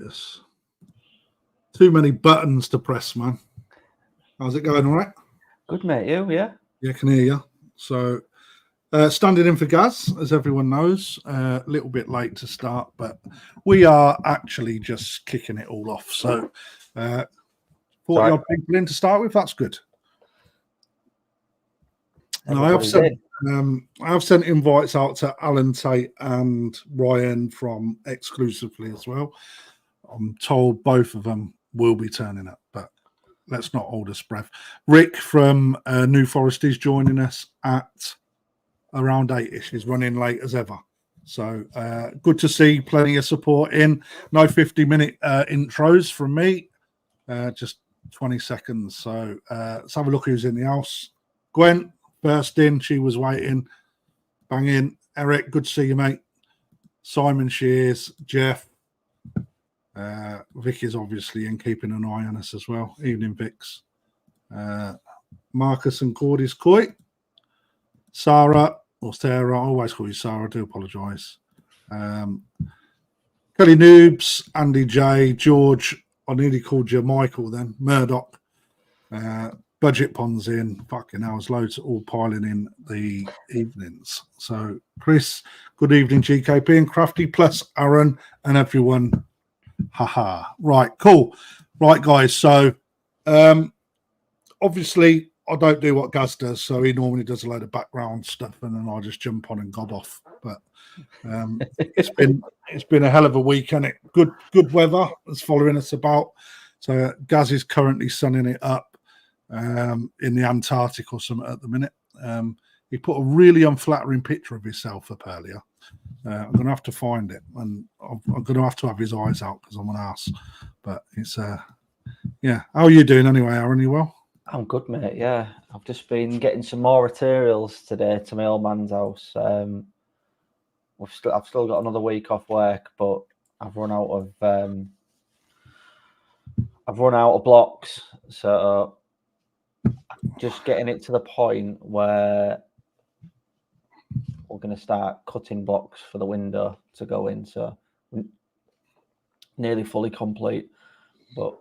Lotus. Too many buttons to press, man. How's it going? All right? Good, mate. You, yeah? Yeah, I can hear you. So, standing in for Gaz, as everyone knows. A little bit late to start, but we are actually just kicking it all off. So, 40-odd people in to start with. That's good. And I have sent invites out to Alan Tate and Ryan from Exclusively as well. I'm told both of them will be turning up, but let's not hold us breath. Rick from New Forest is joining us at around 8ish. He's running late as ever. So good to see plenty of support in. No 50-minute intros from me, just 20 seconds. So let's have a look who's in the house. Gwen, first in. She was waiting. Bang in. Eric, good to see you, mate. Simon Shears, Jeff. Vic is obviously in, keeping an eye on us as well. Evening, Vix. Marcus and Cordy's Coy. Sarah, or Sarah, I always call you Sarah, I do apologise. Kelly Noobs, Andy J, George, I nearly called you Michael then, Murdoch, Budget Ponds in, fucking hell, there's loads all piling in the evenings. So, Chris, good evening, GKP and Crafty, plus Aaron and everyone. Haha. Right, cool. Right, guys. So, obviously, I don't do what Gaz does, so he normally does a load of background stuff, and then I just jump on and gob off. But it's been a hell of a week, and it good weather is following us about. So Gaz is currently sunning it up in the Antarctic or something at the minute. He put a really unflattering picture of himself up earlier. I'm going to have to find it, and I'm going to have his eyes out because I'm an ass. But it's yeah. How are you doing anyway, Aaron? You well? I'm good, mate. Yeah, I've just been getting some more materials today to my old man's house. I've still got another week off work, but I've run out of blocks. So just getting it to the point where we're going to start cutting blocks for the window to go in. So nearly fully complete, but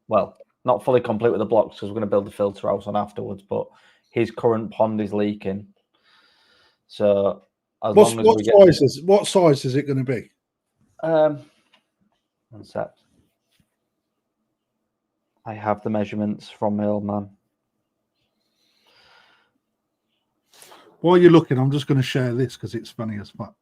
well, not fully complete with the blocks because we're going to build the filter house on afterwards. But his current pond is leaking. So what size is it going to be? 1 sec. I have the measurements from my old man. While you're looking, I'm just going to share this because it's funny as fuck.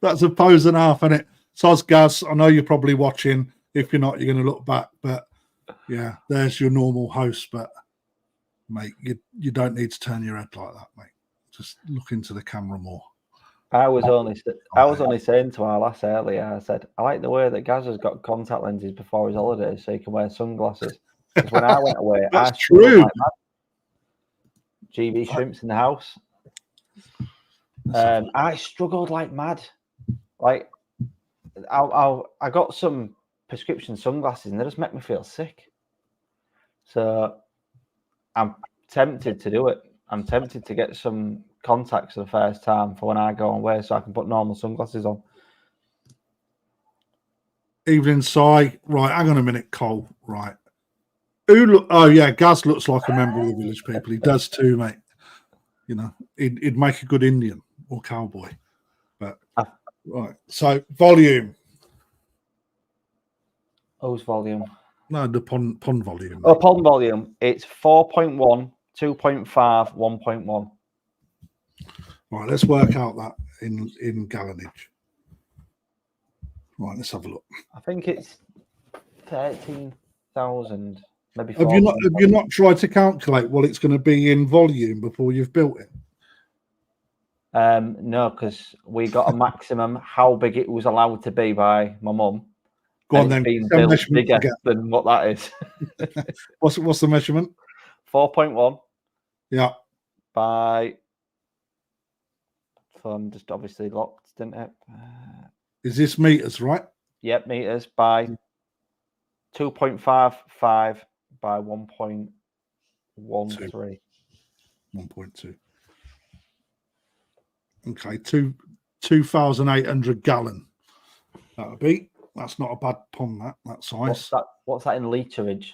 That's a pose and a half, isn't it? Soz Gaz, I know you're probably watching. If you're not, you're going to look back. But yeah, there's your normal host. But mate, you don't need to turn your head like that, mate. Just look into the camera more. I was only saying to our lass earlier, I said, I like the way that Gaz has got contact lenses before his holidays so he can wear sunglasses. Because when I went away, that's true. Like GB shrimps in the house. I struggled like mad. Like, I got some prescription sunglasses and they just make me feel sick. So I'm tempted to do it. I'm tempted to get some contacts for the first time for when I go away so I can put normal sunglasses on. Evening, Si. Right, hang on a minute, Cole. Right. Oh, yeah, Gaz looks like a member of the Village People. He does too, mate. You know, he'd make a good Indian or cowboy. But, right. So, volume. Whose volume? No, the pond volume. Oh, pond volume. It's 4.1, 2.5, 1.1. Right, let's work out that in gallonage. Right, let's have a look. I think it's 13,000. Maybe. Have you not tried to calculate what it's going to be in volume before you've built it? No, because we got a maximum how big it was allowed to be by my mum. Go on then. Being built bigger than what that is. What's the measurement? 4.1. Yeah. By. Phone just obviously locked, didn't it? Is this meters, right? Yep, meters by 2.55 by 1.13. 1.2. Okay, 2 2,800 gallon. That would be. That's not a bad pond. That size. What's that in literage?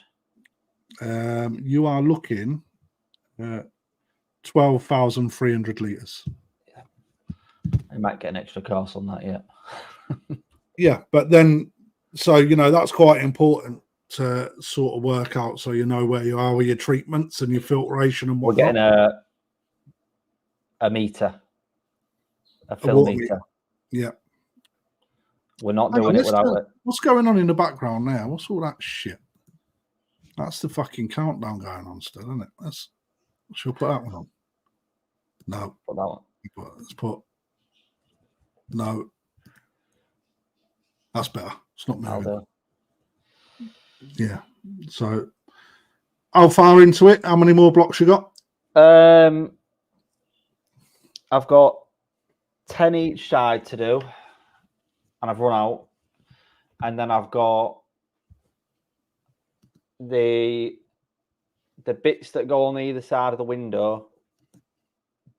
You are looking at 12,300 litres. I might get an extra course on that yet. Yeah, but then, so, you know, that's quite important to sort of work out so you know where you are with your treatments and your filtration and whatnot. We're getting a meter, a fill meter. Yeah. We're not doing it without it. What's going on in the background now? What's all that shit? That's the fucking countdown going on still, isn't it? She'll put that one on. No. Put that one. Let's put. No. That's better. It's not moving. Yeah. So, how far into it? How many more blocks you got? I've got 10 each side to do, and I've run out. And then I've got the bits that go on either side of the window,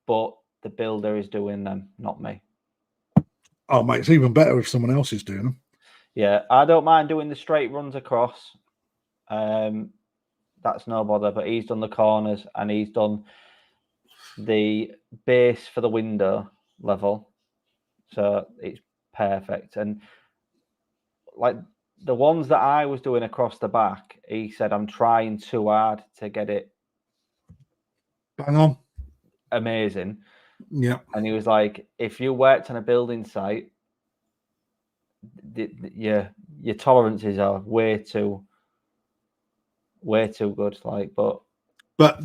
but the builder is doing them, not me. Oh, mate, it's even better if someone else is doing them. Yeah, I don't mind doing the straight runs across. That's no bother, but he's done the corners and he's done the base for the window level. So it's perfect. And like the ones that I was doing across the back, he said, I'm trying too hard to get it bang on. Amazing. Yeah. And he was like, if you worked on a building site, your tolerances are way too good. Like, but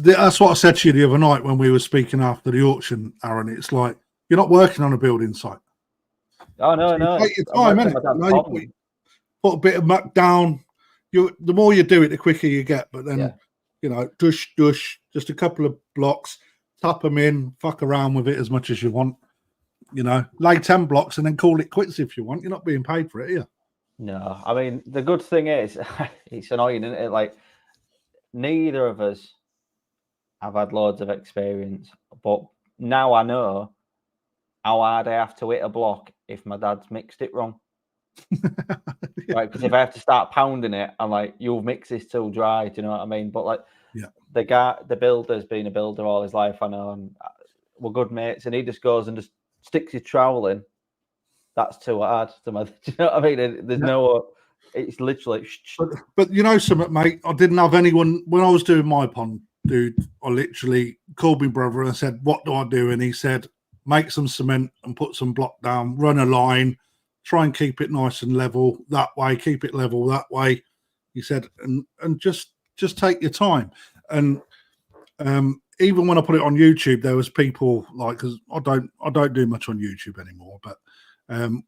that's what I said to you the other night when we were speaking after the auction, Aaron. It's like you're not working on a building site. Oh no, no. Take your time, innit? Put a bit of muck down. The more you do it, the quicker you get. But then, you know, dush, just a couple of blocks, tap them in, fuck around with it as much as you want. You know, lay 10 blocks and then call it quits if you want. You're not being paid for it, are you? No, I mean, the good thing is, it's annoying, isn't it? Like, neither of us have had loads of experience, but now I know how hard I have to hit a block if my dad's mixed it wrong. Right, because if I have to start pounding it, I'm like, you've mixed this too dry. Do you know what I mean? But like, the builder's been a builder all his life. I know, and we're good mates, and he just goes and just sticks his trowel in. That's too hard to my. Do you know what I mean? There's no. It's literally. But you know something, mate. I didn't have anyone when I was doing my pond, dude. I literally called my brother and said, "What do I do?" And he said, "Make some cement and put some block down. Run a line." Try and keep it nice and level that way. Keep it level that way. He said, and just take your time. And even when I put it on YouTube, there was people like, because I don't do much on YouTube anymore. But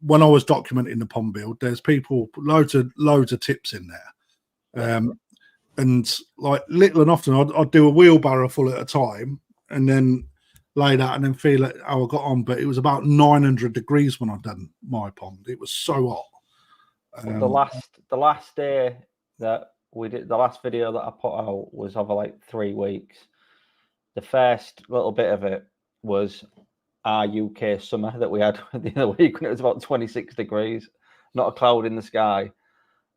when I was documenting the pond build, there's people loads of tips in there. And like little and often, I'd do a wheelbarrow full at a time, and then lay that and then feel it how I got on. But it was about 900 degrees when I'd done my pond. It was so hot. The last day that we did, the last video that I put out was over like 3 weeks. The first little bit of it was our UK summer that we had the other week when it was about 26 degrees, not a cloud in the sky.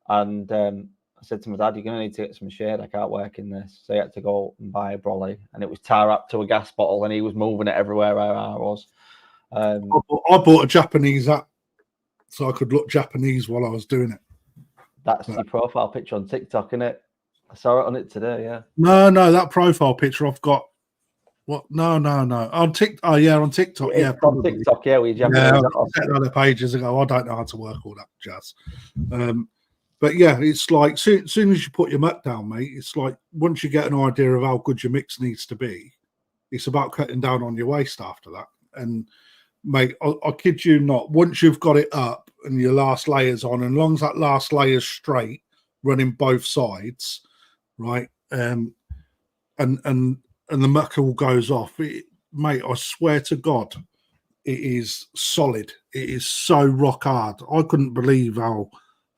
And I said to my dad, you're going to need to get some shade. I can't work in this. So he had to go and buy a brolly, and it was tar up to a gas bottle, and he was moving it everywhere where I was. I bought a Japanese app so I could look Japanese while I was doing it. That's your profile picture on TikTok, isn't it? I saw it on it today, yeah. No, that profile picture I've got. What? No. On TikTok. Oh, yeah, on TikTok. Yeah, probably. On TikTok, yeah, we Japanese. Yeah, I set that up ages ago. I don't know how to work all that jazz. But yeah, it's like soon as you put your muck down, mate, it's like once you get an idea of how good your mix needs to be, it's about cutting down on your waste after that. And mate, I kid you not, once you've got it up and your last layer's on, and as long as that last layer's straight, running both sides, right, and the muck all goes off, mate, I swear to God, it is solid. It is so rock hard. I couldn't believe how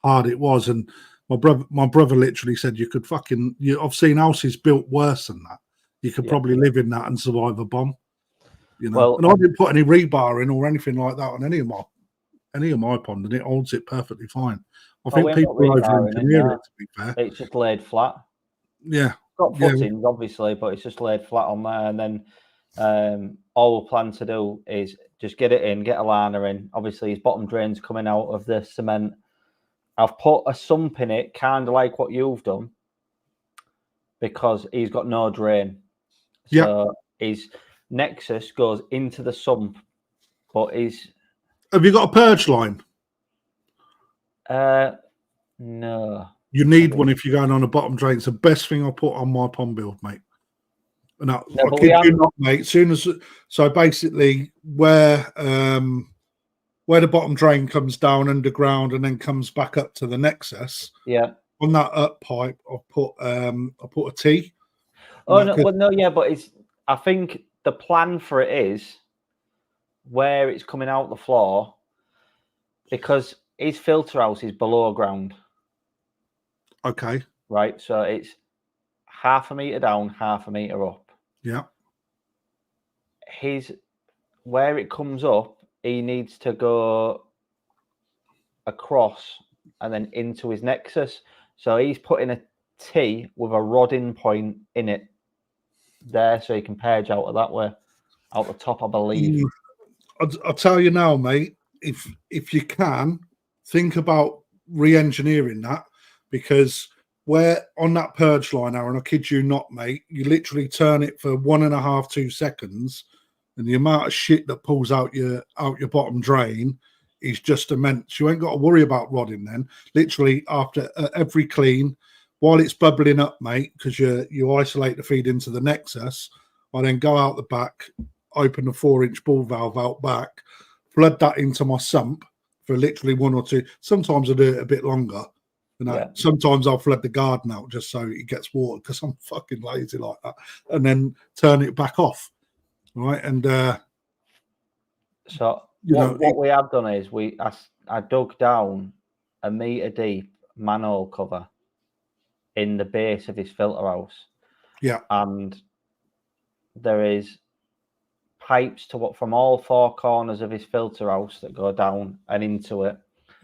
hard it was. And my brother literally said you could I've seen houses built worse than that. You could probably live in that and survive a bomb. You know, Well, and I didn't put any rebar in or anything like that on any of my pond, and it holds it perfectly fine. I think people over engineer it, to be fair. It's just laid flat. Yeah. Got footings, obviously, but it's just laid flat on there. And then all we plan to do is just get it in, get a liner in. Obviously, his bottom drain's coming out of the cement. I've put a sump in it, kind of like what you've done, because he's got no drain. So his nexus goes into the sump, but he's... Have you got a purge line? No. You need one if you're going on a bottom drain. It's the best thing I put on my pond build, mate. And I kid you not, mate. So basically, where the bottom drain comes down underground and then comes back up to the nexus, on that up pipe, I put a T. Oh no, well, no, yeah, but I think the plan for it is where it's coming out the floor, because his filter house is below ground. Okay. Right, so it's 0.5 meter down, 0.5 meter up. Yeah. Where it comes up, he needs to go across and then into his nexus. So he's putting a T with a rodding point in it there, so he can purge out of that way, out the top, I believe. I'll tell you now, mate. If you can, think about re-engineering that, because where on that purge line, Aaron, I kid you not, mate, you literally turn it for 1.5 to 2 seconds, and the amount of shit that pulls out your bottom drain is just immense. You ain't got to worry about rodding then. Literally after every clean, while it's bubbling up, mate, because you isolate the feed into the nexus, I then go out the back, open the 4-inch ball valve out back, flood that into my sump for literally 1 or 2. Sometimes I do it a bit longer. Sometimes I'll flood the garden out just so it gets water, because I'm fucking lazy like that, and then turn it back off. Right. And so what we have done is I dug down 1 meter deep manhole cover in the base of his filter house. Yeah. And there is pipes from all 4 corners of his filter house that go down and into it.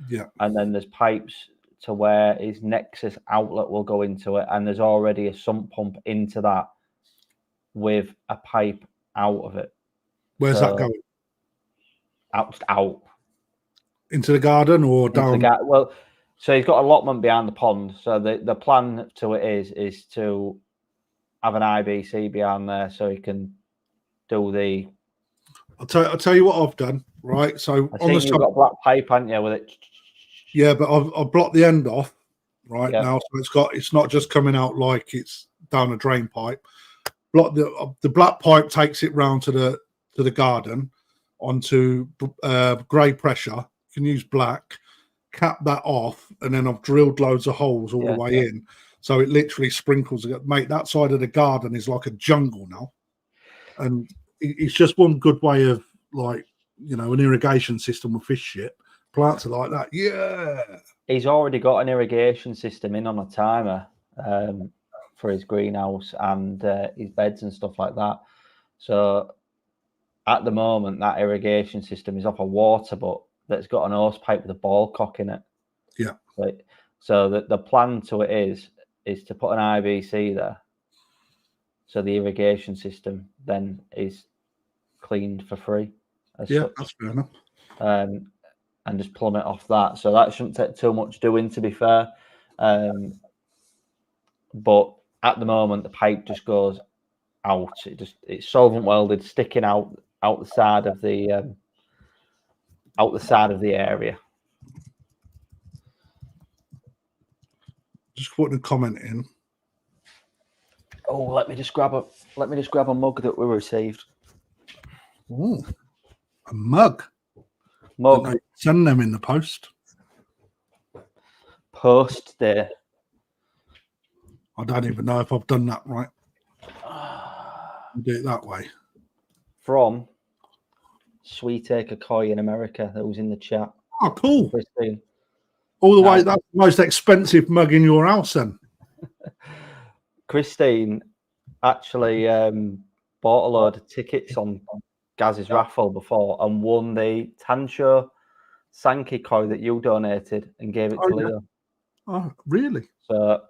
Yeah. And then there's pipes to where his nexus outlet will go into it, and there's already a sump pump into that with a pipe out of it. Where's that going? Out into the garden or down? Well, so he's got an allotment behind the pond. So the plan to it is to have an IBC behind there, so he can do the... I'll tell you what I've done, right? So on the you've got a black pipe, haven't you, with it? Yeah, but I've blocked the end off now, so it's not just coming out like it's down a drain pipe. Block the black pipe takes it round to the garden onto grey pressure. You can use black, cap that off, and then I've drilled loads of holes all the way in, so it literally sprinkles. Mate, that side of the garden is like a jungle now, and it's just one good way of, like, you know, an irrigation system with fish shit. Plants are like that. Yeah. He's already got an irrigation system in on a timer for his greenhouse and his beds and stuff like that. So at the moment, that irrigation system is off a water butt that's got an hose pipe with a ball cock in it. Yeah. Right. So the plan to it is to put an IBC there. So the irrigation system then is cleaned for free. That's fair enough. And just plumb it off that. So that shouldn't take too much doing, to be fair. But at the moment, the pipe just goes out. It's solvent welded, sticking out the side of the area. Just putting a comment in. Oh, let me just grab a mug that we received. Ooh, a mug. Send them in the post. Post there. I don't even know if I've done that right. Do it that way. From Sweet Acre Koi in America, that was in the chat. Oh, cool. Christine. All the way, that's the most expensive mug in your house then. Christine actually bought a load of tickets on Gaz's raffle before and won the Tancho Sankey koi that you donated and gave it to Leo. Oh, really? So,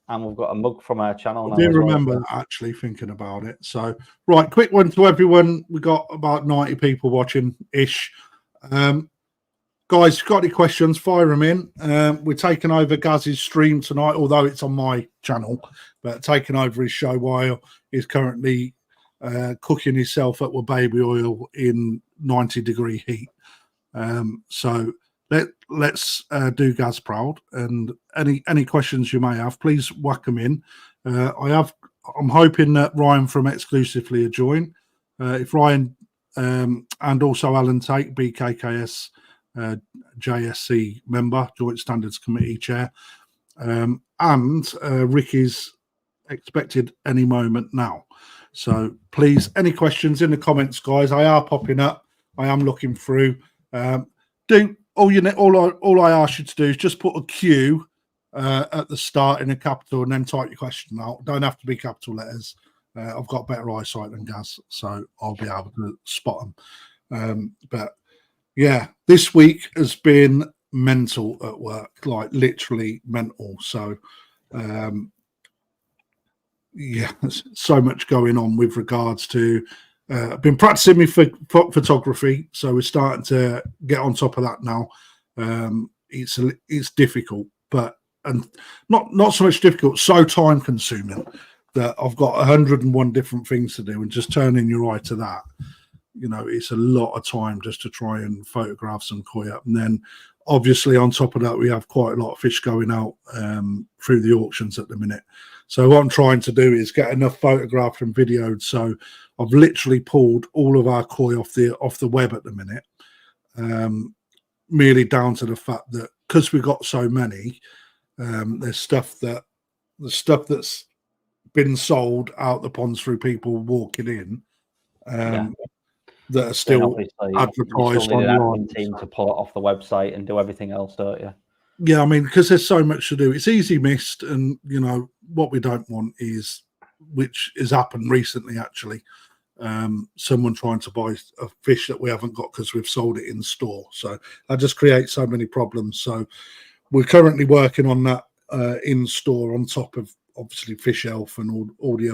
and we've got a mug from our channel now. I do remember actually thinking about it. So, right, quick one to everyone. We got about 90 people watching ish. Guys, if you've got any questions, fire them in. We're taking over Gaz's stream tonight, although it's on my channel, but taking over his show while he's currently cooking himself up with baby oil in 90-degree heat. So let's do Gaz proud. And any questions you may have, please whack them in. I'm hoping that Ryan from Exclusively will join. If Ryan and also Alan Tate, BKKS JSC member, Joint Standards Committee chair, and Ricky's expected any moment now. So please, any questions in the comments, guys? I are popping up. I am looking through. All I ask you to do is just put a Q at the start in a capital and then type your question out. Don't have to be capital letters. I've got better eyesight than Gaz, so I'll be able to spot them. But yeah, this week has been mental at work, like literally mental. So yeah, there's so much going on with regards to I've been practicing my photography, so we're starting to get on top of that now. It's difficult, and not so much difficult, so time consuming that I've got 101 different things to do, and just turning your eye to that, it's a lot of time just to try and photograph some koi up. And then obviously on top of that, we have quite a lot of fish going out through the auctions at the minute. So what I'm trying to do is get enough photographed and videoed. So I've literally pulled all of our koi off the web at the minute, merely down to the fact that because we've got so many, there's the stuff that's been sold out the ponds through people walking in, that are still advertised on the admin team to pull it off the website and do everything else, don't you? Yeah, I mean, because there's so much to do. It's easy missed, and what we don't want is, which has happened recently actually, someone trying to buy a fish that we haven't got because we've sold it in store. So that just creates so many problems. So we're currently working on that in store, on top of obviously Fish Elf and all the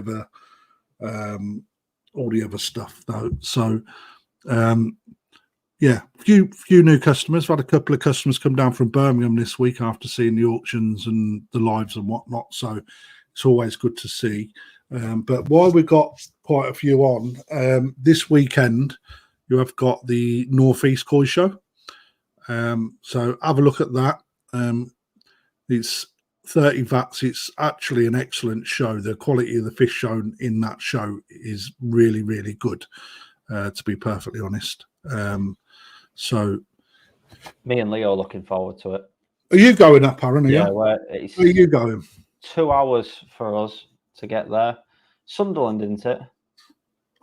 other stuff though. So yeah, few new customers. I've had a couple of customers come down from Birmingham this week after seeing the auctions and the lives and whatnot. So it's always good to see. But while we've got quite a few on, this weekend you have got the Northeast Koi Show. So have a look at that. It's 30 vats. It's actually an excellent show. The quality of the fish shown in that show is really, really good, to be perfectly honest. So me and Leo are looking forward to it. Are you going up, Aaron? Yeah, where are you going? 2 hours for us to get there. Sunderland, isn't it?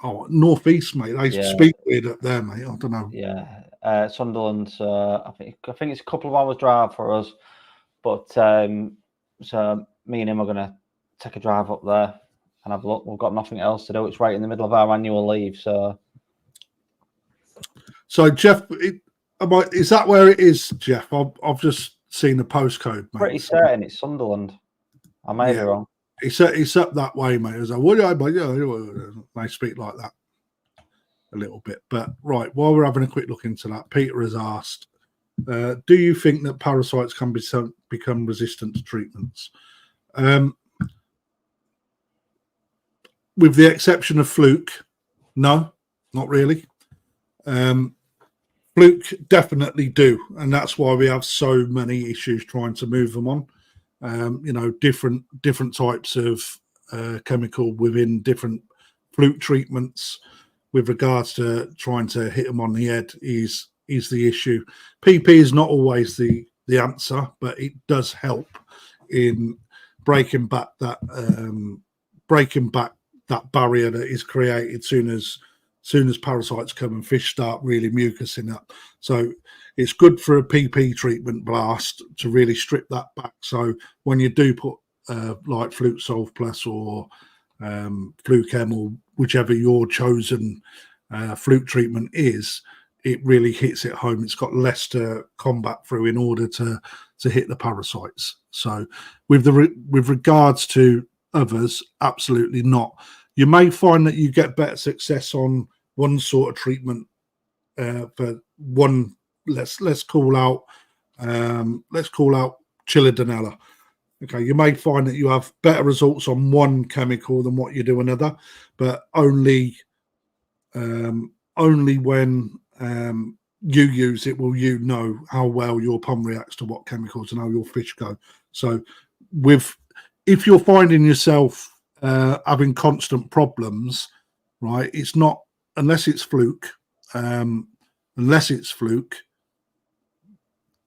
Oh, Northeast, mate. They speak weird up there, mate. I don't know. Yeah, Sunderland. I think it's a couple of hours drive for us, but so me and him are gonna take a drive up there and have a look. We've got nothing else to do. It's right in the middle of our annual leave, so. So Jeff, is that where it is, Jeff? I've just seen the postcode, mate. Pretty certain it's Sunderland. I may be wrong. It's up that way, mate. It's like, they speak like that a little bit. But right, while we're having a quick look into that, Peter has asked, do you think that parasites can become resistant to treatments? With the exception of fluke, no, not really. Fluke definitely do, and that's why we have so many issues trying to move them on. Different types of chemical within different fluke treatments with regards to trying to hit them on the head is the issue. PP is not always the answer, but it does help in breaking back that barrier that is created soon as parasites come and fish start really mucusing up. So it's good for a PP treatment blast to really strip that back. So when you do put like Fluke Solve Plus or Fluke M or whichever your chosen fluke treatment is, it really hits it home. It's got less to combat through in order to hit the parasites. So with regards to others, absolutely not. You may find that you get better success on one sort of treatment for one. Let's call out Chilodonella. Okay, you may find that you have better results on one chemical than what you do another, but only when you use it will you know how well your pond reacts to what chemicals and how your fish go. So if you're finding yourself having constant problems, right, it's not, unless it's fluke,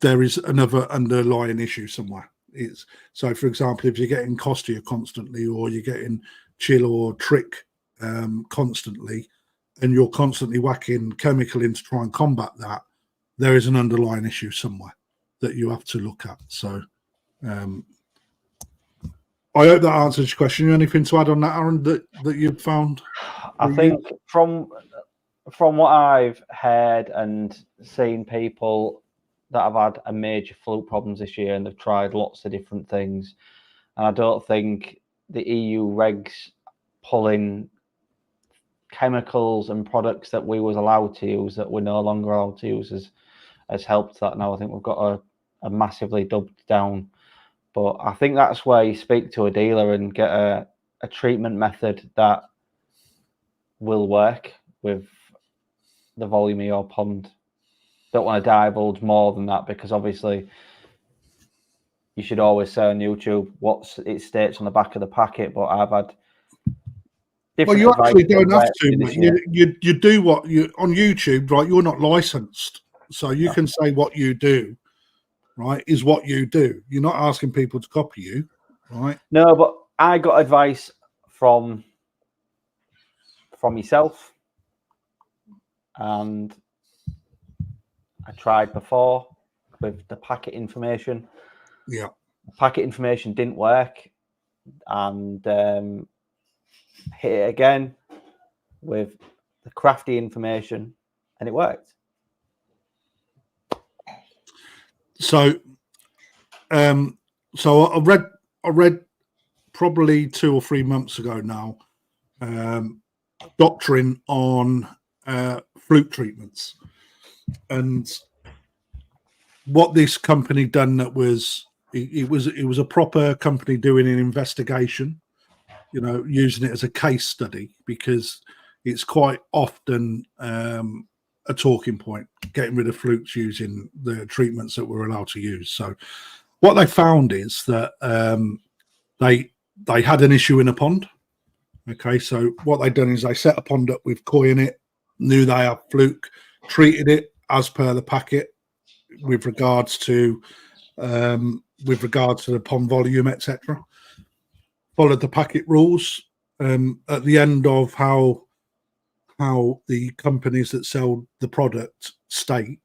there is another underlying issue somewhere. It's so, for example, if you're getting Costia constantly, or you're getting chill or trick constantly, and you're constantly whacking chemical in to try and combat that, there is an underlying issue somewhere that you have to look at. So I hope that answers your question. Anything to add on that, Aaron, that you've found? I think from what I've heard and seen, people that have had a major fluke problems this year, and they've tried lots of different things, and I don't think the EU regs pulling chemicals and products that we was allowed to use that we're no longer allowed to use has helped that. Now I think we've got a massively dubbed down, but I think that's where you speak to a dealer and get a treatment method that will work with the volume of your pond. Don't want to divulge more than that, because obviously you should always say on YouTube what it states on the back of the packet, but I've had well, you actually don't have to, mate. You do what you on YouTube, right? You're not licensed, so you can say what you do, right? Is what you do. You're not asking people to copy you, right? No, but I got advice from yourself, and I tried before with the packet information. Yeah, the packet information didn't work, and hit it again with the crafty information, and it worked. So I read probably 2 or 3 months ago now, doctrine on fluke treatments, and what this company done, that was it was a proper company doing an investigation, you know, using it as a case study, because it's quite often a talking point, getting rid of flukes using the treatments that we're allowed to use. So what they found is that they had an issue in a pond. Okay, so what they done is they set a pond up with koi in it, knew they had fluke, treated it as per the packet with regards to the pond volume, etc. Followed the packet rules. At the end of how the companies that sell the product state,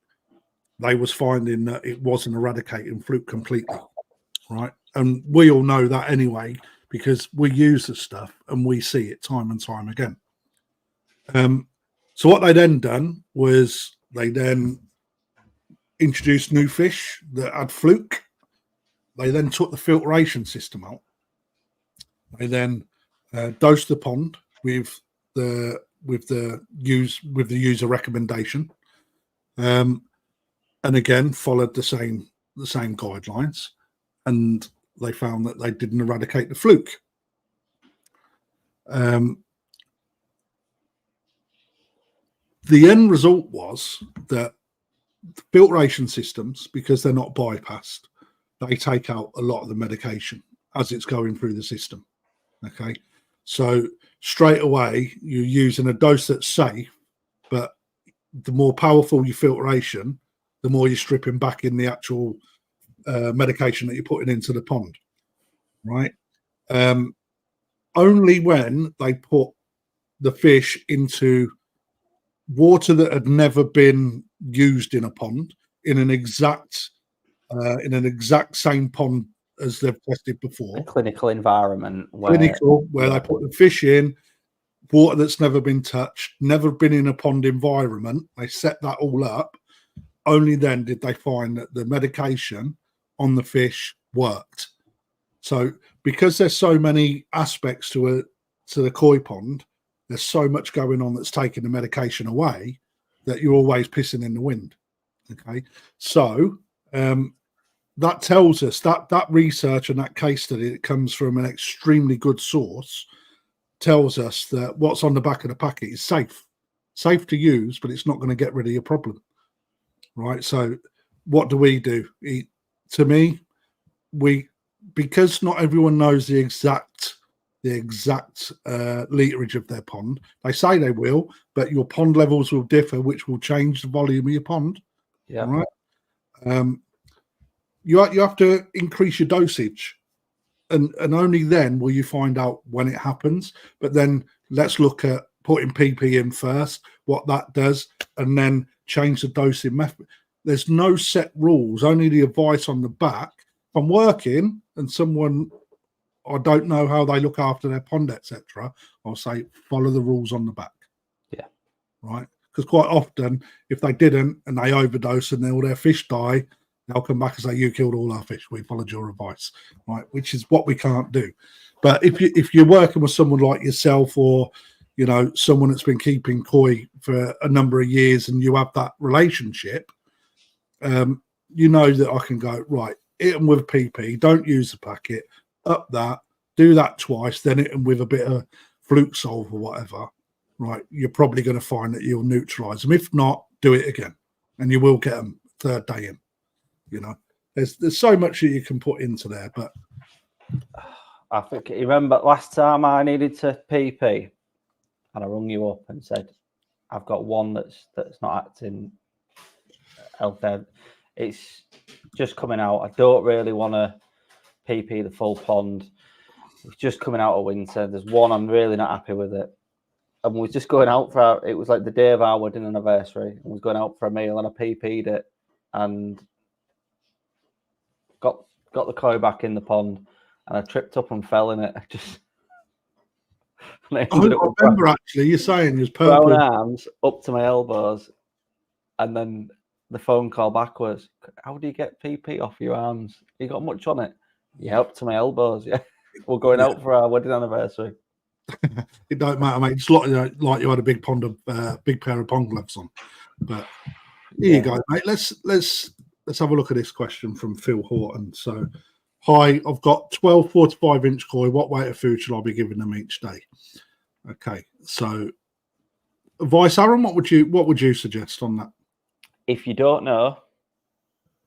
they was finding that it wasn't eradicating fluke completely, right? And we all know that anyway, because we use the stuff and we see it time and time again. So what they then done was they then introduced new fish that had fluke. They then took the filtration system out. They then dosed the pond with the user recommendation, and again followed the same guidelines, and they found that they didn't eradicate the fluke. The end result was that the filtration systems, because they're not bypassed, they take out a lot of the medication as it's going through the system. Okay, so straight away you're using a dose that's safe, but the more powerful your filtration, the more you're stripping back in the actual medication that you're putting into the pond, right? Only when they put the fish into water that had never been used in a pond, in an exact same pond as they've tested before, a clinical environment where they put the fish in, water that's never been touched, never been in a pond environment. They set that all up. Only then did they find that the medication on the fish worked. So because there's so many aspects to the koi pond, there's so much going on that's taking the medication away that you're always pissing in the wind. Okay, so that tells us that research and that case study that comes from an extremely good source tells us that what's on the back of the packet is safe to use, but it's not going to get rid of your problem, right? So what do? To me, because not everyone knows the exact literage of their pond. They say they will, but your pond levels will differ, which will change the volume of your pond. Yeah. Right. You have to increase your dosage, and only then will you find out when it happens. But then let's look at putting PP in first, what that does, and then change the dosing method. There's no set rules, only the advice on the back. If I'm working and someone, I don't know how they look after their pond, etc., I'll say follow the rules on the back. Yeah. Right. Because quite often, if they didn't and they overdose and all their fish die, they'll come back and say, "You killed all our fish. We followed your advice," right? Which is what we can't do. But if you're working with someone like yourself, or someone that's been keeping koi for a number of years, and you have that relationship, that I can go right. Hit them with PP. Don't use the packet. Up that. Do that twice. Then hit them with a bit of fluke solve or whatever. Right, you're probably going to find that you'll neutralize them. If not, do it again, and you will get them third day in. There's so much that you can put into there, but I think you remember last time I needed to PP, and I rung you up and said, "I've got one that's not acting healthy. It's just coming out. I don't really want to PP the full pond. It's just coming out of winter. There's one I'm really not happy with it." And we was just going out it was like the day of our wedding anniversary. And we was going out for a meal, and I PP'd it and got the koi back in the pond, and I tripped up and fell in it. I remember actually you saying it was purple. Brown arms up to my elbows, and then the phone call back was, "How do you get PP off your arms? You got much on it?" "Yeah, up to my elbows." Yeah, we're going out for our wedding anniversary. It don't matter, mate. It's like you had a big pair of pond gloves on. But here you go, mate. Let's have a look at this question from Phil Horton. So, hi, I've got 12 45-inch koi. What weight of food should I be giving them each day? Okay, so advice, Aaron, what would you suggest on that? If you don't know,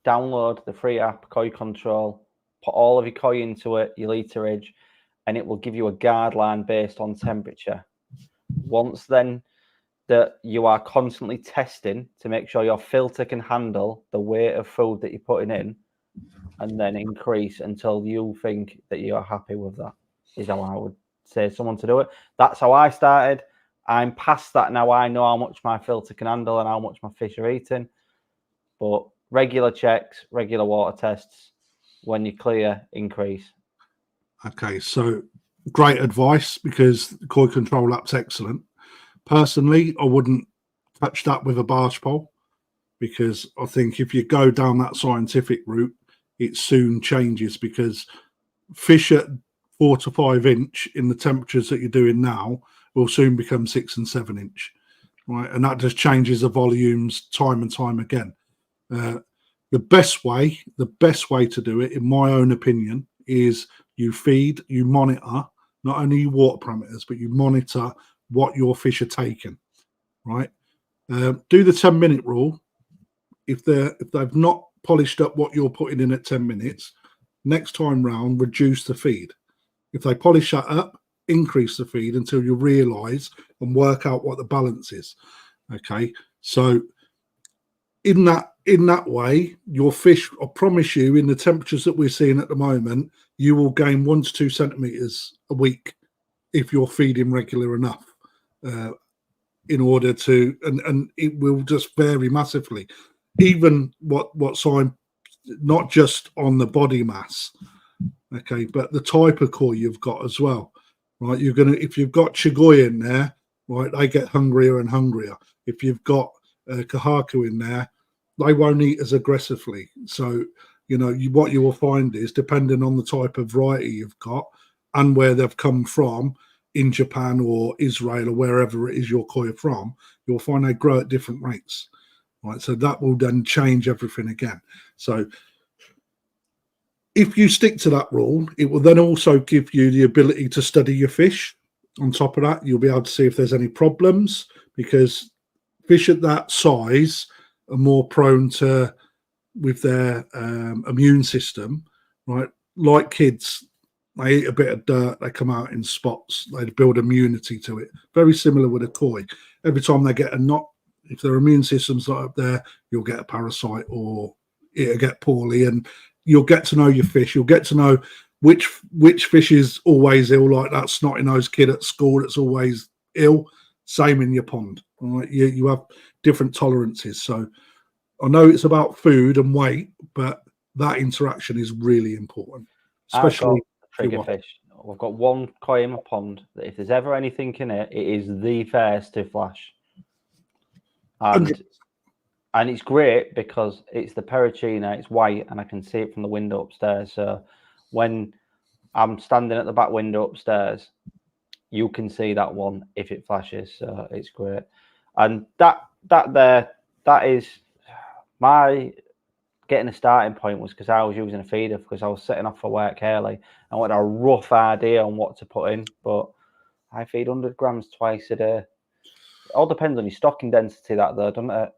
download the free app Koi Control, put all of your koi into it, your literage, and it will give you a guideline based on temperature. Once then that you are constantly testing to make sure your filter can handle the weight of food that you're putting in, and then increase until you think that you are happy with that, is how I would say someone to do it. That's how I started. I'm past that now. I know how much my filter can handle and how much my fish are eating. But regular checks, regular water tests, when you clear, increase. Okay, so great advice, because the Koi Control app's excellent. Personally, I wouldn't touch that with a barge pole, because I think if you go down that scientific route, it soon changes, because fish at 4 to 5 inch in the temperatures that you're doing now will soon become 6 and 7 inch, right? And that just changes the volumes time and time again. The best way to do it, in my own opinion, is you feed, you monitor not only your water parameters, but you monitor what your fish are taking, right? Do the 10-minute rule. If they've not polished up what you're putting in at 10 minutes, next time round, reduce the feed. If they polish that up, increase the feed until you realize and work out what the balance is. Okay, so in that way, your fish, I promise you, in the temperatures that we're seeing at the moment, you will gain 1 to 2 centimeters a week if you're feeding regular enough. In order to, and it will just vary massively. Even what's on, not just on the body mass, okay, but the type of koi you've got as well, right? If you've got Chigoi in there, right, they get hungrier and hungrier. If you've got Kahaku in there, they won't eat as aggressively. So, what you will find is, depending on the type of variety you've got and where they've come from in Japan or Israel or wherever it is your koi are from, you'll find they grow at different rates, right? So that will then change everything again. So if you stick to that rule, it will then also give you the ability to study your fish. On top of that, you'll be able to see if there's any problems, because fish at that size are more prone to, with their immune system, right? Like kids, they eat a bit of dirt, they come out in spots, they build immunity to it. Very similar with a koi. Every time they get a knot, if their immune system's not up there, you'll get a parasite or it'll get poorly, and you'll get to know your fish. You'll get to know which fish is always ill, like that snotty-nosed kid at school that's always ill. Same in your pond, right? You have different tolerances. So I know it's about food and weight, but that interaction is really important, especially trigger fish. I've got one koi in my pond that if there's ever anything in it, it is the first to flash. And it's great because it's the Pericina, it's white, and I can see it from the window upstairs. So when I'm standing at the back window upstairs, you can see that one if it flashes. So it's great. And that is my getting a starting point, was because I was using a feeder because I was setting off for work early. I wanted a rough idea on what to put in, but I feed 100 grams twice a day. It all depends on your stocking density, that though, doesn't it?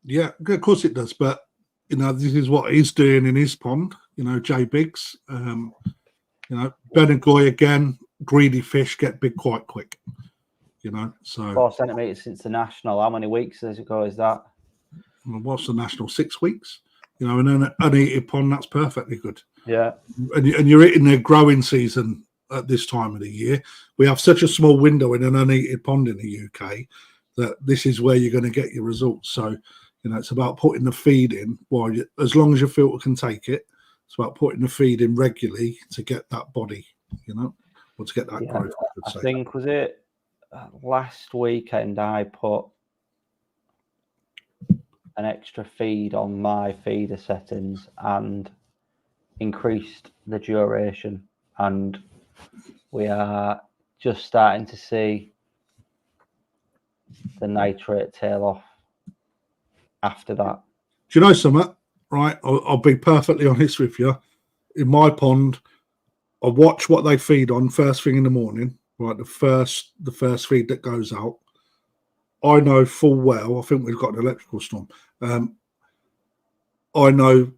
Yeah, of course it does. But this is what he's doing in his pond. Jay Biggs. Benagoi again. Greedy fish get big quite quick. So 4 centimeters since the national. How many weeks ago is that? What's the national? 6 weeks. In an uneaten pond, that's perfectly good. Yeah. And you're in their growing season at this time of the year. We have such a small window in an uneaten pond in the UK that this is where you're going to get your results. So, it's about putting the feed in as long as your filter can take it. It's about putting the feed in regularly to get that body, or to get that growth. I think, was it last weekend I put an extra feed on my feeder settings and increased the duration, and we are just starting to see the nitrate tail off after that. Do you know something? Right, I'll be perfectly honest with you. In my pond, I watch what they feed on first thing in the morning. Right, the first feed that goes out. I know full well. I think we've got an electrical storm. I know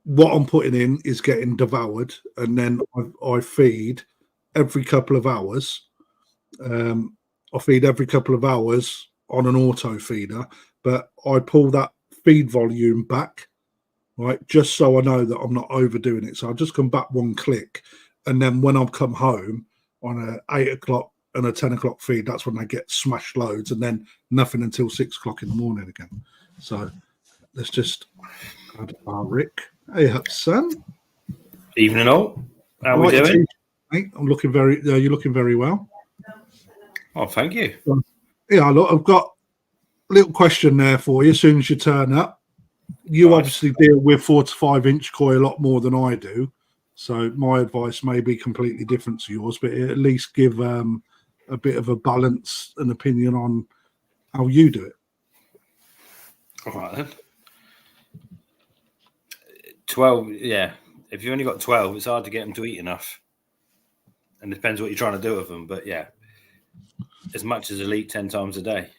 what I'm putting in is getting devoured, and then I feed every couple of hours. I feed every couple of hours on an auto feeder, but I pull that feed volume back, right, just so I know that I'm not overdoing it. So I'll just come back one click, and then when I come home on a 8 o'clock and a 10 o'clock feed, that's when they get smashed loads, and then nothing until 6 o'clock in the morning again. So let's just add our Rick. Hey, son. Evening all. How are we doing? I'm looking very. You're looking very well. Oh, thank you. Yeah, look, I've got a little question there for you. As soon as you turn up, you obviously deal with 4 to 5 inch koi a lot more than I do. So my advice may be completely different to yours, but at least give a bit of a balance and opinion on how you do it. All right then. 12, yeah. If you've only got 12, it's hard to get them to eat enough. And it depends what you're trying to do with them. But yeah, as much as elite 10 times a day.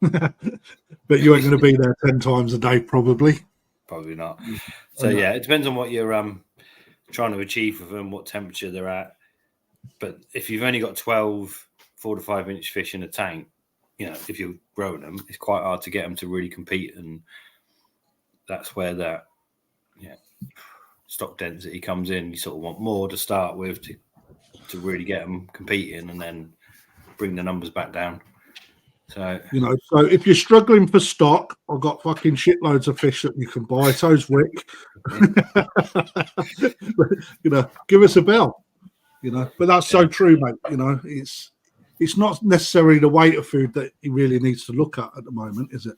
But you ain't going to be there 10 times a day, probably. Probably not. So yeah, it depends on what you're trying to achieve with them, what temperature they're at. But if you've only got 12 4 to 5 inch fish in a tank, if you're growing them, it's quite hard to get them to really compete, and that's where that stock density comes in. You sort of want more to start with to really get them competing, and then bring the numbers back down. So so if you're struggling for stock, I've got fucking shitloads of fish that you can buy. So's Rick. Give us a bell. You know, but that's so true, mate. You know, it's not necessarily the weight of food that he really needs to look at the moment, is it?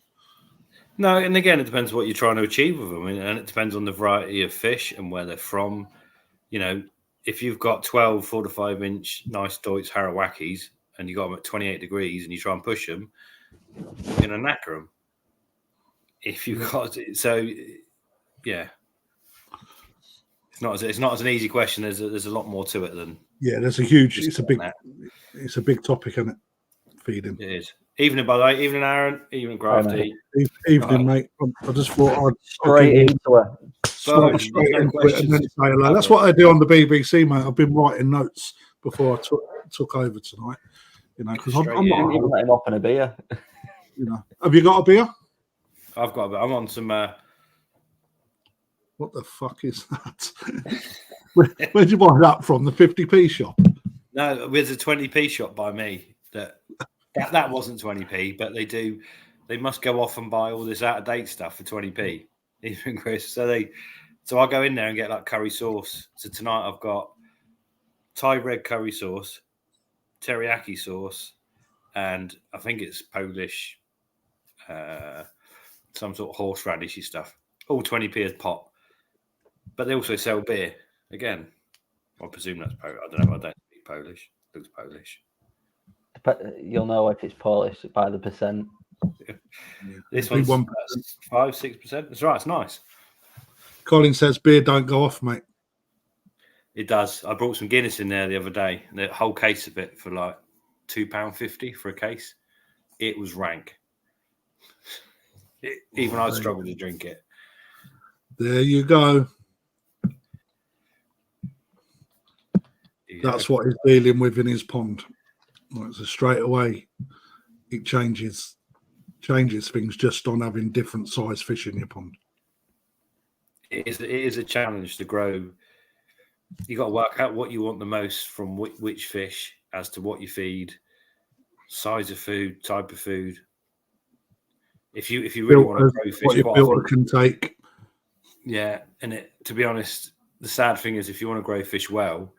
No, and again, it depends what you're trying to achieve with them, and it depends on the variety of fish and where they're from. You know, if you've got 12 4 to 5 inch nice Doitsu Harawakis and you got them at 28 degrees and you try and push them, you're going to knacker them. If you've got yeah, it's not as an easy question. There's a lot more to it than there's a huge. It's a big topic, isn't it? Feeding. It is. Evening, by the way. Evening, Aaron. Evening, Grafty. Evening, mate. I just thought I'd straight into it. Straight into it and then say hello. That's what I do on the BBC, mate. I've been writing notes before I took over tonight. You know, because I'm not even let him up in a beer. You know, have you got a beer? I've got a bit. I'm on some. What the fuck is that? Where'd you buy that from? The 50p shop? No, there's a 20p shop by me. That wasn't 20p, but they must go off and buy all this out of date stuff for 20p. Even Chris. So I go in there and get like curry sauce. So tonight I've got Thai red curry sauce, teriyaki sauce, and I think it's Polish, some sort of horseradishy stuff. All 20p a pop. But they also sell beer. Again, I presume that's Polish. I don't know. I don't speak Polish. It looks Polish. But you'll know if it's Polish by the percent. Yeah. This one's 5-6%. That's right. It's nice. Colin says beer don't go off, mate. It does. I brought some Guinness in there the other day. The whole case of it for like £2.50 for a case. It was rank. Even I struggled to drink it. There you go. Yeah. That's what he's dealing with in his pond. Like, so straight away, it changes things just on having different size fish in your pond. It is a challenge to grow. You got to work out what you want the most from which fish, as to what you feed, size of food, type of food. If you really want to grow fish, what your filter can take. Yeah, and to be honest, the sad thing is if you want to grow fish well,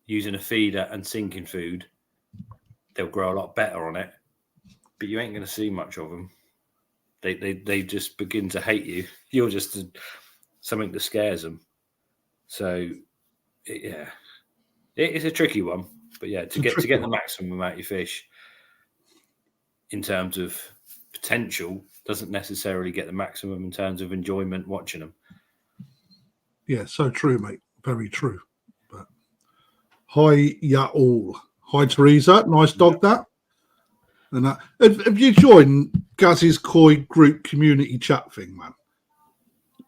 using a feeder and sinking food, they'll grow a lot better on it, but you ain't going to see much of them. They just begin to hate you. You're just something that scares them. So, it's a tricky one. But yeah, to get the maximum amount of fish in terms of potential doesn't necessarily get the maximum in terms of enjoyment watching them. Yeah, so true, mate. Very true. But hi, all. Hi, Teresa. Nice dog, that. And have you joined Gaz's Koi group community chat thing, man?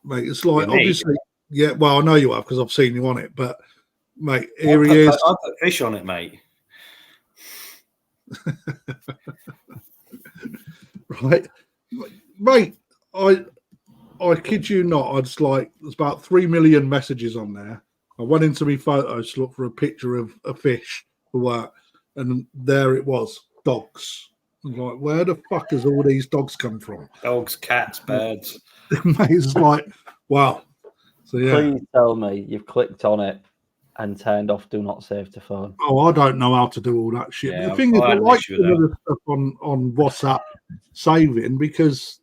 Mate, it's like, obviously, yeah, well, I know you have because I've seen you on it, but, mate, here he is. I put fish on it, mate. Right. Mate, I kid you not, there's about 3 million messages on there. I went into my photos to look for a picture of a fish for work, and there it was, dogs. I'm like, where the fuck has all these dogs come from? Dogs, cats, birds. Mate, it's like, wow. So yeah. Please tell me you've clicked on it and turned off Do Not Save to Phone. Oh, I don't know how to do all that shit. Yeah, the thing is, I like the stuff on WhatsApp saving because,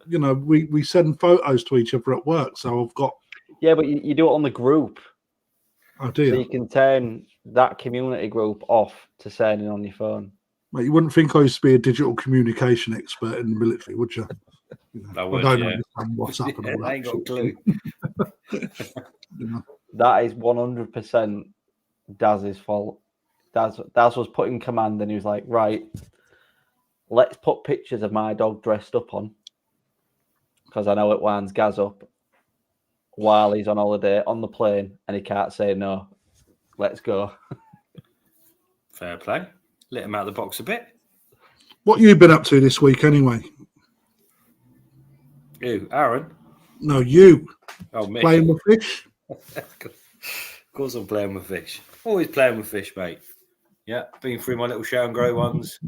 you know, we send photos to each other at work. So I've got. Yeah, but you do it on the group. I do. So you can turn that community group off to sending on your phone. Mate, you wouldn't think I used to be a digital communication expert in the military, would you? I don't understand WhatsApp and all that. I ain't got a clue. You know? That is 100% Daz's fault. Daz was put in command and he was like, right, let's put pictures of my dog dressed up on, because I know it winds Gaz up while he's on holiday on the plane and he can't say no. Let's go. Fair play. Let him out of the box a bit. What you been up to this week anyway? You, Aaron? No, you. Oh, me. Playing with fish? Of course I'm playing with fish. Always playing with fish, mate. Yeah, been through my little show and grow ones.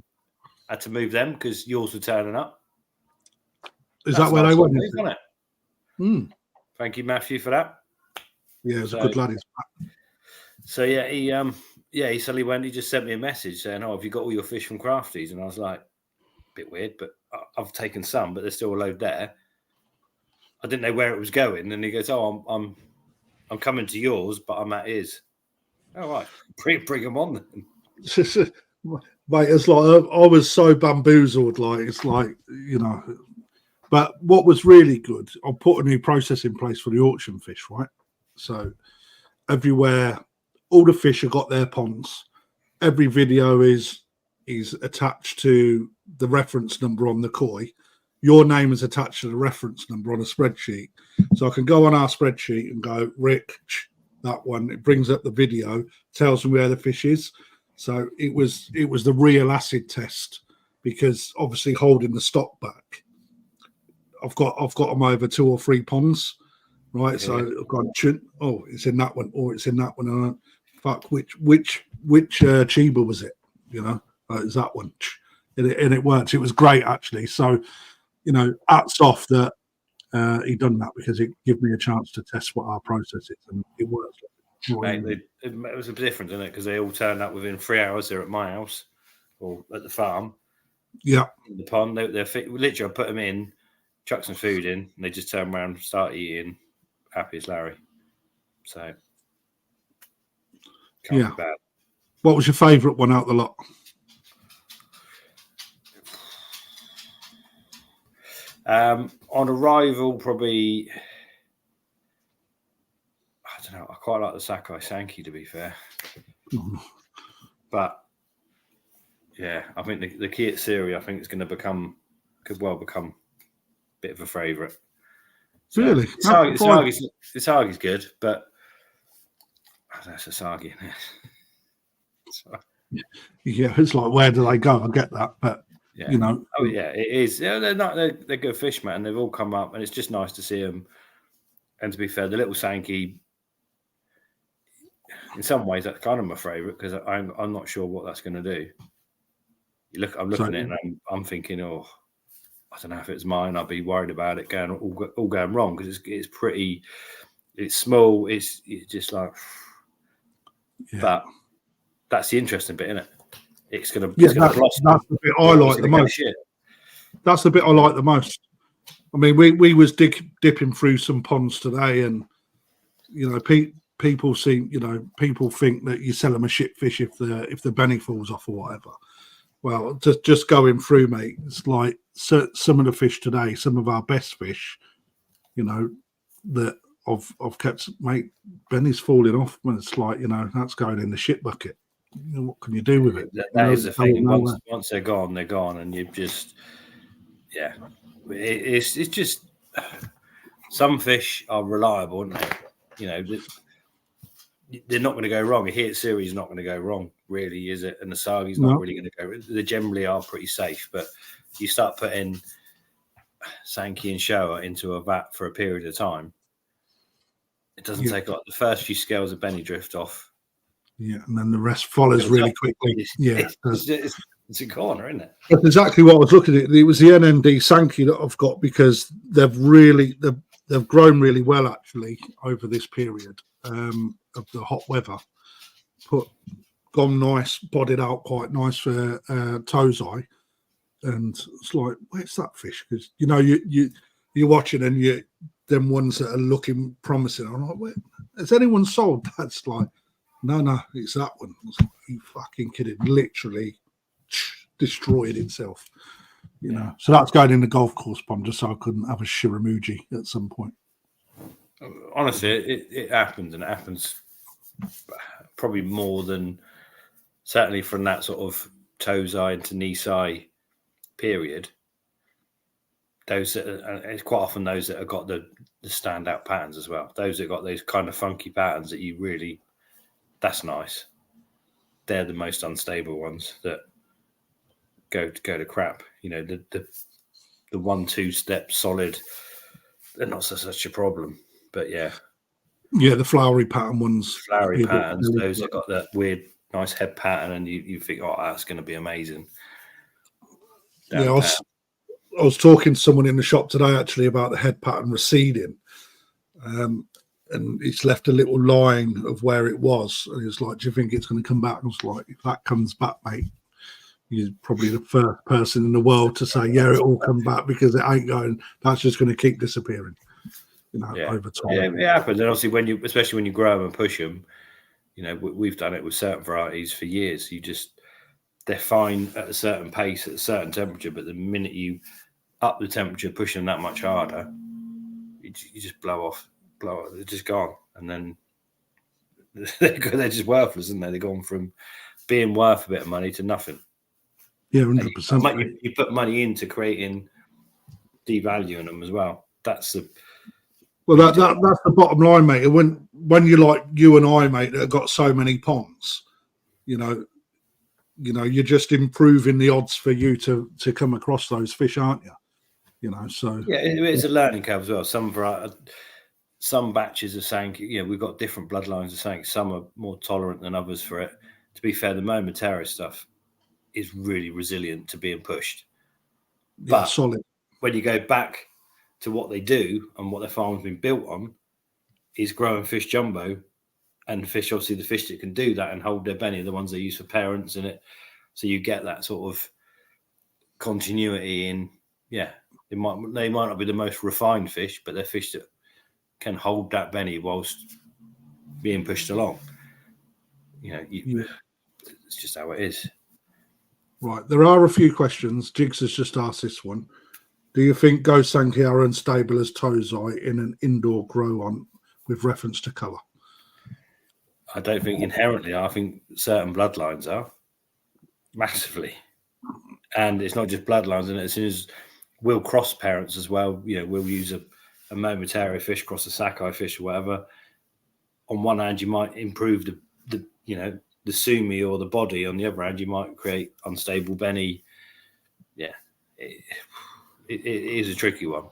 Had to move them because yours were turning up. Is that where they went? Isn't it? Thank you, Matthew, for that. Yeah, it's a good lad. So he suddenly went. He just sent me a message saying, "Oh, have you got all your fish from Crafties?" And I was like, "Bit weird, but I've taken some, but there's still a load there." I didn't know where it was going, and he goes, "Oh, I'm coming to yours, but I'm at his." Oh, right, bring them on then. Mate, it's like I was so bamboozled. Like it's like But what was really good, I put a new process in place for the auction fish, right? So everywhere, all the fish have got their ponds. Every video is attached to the reference number on the koi. Your name is attached to the reference number on a spreadsheet. So I can go on our spreadsheet and go, Rick, that one. It brings up the video, tells me where the fish is. So it was the real acid test, because obviously holding the stock back, I've got them over 2 or 3 ponds, right? Yeah. So I've gone, it's in that one, or it's in that one. And fuck, which Chiba was it? It's that one, and it worked. It was great actually. So, hats off that he done that, because it gave me a chance to test what our process is, and it works. Mate, it was a bit different, didn't it? Because they all turned up within 3 hours. They're at my house or at the farm. Yeah, in the pond. They're literally, I put them in, chuck some food in, and they just turn around, start eating, happy as Larry. So, can't be bad. What was your favourite one out the lot? On arrival, probably, I don't know. I quite like the Sakai Sankey, to be fair. But yeah, I think the Kiyotsury, I think it's going to could well become a bit of a favourite. So, really? Isagi's good, but that's Isagi. Yeah, it's like, where do they go? I get that, but yeah. It is. Yeah, they're good fish, man. They've all come up, and it's just nice to see them. And to be fair, the little Sankey, in some ways, that's kind of my favourite, because I'm not sure what that's going to do. I'm looking at it, and I'm thinking, I don't know if it's mine. I'd be worried about it all going wrong, because it's pretty. It's small. It's just like, but that's the interesting bit, isn't it? It's going to. That's the bit I like the most. That's the bit I like the most. I mean, we was dipping through some ponds today, and people think that you sell them a shit fish if the benny falls off or whatever. Well, just going through, mate. It's like some of the fish today, some of our best fish, that I've kept, mate. Benny's falling off when it's like, that's going in the shit bucket. What can you do with it? That is the thing. Once they're gone, and you just, it's just, some fish are reliable, aren't they? They're not going to go wrong. A Kiyotsury is not going to go wrong, really, is it? And the Sagi's not really going to go. They generally are pretty safe, but you start putting Sankey and Showa into a vat for a period of time, it doesn't take like the first few scales of Benny drift off. Yeah, and then the rest follows really quickly. It's a corner, isn't it? That's exactly what I was looking at. It was the NND Sankey that I've got, because they've grown really well actually over this period of the hot weather. Gone nice, bodied out quite nice for Tozai, and it's like, where's that fish? Because you're watching, and them ones that are looking promising. I'm like, where has anyone sold? That's like, no, it's that one. It's like, you fucking kidding? Literally destroyed itself. So that's going in the golf course pond, just so I couldn't have a Shiramuji at some point. Honestly, it happens, and it happens probably more than, certainly from that sort of Tozai into Nisai period. It's quite often those that have got the standout patterns as well. Those that got those kind of funky patterns that you really, that's nice. They're the most unstable ones that go to crap. The 1-2 step solid, they're not such a problem. But the flowery pattern ones. Flowery patterns, those that got that weird, nice head pattern, and you think, that's going to be amazing. I was talking to someone in the shop today actually about the head pattern receding. and it's left a little line of where it was. And it's like, do you think it's going to come back? And it's like, if that comes back, mate, you're probably the first person in the world to say, yeah, it will come back, because it ain't going. That's just going to keep disappearing, over time. Yeah, it happens. And obviously, especially when you grow them and push them, we've done it with certain varieties for years. They're fine at a certain pace, at a certain temperature, but the minute you up the temperature, push them that much harder, you just blow off. They're just gone, and then they're just worthless, isn't they? They've gone from being worth a bit of money to nothing. Yeah, 100%. You put money into creating devaluing them as well. That's the that's the bottom line, mate. When you're like you and I, mate, that have got so many ponds, you're just improving the odds for you to come across those fish, aren't you? So yeah, it's a learning curve as well. Some batches are saying, we've got different bloodlines are saying some are more tolerant than others for it. To be fair, the Momentera stuff is really resilient to being pushed. But solid. When you go back to what they do and what their farm's been built on, is growing fish jumbo, and fish, obviously the fish that can do that and hold their belly are the ones they use for parents in it. So you get that sort of continuity in, they might not be the most refined fish, but they're fish that can hold that belly whilst being pushed along. It's just how it is. Right. There are a few questions. Jigs has just asked this one. Do you think Gosanki are unstable as Tozai in an indoor grow on with reference to colour? I don't think inherently. I think certain bloodlines are massively. And it's not just bloodlines. And as soon as we'll cross parents as well, we'll use a Momentara fish cross a Sakai fish or whatever. On one hand, you might improve the Sumi or the body. On the other hand, you might create unstable Benny. Yeah, it is a tricky one.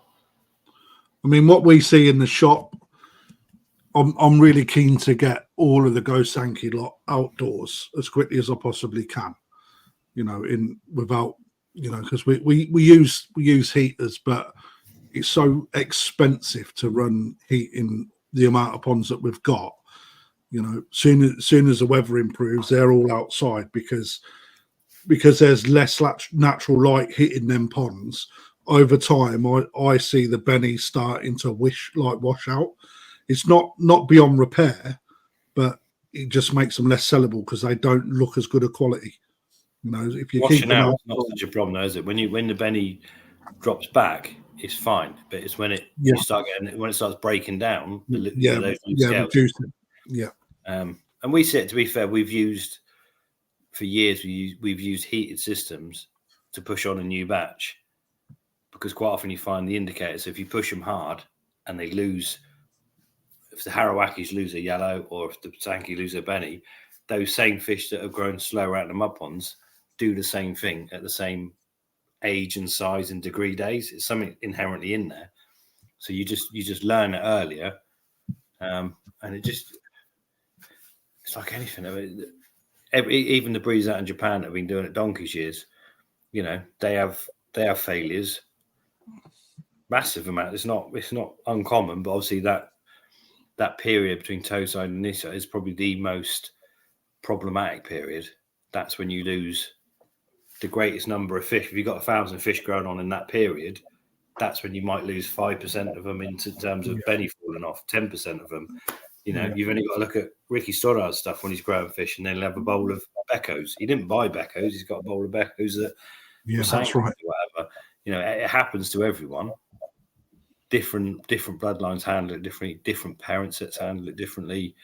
I mean, what we see in the shop, I'm really keen to get all of the Gosanki lot outdoors as quickly as I possibly can. Because we use heaters, but it's so expensive to run heat in the amount of ponds that we've got. Soon as the weather improves, they're all outside because there's less natural light hitting them ponds. Over time, I see the benny starting to wash out. It's not beyond repair, but it just makes them less sellable because they don't look as good a quality. If you washing out, it's not such a problem, though, is it? When the benny drops back, it's fine, but it's when you start getting when it starts breaking down. Reduce it. Yeah. And we see it. To be fair, we've used for years. We've used heated systems to push on a new batch because quite often you find the indicators. So if you push them hard and they lose, if the Harawakis lose a yellow or if the Sanki lose a benny, those same fish that have grown slower out of the mud ponds do the same thing at the same age and size and degree days. It's something inherently in there. So you just learn it earlier, and it's like anything. I mean, even the breeds out in Japan that have been doing it donkey's years, they have failures, massive amount. It's not uncommon, but obviously that period between Tozai and Nissa is probably the most problematic period. That's when you lose the greatest number of fish. If you've got 1,000 fish growing on in that period, that's when you might lose 5% of them in terms of benny falling off, 10% of them. You've only got to look at Ricky Stoddard's stuff when he's growing fish, and then he'll have a bowl of Beckos. He didn't buy Beckos; he's got a bowl of Beckos that. Yeah, that's right. Whatever, it happens to everyone. Different bloodlines handle it differently. Different parent sets handle it differently.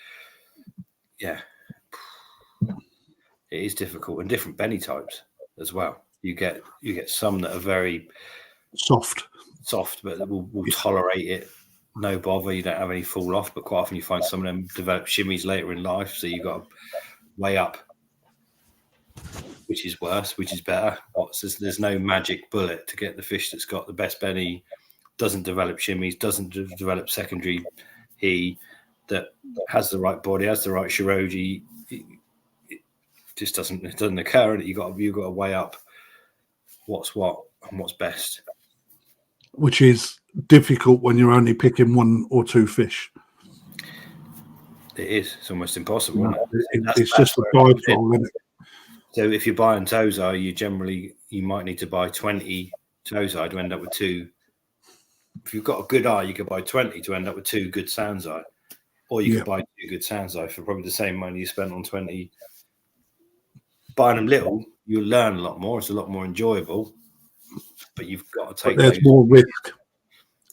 Yeah, it is difficult, and different benny types as well. You get some that are very soft, but that will tolerate it. No bother, you don't have any fall off, but quite often you find some of them develop shimmies later in life, so you've got to weigh up which is worse, which is better. There's no magic bullet to get the fish that's got the best benny, doesn't develop shimmies, doesn't develop secondary that has the right body, has the right shiroji. It just doesn't occur, and you've got to weigh up what's what and what's best. Which is difficult when you're only picking one or two fish. It is. It's almost impossible. No, Isn't it? it's just a dive roll, isn't it? So if you're buying Tozai, you might need to buy 20 Tozai to end up with 2. If you've got a good eye, you could buy 20 to end up with 2 good Sanzai. Or you could buy 2 good Sanzai for probably the same money you spent on 20. Buying them little, you'll learn a lot more. It's a lot more enjoyable. But you've got to take there's more risk.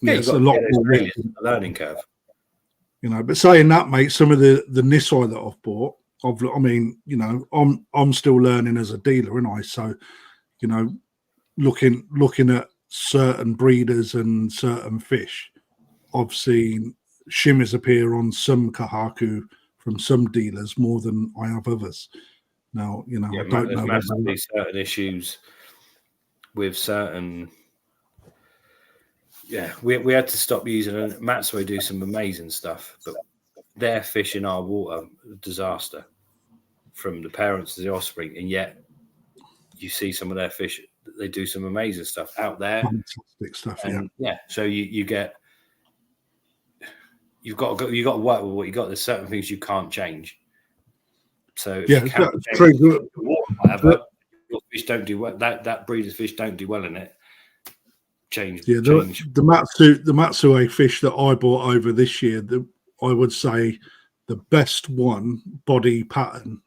Yeah, it's a lot more risk. Learning curve. You know, but saying that, mate, some of the Nisai that I've bought, I mean, you know, I'm still learning as a dealer, and so, you know, looking at certain breeders and certain fish, I've seen Shimmies appear on some Kahaku from some dealers more than I have others. Now, you know, I don't know. Massively certain issues with certain. Yeah, we had to stop using it. Matsuo do some amazing stuff, but their fish in our water, disaster from the parents to the offspring, and yet you see some of their fish, they do some amazing stuff out there. Fantastic stuff, and, yeah. So you've got to work with what you got. There's certain things you can't change. So if you can't change the water, whatever, your fish don't do well. That breeder's fish don't do well in it. Change. The Matsue fish that I bought over this year, I would say the best one body pattern.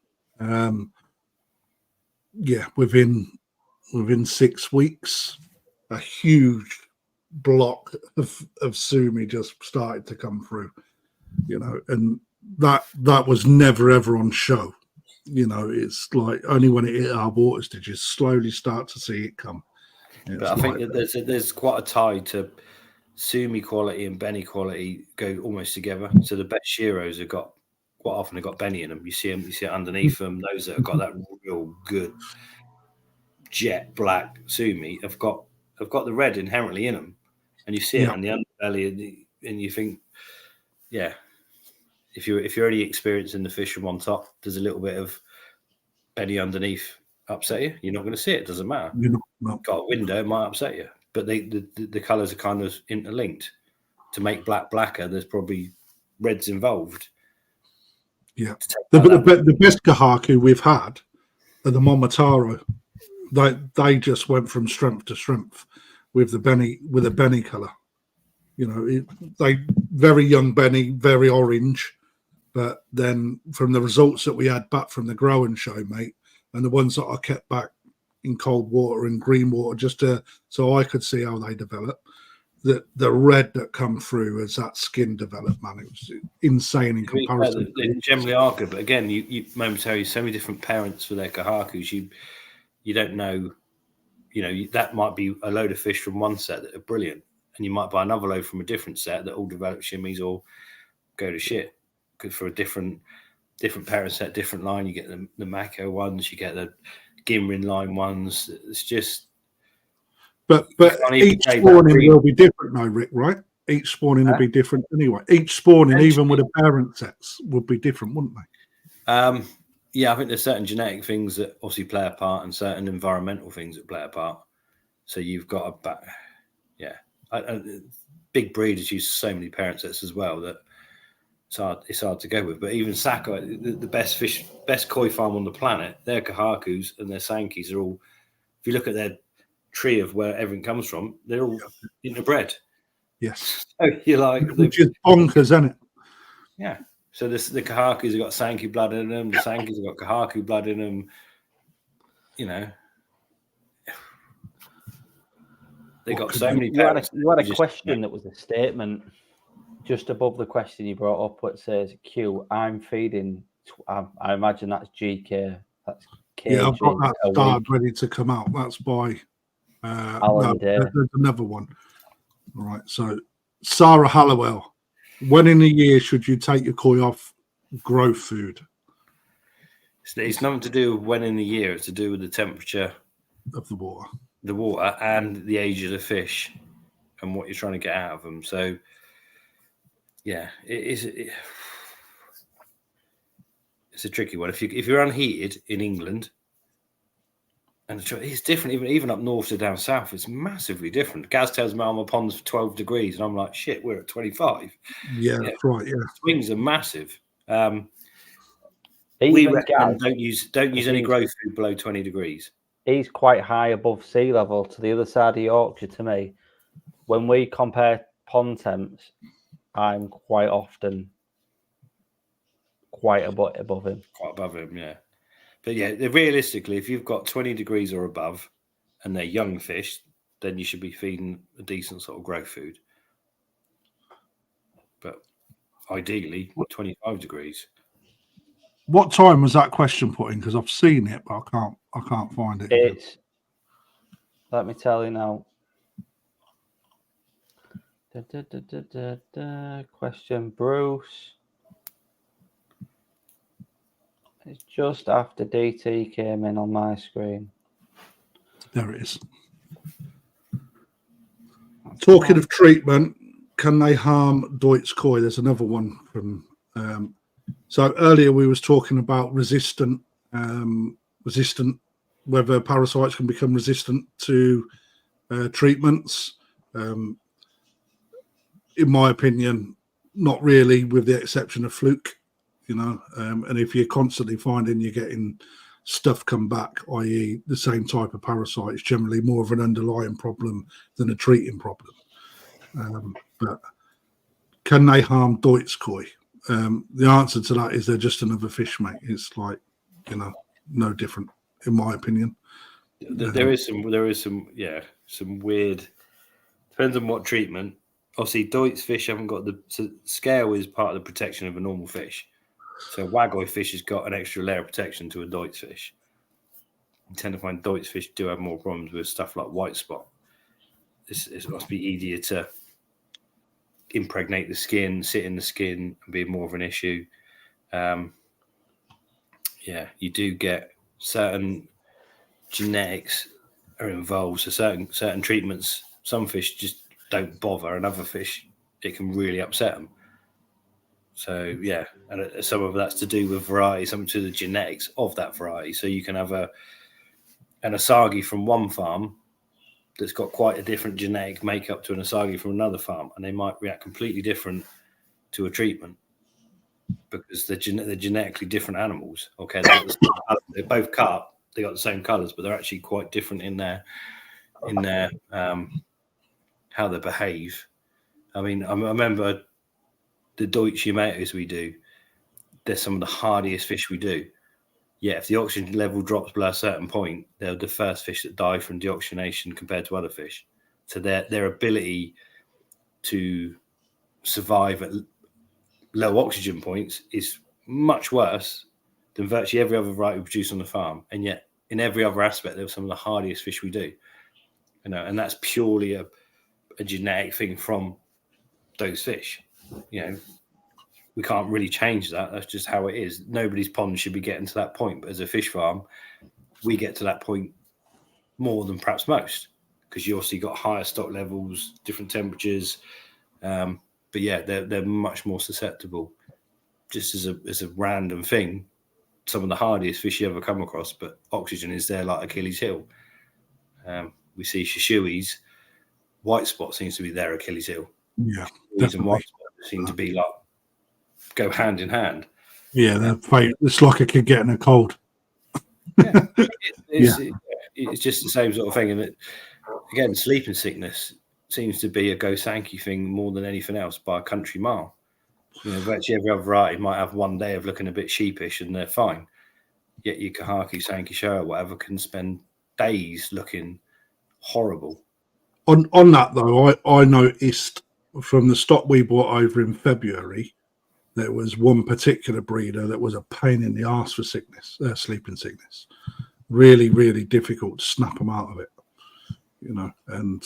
Within 6 weeks, a huge block of Sumi just started to come through. You know, and that was never ever on show. You know, it's like only when it hit our waters did you slowly start to see it come. But I think that there's quite a tie to Sumi quality and Benny quality go almost together. So the best Shiros have got quite often they've got Benny in them. You see it underneath them. Those that have got that real good jet black Sumi have got the red inherently in them, and you see it on the underbelly, and you think, yeah, if you're already experiencing the fish from on top, there's a little bit of Benny underneath. Upset you? You're not going to see it. Doesn't matter. You're not. Got a window, it might upset you. But the colours are kind of interlinked. To make black blacker, there's probably reds involved. Yeah. The best Kahaku we've had are the Momotaro. They just went from strength to strength with the Benny colour. You know, they very young Benny, very orange. But then from the results that we had back from the growing show, mate, and the ones that I kept back in cold water and green water so I could see how they develop. The red that come through as that skin developed, man, it was insane in comparison. They generally are good, but again, you momentarily so many different parents for their Kahakus, you don't know, you know, that might be a load of fish from one set that are brilliant, and you might buy another load from a different set that all develop Shimmies or go to shit. Good for a different parent set, different line. You get the Mako ones, you get the Gimrin line ones. It's just. But each spawning will be different, though, Rick. Right? Each spawning will be different anyway. Each spawning, even with the parent sets, would be different, wouldn't they? Yeah, I think there's certain genetic things that obviously play a part, and certain environmental things that play a part. So you've got big breeders use so many parent sets as well that. It's hard to go with, but even Sako, the best koi farm on the planet, their Kahakus and their Sankis are all. If you look at their tree of where everything comes from, they're all interbred. Yes, so you're like, which is bonkers, isn't it? Yeah. So the Kahakus have got Sanki blood in them. The Sankis have got Kahaku blood in them. You know, they got so many. You had a question that was a statement. Just above the question you brought up, it says Q. I'm feeding. I imagine that's GK. That's KG. Yeah, I've got that start ready to come out. That's by there's another one. All right. So Sarah Hallowell, when in a year should you take your koi off growth food? It's nothing to do with when in the year. It's to do with the temperature of the water, and the age of the fish, and what you're trying to get out of them. So. Yeah, it's a tricky one. If you're unheated in England, and it's different even up north to down south. It's massively different. Gaz tells me my pond's 12 degrees, and I'm like, shit, we're at 25. Yeah, that's right. Yeah, swings are massive. We Even recommend Gaz, don't use any growth food below 20 degrees. He's quite high above sea level to the other side of Yorkshire to me. When we compare pond temps, I'm quite often quite above him. Quite above him, yeah. But yeah, realistically, if you've got 20 degrees or above and they're young fish, then you should be feeding a decent sort of growth food. But ideally, 25 degrees. What time was that question put in? Because I've seen it, but I can't find it. It's, let me tell you now. Question, Bruce. It's just after DT came in on my screen. There it is. Talking of treatment, can they harm Doitsu koi? There's another one from. So earlier we was talking about resistant, whether parasites can become resistant to treatments. In my opinion, not really, with the exception of fluke. And if you're constantly finding you're getting stuff come back, i.e. the same type of parasite, it's generally more of an underlying problem than a treating problem. But can they harm Doitsu koi? The answer to that is they're just another fish, mate. It's like, no different, in my opinion. There is some weird, depends on what treatment. Obviously, Doitsu fish haven't got so scale is part of the protection of a normal fish. So Wagoi fish has got an extra layer of protection to a Doitsu fish. You tend to find Doitsu fish do have more problems with stuff like white spot. It must be easier to impregnate the skin, sit in the skin, and be more of an issue. You do get certain genetics are involved. So certain treatments, some fish just don't bother, and other fish, it can really upset them. So, yeah, and some of that's to do with variety, some to the genetics of that variety. So you can have an Asagi from one farm that's got quite a different genetic makeup to an Asagi from another farm, and they might react completely different to a treatment because they're genetically different animals. Okay, they're both cut, they got the same colours, but they're actually quite different in their how they behave. I mean, I remember the Doitsu tomatoes we do, they're some of the hardiest fish we do. Yeah, if the oxygen level drops below a certain point, they're the first fish that die from deoxygenation compared to other fish. So their ability to survive at low oxygen points is much worse than virtually every other variety we produce on the farm. And yet, in every other aspect, they're some of the hardiest fish we do. And that's purely a genetic thing from those fish. We can't really change that. That's just how it is. Nobody's pond should be getting to that point. But as a fish farm, we get to that point more than perhaps most because you obviously got higher stock levels, different temperatures. But yeah, they're much more susceptible. Just as a random thing, some of the hardiest fish you ever come across, but oxygen is their like Achilles heel. We see Shimmies, white spot seems to be their Achilles heel. Yeah, and white spot seem to be like go hand in hand. Yeah, it's like a kid getting a cold. Yeah, it's just the same sort of thing. And again, sleeping sickness seems to be a Go Sankey thing more than anything else by a country mile. Virtually every other variety might have one day of looking a bit sheepish and they're fine. Yet your Kahaki, Sankey, or whatever can spend days looking horrible. On that though, I noticed from the stock we bought over in February, there was one particular breeder that was a pain in the arse for sleeping sickness. Really, really difficult to snap them out of it. And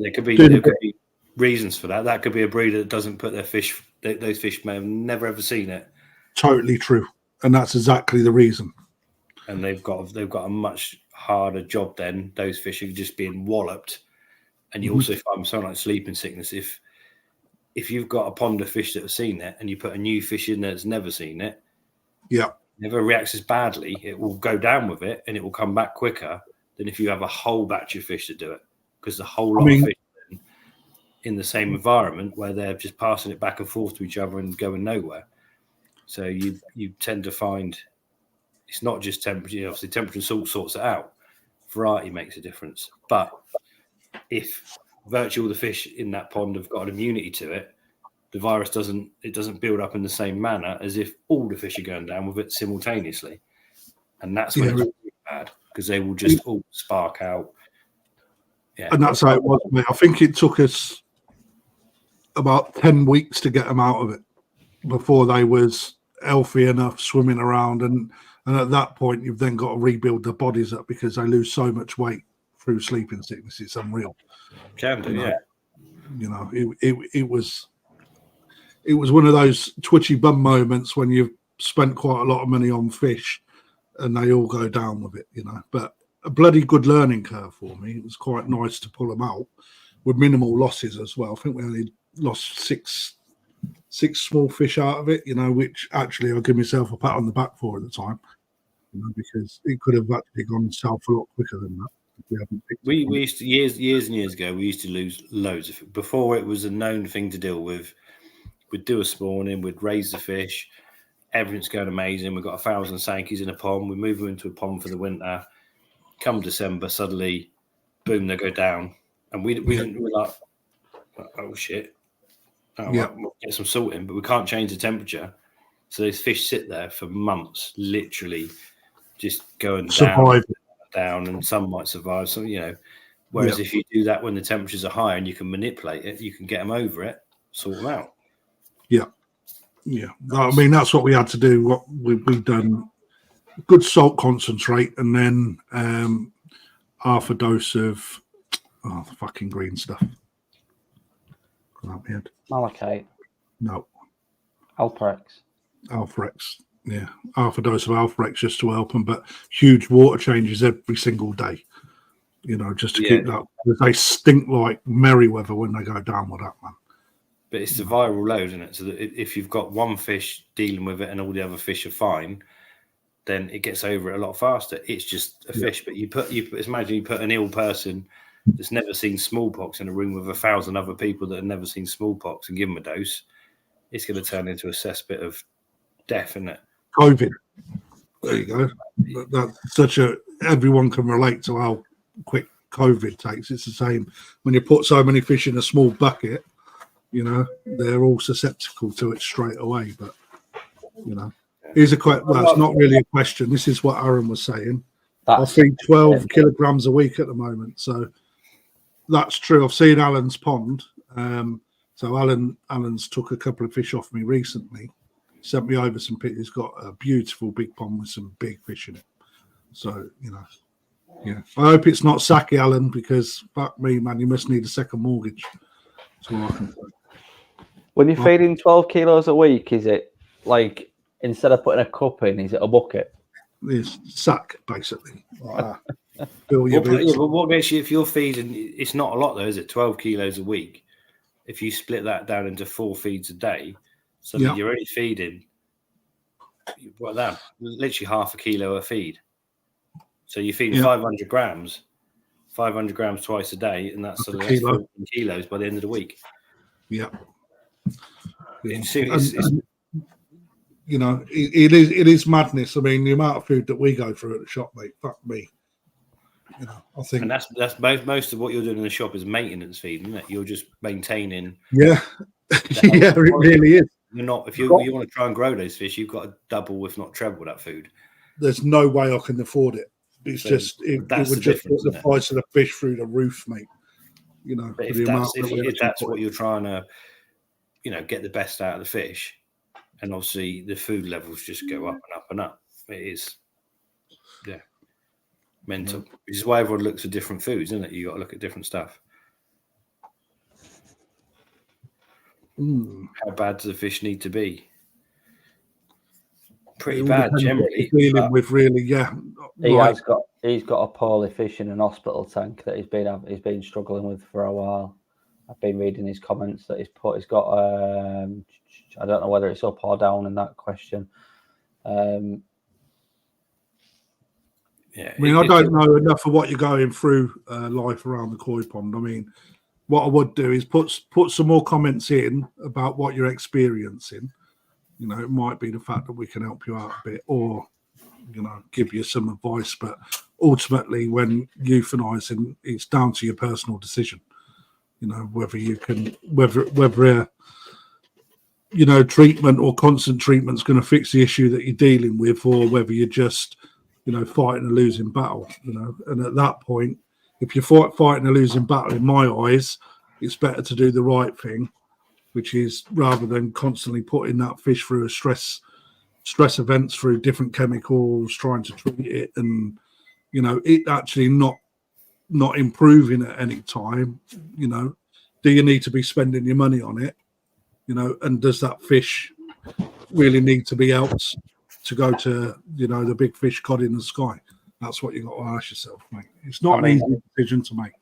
there could be reasons for that. That could be a breeder that doesn't put their fish. Those fish may have never ever seen it. Totally true, and that's exactly the reason. And they've got a much harder job then. Those fish are just being walloped, and you also find something like sleeping sickness. If you've got a pond of fish that have seen it, and you put a new fish in there that's never seen it, never reacts as badly, it will go down with it, and it will come back quicker than if you have a whole batch of fish that do it, because the whole lot of fish in the same environment where they're just passing it back and forth to each other and going nowhere. So you tend to find it's not just temperature. Obviously, temperature and salt sorts it out. Variety makes a difference. But if virtually all the fish in that pond have got an immunity to it, the virus doesn't build up in the same manner as if all the fish are going down with it simultaneously. And that's when it's really bad, because they will just all spark out. Yeah. And that's how it was, mate. I think it took us about 10 weeks to get them out of it before they was healthy enough, swimming around. And at that point, you've then got to rebuild their bodies up because they lose so much weight through sleeping sickness. It's unreal. Can do, yeah. You know, it was one of those twitchy bum moments when you've spent quite a lot of money on fish and they all go down with it, you know. But a bloody good learning curve for me. It was quite nice to pull them out with minimal losses as well. I think we only lost six small fish out of it, you know, which actually I'll give myself a pat on the back for at the time, you know, because it could have actually gone south a lot quicker than that. We used to years and years ago. We used to lose loads of it before it was a known thing to deal with. We'd do a spawning, we'd raise the fish, everything's going amazing. We've got 1,000 sankies in a pond. We move them into a pond for the winter. Come December, suddenly, boom, they go down, and we're like, oh shit, we'll get some salt in, but we can't change the temperature, so those fish sit there for months, literally, just going down, and some might survive, some, you know. Whereas if you do that when the temperatures are higher and you can manipulate it, you can get them over it, sort them out. Yeah. I mean, that's what we had to do. What we've done, good salt concentrate, and then half a dose of the fucking green stuff. Malachite. No. Alpharex. Yeah, half a dose of Alpharex just to help them, but huge water changes every single day, you know, just to keep that. They stink like Merryweather when they go down with that, man. But it's the viral load, isn't it? So that if you've got one fish dealing with it and all the other fish are fine, then it gets over it a lot faster. It's just a fish, but imagine you put an ill person that's never seen smallpox in a room with 1,000 other people that have never seen smallpox and give them a dose. It's going to turn into a cesspit of death, isn't it? COVID. There you go. That's everyone can relate to how quick COVID takes. It's the same when you put so many fish in a small bucket, you know, they're all susceptible to it straight away. But, you know, here's a question. Well, it's not really a question. This is what Aaron was saying. I feed 12 kilograms a week at the moment. So that's true. I've seen Alan's pond. So Alan's took a couple of fish off me recently. Sent me over some pictures. He's got a beautiful big pond with some big fish in it. So, you know, yeah. I hope it's not Saki, Alan, because fuck me, man, you must need a second mortgage. That's all I can say. When you're feeding 12 kilos a week, is it like, instead of putting a cup in, is it a bucket? It's sack, basically. But what makes you, if you're feeding, it's not a lot though, is it? 12 kilos a week. If you split that down into 4 feeds a day, so that you're only feeding, literally half a kilo a feed. So you're feeding 500 grams twice a day, and that's 14 kilos by the end of the week. Yeah. It's you know, it is madness. I mean, the amount of food that we go through at the shop, mate, fuck me. You know, I think, and that's most of what you're doing in the shop is maintenance feed, isn't it? You're just maintaining. Yeah, yeah, it really is. You're not. If you want to try and grow those fish, you've got to double, if not treble, that food. There's no way I can afford it. It's so just it would just put the price of the fish through the roof, mate. You know, but if that's what you're trying to, you know, get the best out of the fish, and obviously the food levels just go up and up and up. It is, mental. Which is why everyone looks at different foods, isn't it? You got to look at different stuff. How bad does the fish need to be? Pretty bad, generally. Dealing with really, He's got a poorly fish in an hospital tank that he's been struggling with for a while. I've been reading his comments that he's got. I don't know whether it's up or down in that question. I mean, I don't know enough of what you're going through life around the koi pond. I mean, what I would do is put some more comments in about what you're experiencing, You know, it might be the fact that we can help you out a bit, or give you some advice. But ultimately, when euthanizing, it's down to your personal decision. Whether you can, whether treatment or constant treatment's going to fix the issue that you're dealing with, or whether you're just fighting a losing battle. And at that point, if you're fighting a losing battle, in my eyes, it's better to do the right thing, which is rather than constantly putting that fish through a stress events through different chemicals, trying to treat it, and it actually not improving at any time. Do you need to be spending your money on it? And does that fish really need to be out to go to the big fish cod in the sky? That's what you got to ask yourself, mate. It's not an easy decision to make.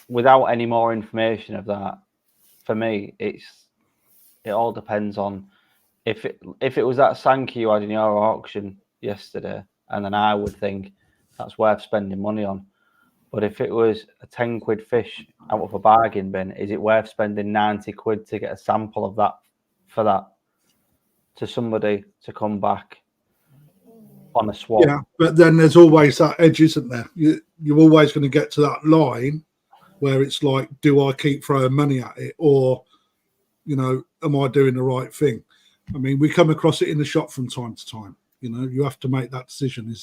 Without any more information of that, for me, it all depends on if it was that Sankey you had in your auction yesterday, and then I would think that's worth spending money on. But if it was a 10 quid fish out of a bargain bin, is it worth spending 90 quid to get a sample of that for that to somebody to come back on a swap? Yeah, but then there's always that edge, isn't there? You're always going to get to that line where it's like, do I keep throwing money at it, or am I doing the right thing? I mean, we come across it in the shop from time to time. You have to make that decision.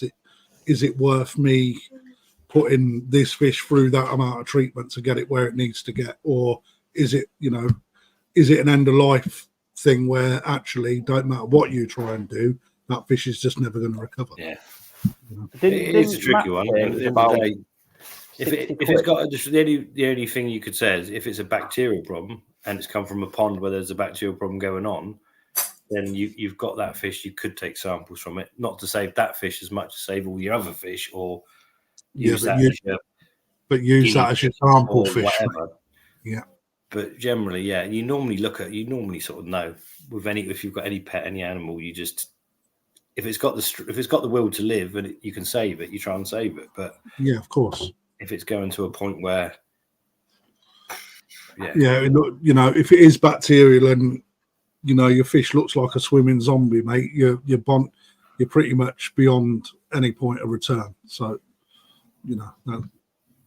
Is it worth me putting this fish through that amount of treatment to get it where it needs to get, or is it an end of life thing where actually don't matter what you try and do, that fish is just never going to recover? Yeah, it is a tricky one. At the end of the day, if it's got the only thing you could say is if it's a bacterial problem and it's come from a pond where there's a bacterial problem going on, then you've got that fish. You could take samples from it, not to save that fish as much as save all your other fish, or use that as your sample fish, whatever. Yeah. But generally, yeah, you normally sort of know if you've got any pet, any animal, you just if it's got the will to live and you can save it, you try and save it. But yeah, of course, if it's going to a point where if it is bacterial and your fish looks like a swimming zombie, mate, you're pretty much beyond any point of return. So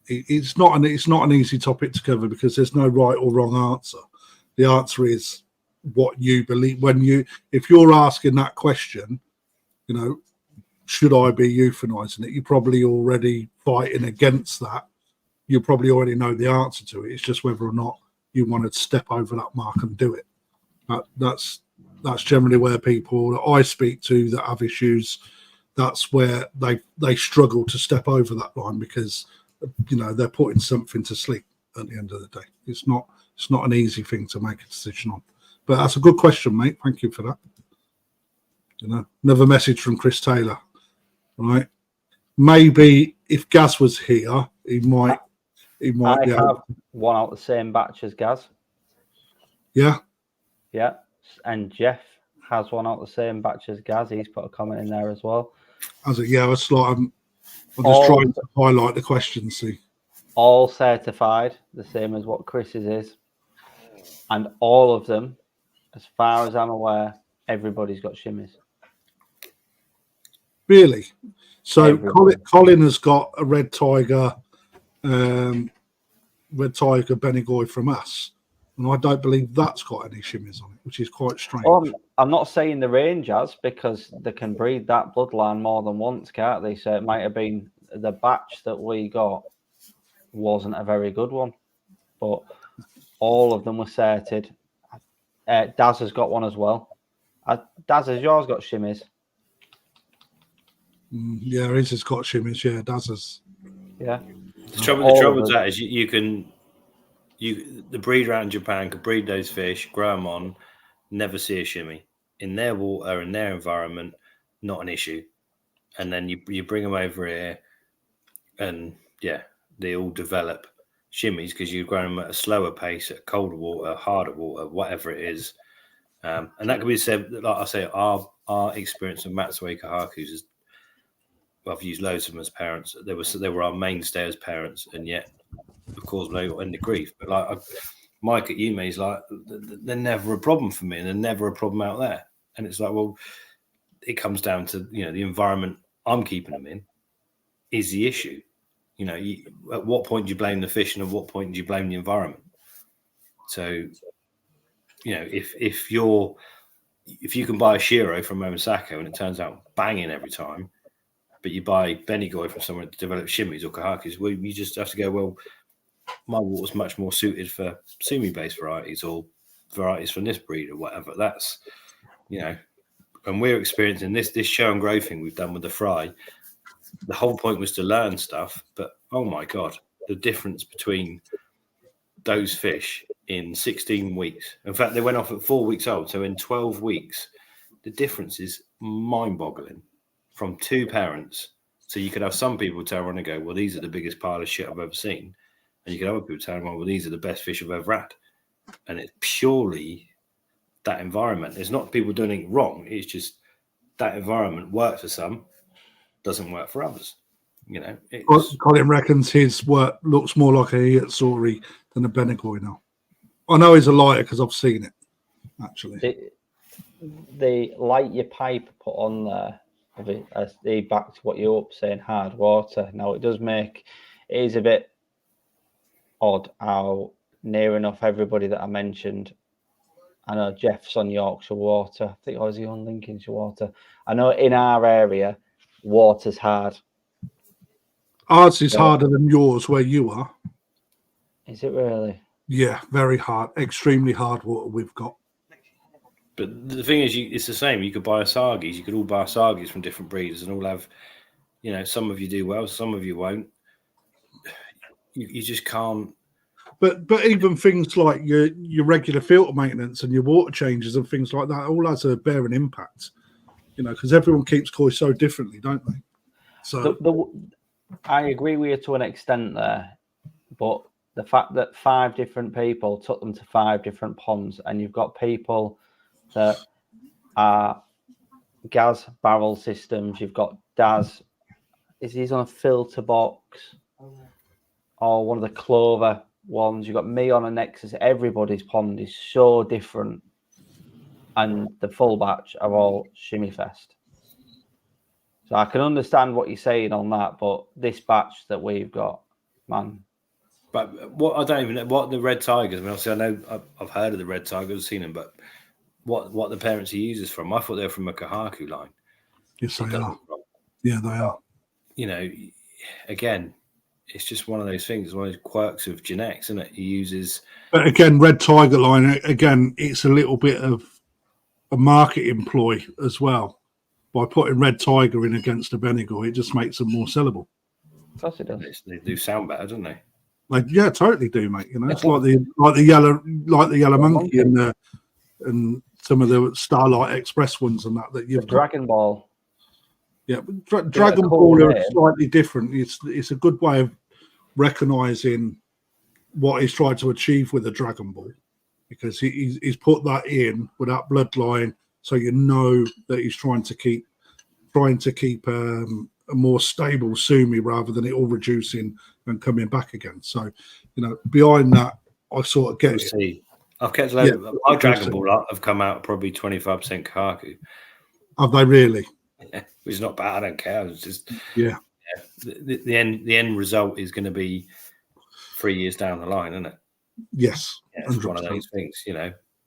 it's not an easy topic to cover, because there's no right or wrong answer. The answer is what you believe. If you're asking that question, should I be euthanizing it, you're probably already fighting against that. You probably already know the answer to it. It's just whether or not you want to step over that mark and do it. That's generally where people that I speak to that have issues, that's where they struggle to step over that line, because they're putting something to sleep at the end of the day. It's not an easy thing to make a decision on. But that's a good question, mate. Thank you for that. Another message from Chris Taylor. Right? Maybe if Gaz was here, he might. I have one out the same batch as Gaz. Yeah. Yeah, and Jeff has one out the same batch as Gaz. He's put a comment in there as well. As it, yeah, it's like I'm just trying to highlight the question. See, all certified, the same as what Chris's is, and all of them, as far as I'm aware, everybody's got shimmies. Really? So Colin has got a red tiger Bendigoy from us, and I don't believe that's got any shimmies on it, which is quite strange. I'm not saying the range has, because they can breed that bloodline more than once, can't they? So it might have been the batch that we got wasn't a very good one, but all of them were certed. Daz has got one as well. Daz, has yours got shimmies? Yeah, his has got shimmies. Yeah, Daz has. Yeah. The trouble with that is the breeder out in Japan could breed those fish, grow them on, never see a shimmy in their water, in their environment, not an issue. And then you bring them over here, and yeah, they all develop shimmies because you grow them at a slower pace, at colder water, harder water, whatever it is. And that can be said, like I say, our experience of Matsuei Kahakus is, I've used loads of them as parents. They were our mainstay as parents, and yet, of course, they got into grief. But like Mike at Yume's like, they're never a problem for me, and they're never a problem out there. And it's like, well, it comes down to, the environment I'm keeping them in is the issue. At what point do you blame the fish, and at what point do you blame the environment? So, if you can buy a Shiro from Momisako and it turns out banging every time, but you buy Benigoi from someone to develop Shimmies or Kahakus, well, you just have to go, well, my water's much more suited for Sumi-based varieties or varieties from this breed or whatever. That's, and we're experiencing this show and grow thing we've done with the fry. The whole point was to learn stuff, but oh my God, the difference between those fish in 16 weeks. In fact, they went off at 4 weeks old. So in 12 weeks, the difference is mind-boggling from two parents. So you could have some people turn around and go, well, these are the biggest pile of shit I've ever seen. And you could have other people turn around, well, these are the best fish I've ever had. And it's purely that environment. It's not people doing it wrong. It's just that environment works for some, doesn't work for others. Colin reckons his work looks more like a Yatsuri than a Benigoi now. I know he's a liar because I've seen it, actually. The light your pipe put on there, back to what you're saying, hard water. Now, it is a bit odd how near enough everybody that I mentioned. I know Jeff's on Yorkshire water. I think I was on Lincolnshire water. I know in our area, water's hard. Ours is harder than yours where you are. Is it really? Yeah, very hard. Extremely hard water we've got. But the thing is, it's the same. You could buy Asagis. You could all buy Asagis from different breeders and all have, some of you do well, some of you won't. You just can't. But even things like your regular filter maintenance and your water changes and things like that all has a bearing impact, because everyone keeps koi so differently, don't they? So I agree with you to an extent there, but the fact that 5 different people took them to 5 different ponds, and you've got people that are gas barrel systems, you've got Daz, he's on a filter box, or one of the Clover ones, you've got me on a Nexus. Everybody's pond is so different, and the full batch are all Shimmy Fest. So I can understand what you're saying on that, but this batch that we've got, man. But I don't even know what the Red Tigers. I mean, obviously, I know I've heard of the Red Tigers, I've seen them, but what the parents he uses from? I thought they were from a Kahaku line. Yes, they are. Yeah, they are. Again, it's just one of those things. It's one of those quirks of genetics, isn't it? He uses. But again, Red Tiger line. Again, it's a little bit of a marketing ploy as well. By putting Red Tiger in against a Benigoi, it just makes them more sellable. Of course it does. They do sound better, don't they? Yeah, totally do, mate. It's like the yellow monkey and some of the Starlight Express ones and that you've Dragon Ball. Yeah, but Dragon Ball are slightly different. It's a good way of recognizing what he's tried to achieve with the Dragon Ball, because he's put that in with that bloodline. So that he's trying to keep a more stable Sumi rather than it all reducing and coming back again. So, behind that, I sort of get it. See. I've kept my Dragon Ball have come out probably 25% Kahaku. Have they really? Yeah, which is not bad. I don't care. It's just the end result is going to be 3 years down the line, isn't it? Yes, it's one of those things.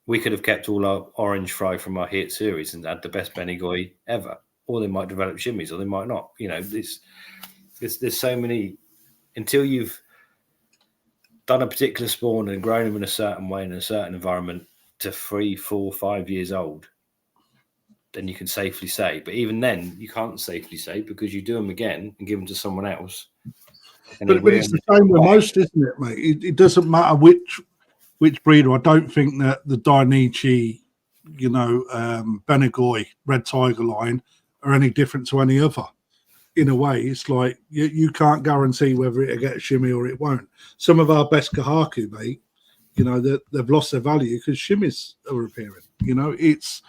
We could have kept all our orange fry from our hit series and had the best Benigoi ever, or they might develop Shimmies, or they might not. There's so many. Until you've done a particular spawn and grown them in a certain way in a certain environment to 3, 4, 5 years old, then you can safely say. But even then, you can't safely say, because you do them again and give them to someone else. But it's the same with most, isn't it, mate? It doesn't matter which breeder. I don't think that the Dainichi, Benigoi, Red Tiger line are any different to any other. In a way, it's like you can't guarantee whether it'll get a shimmy or it won't. Some of our best Kahaku, mate, they've lost their value because shimmies are appearing. It's,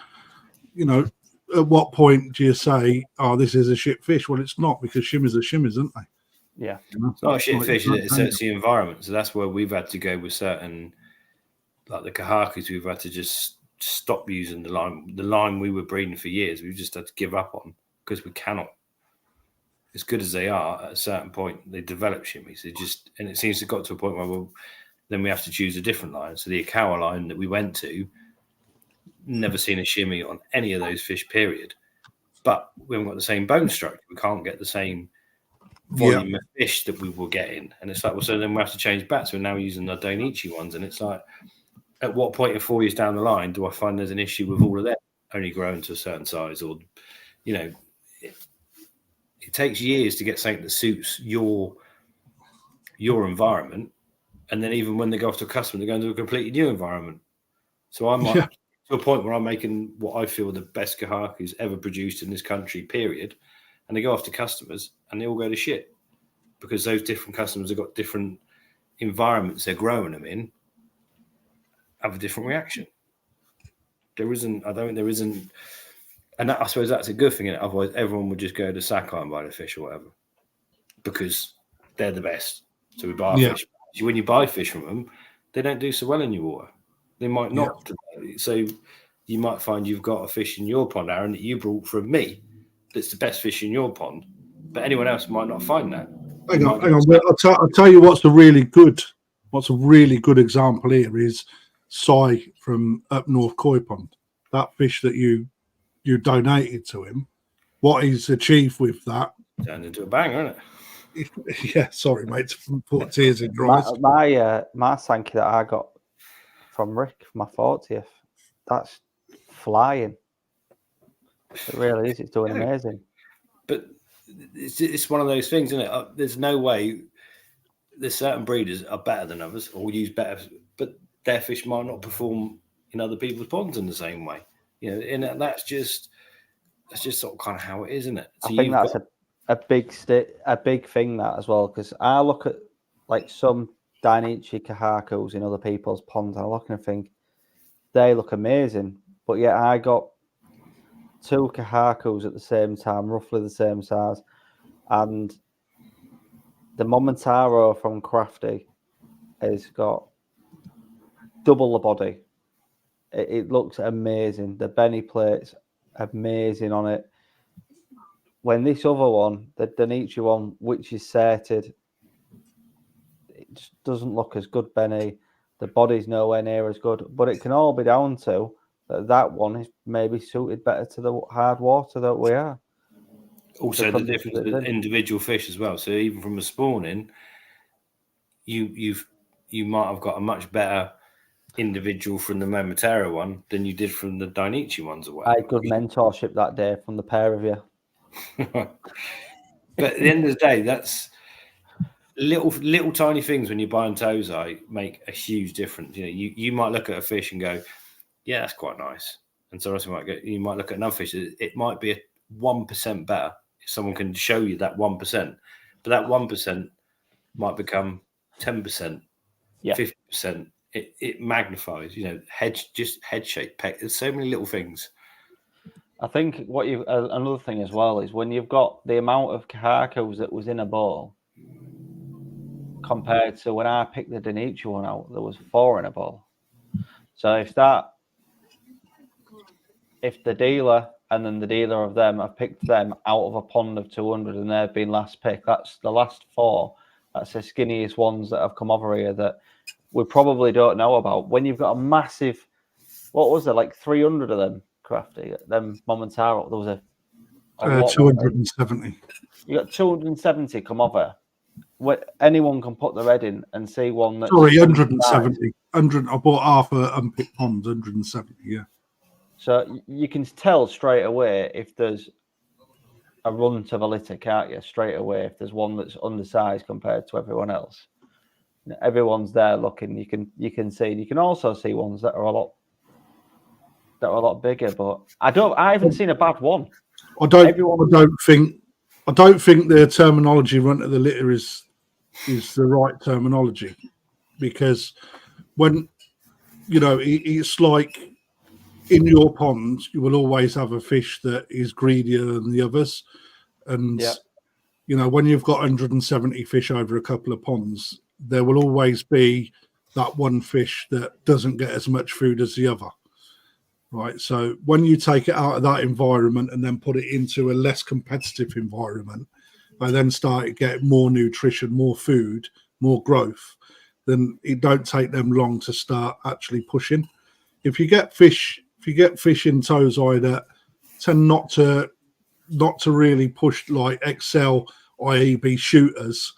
at what point do you say, oh, this is a shit fish? Well, it's not, because shimmies are shimmies, aren't they? Yeah. It's not a shit fish, it's the environment. So that's where we've had to go with certain like the kahakus, we've had to just stop using the line we were breeding for years. We've just had to give up on because we cannot. As good as they are, at a certain point, they develop shimmies. And it seems to have got to a point where then we have to choose a different line. So the Ikawa line that we went to, never seen a shimmy on any of those fish, period. But we haven't got the same bone structure. We can't get the same volume of fish that we were getting. And it's like, well, so then we have to change back. So we're now using the Doitsu ones. And it's like, at what point in 4 years down the line do I find there's an issue with all of them only growing to a certain size? Or, you know, it takes years to get something that suits your environment. And then even when they go off to a customer, they're going to a completely new environment. So I might to a point where I'm making what I feel the best kahakus ever produced in this country, period. And they go off to customers and they all go to shit because those different customers have got different environments they're growing them in, have a different reaction. There isn't, and I suppose that's a good thing. Otherwise, everyone would just go to Sakai and buy the fish or whatever because they're the best. So we buy fish. When you buy fish from them, they don't do so well in your water. They might not. Yeah. So you might find you've got a fish in your pond, Aaron, that you brought from me that's the best fish in your pond, but anyone else might not find that. Hang on. I'll tell you what's a really good example here is Sai from up North Koi Pond. That fish that you donated to him, what he's achieved with that. Turned into a banger, isn't it? Yeah, sorry, mate, to put tears in your eyes. My Sankey that I got from Rick for my 40th, that's flying. It really is. It's doing amazing. But it's one of those things, isn't it? There's no way. There's certain breeders are better than others, or use better, but their fish might not perform in other people's ponds in the same way. You know, and that's just sort of kind of how it is, isn't it? So I think that's a big thing that as well, because I look at like some Dainichi kahakus in other people's ponds, and I look and think they look amazing, but yet I got 2 kahakus at the same time, roughly the same size, and the Momotaro from Crafty has got double the body. It looks amazing. The Benny plate's amazing on it. When this other one, the Dainichi one, which is sated, it just doesn't look as good, Benny. The body's nowhere near as good. But it can all be down to that one is maybe suited better to the hard water that we are. Also, the difference with individual fish as well. So even from a spawning, you might have got a much better individual from the Momotaro one than you did from the Dainichi ones or whatever. I had good mentorship that day from the pair of you. But at the end of the day, that's little tiny things when you're buying Tozai make a huge difference. You know, you might look at a fish and go, yeah, that's quite nice. And so you might look at another fish, it might be a 1% better if someone can show you that 1%. But that 1% might become 10%, 50%. It magnifies, you know, head shape. There's so many little things. I think another thing as well is when you've got the amount of kahakus that was in a bowl compared to when I picked the Dainichi one out, there was 4 in a bowl. So if the dealer and then the dealer of them have picked them out of a pond of 200 and they've been last pick, that's the last 4. That's the skinniest ones that have come over here that we probably don't know about. When you've got a massive, what was there, like 300 of them, Crafty, them Momotaro, there was a 270. You got 270 come over. Anyone can put their head in and see one that's... Sorry, 170. 100, I bought half a unpicked pond, 170, yeah. So you can tell straight away if there's a runt of a litter, can't you? Straight away, if there's one that's undersized compared to everyone else. You know, everyone's there looking. You can see. You can also see ones that are a lot bigger. But I haven't seen a bad one. I don't think the terminology runt of the litter is the right terminology, because when it's like in your pond, you will always have a fish that is greedier than the others, and when you've got 170 fish over a couple of ponds, there will always be that one fish that doesn't get as much food as the other. Right. So when you take it out of that environment and then put it into a less competitive environment, they then start to get more nutrition, more food, more growth. Then it don't take them long to start actually pushing. If you get fish in tozai that tend not to really push, like excel, i.e. be shooters,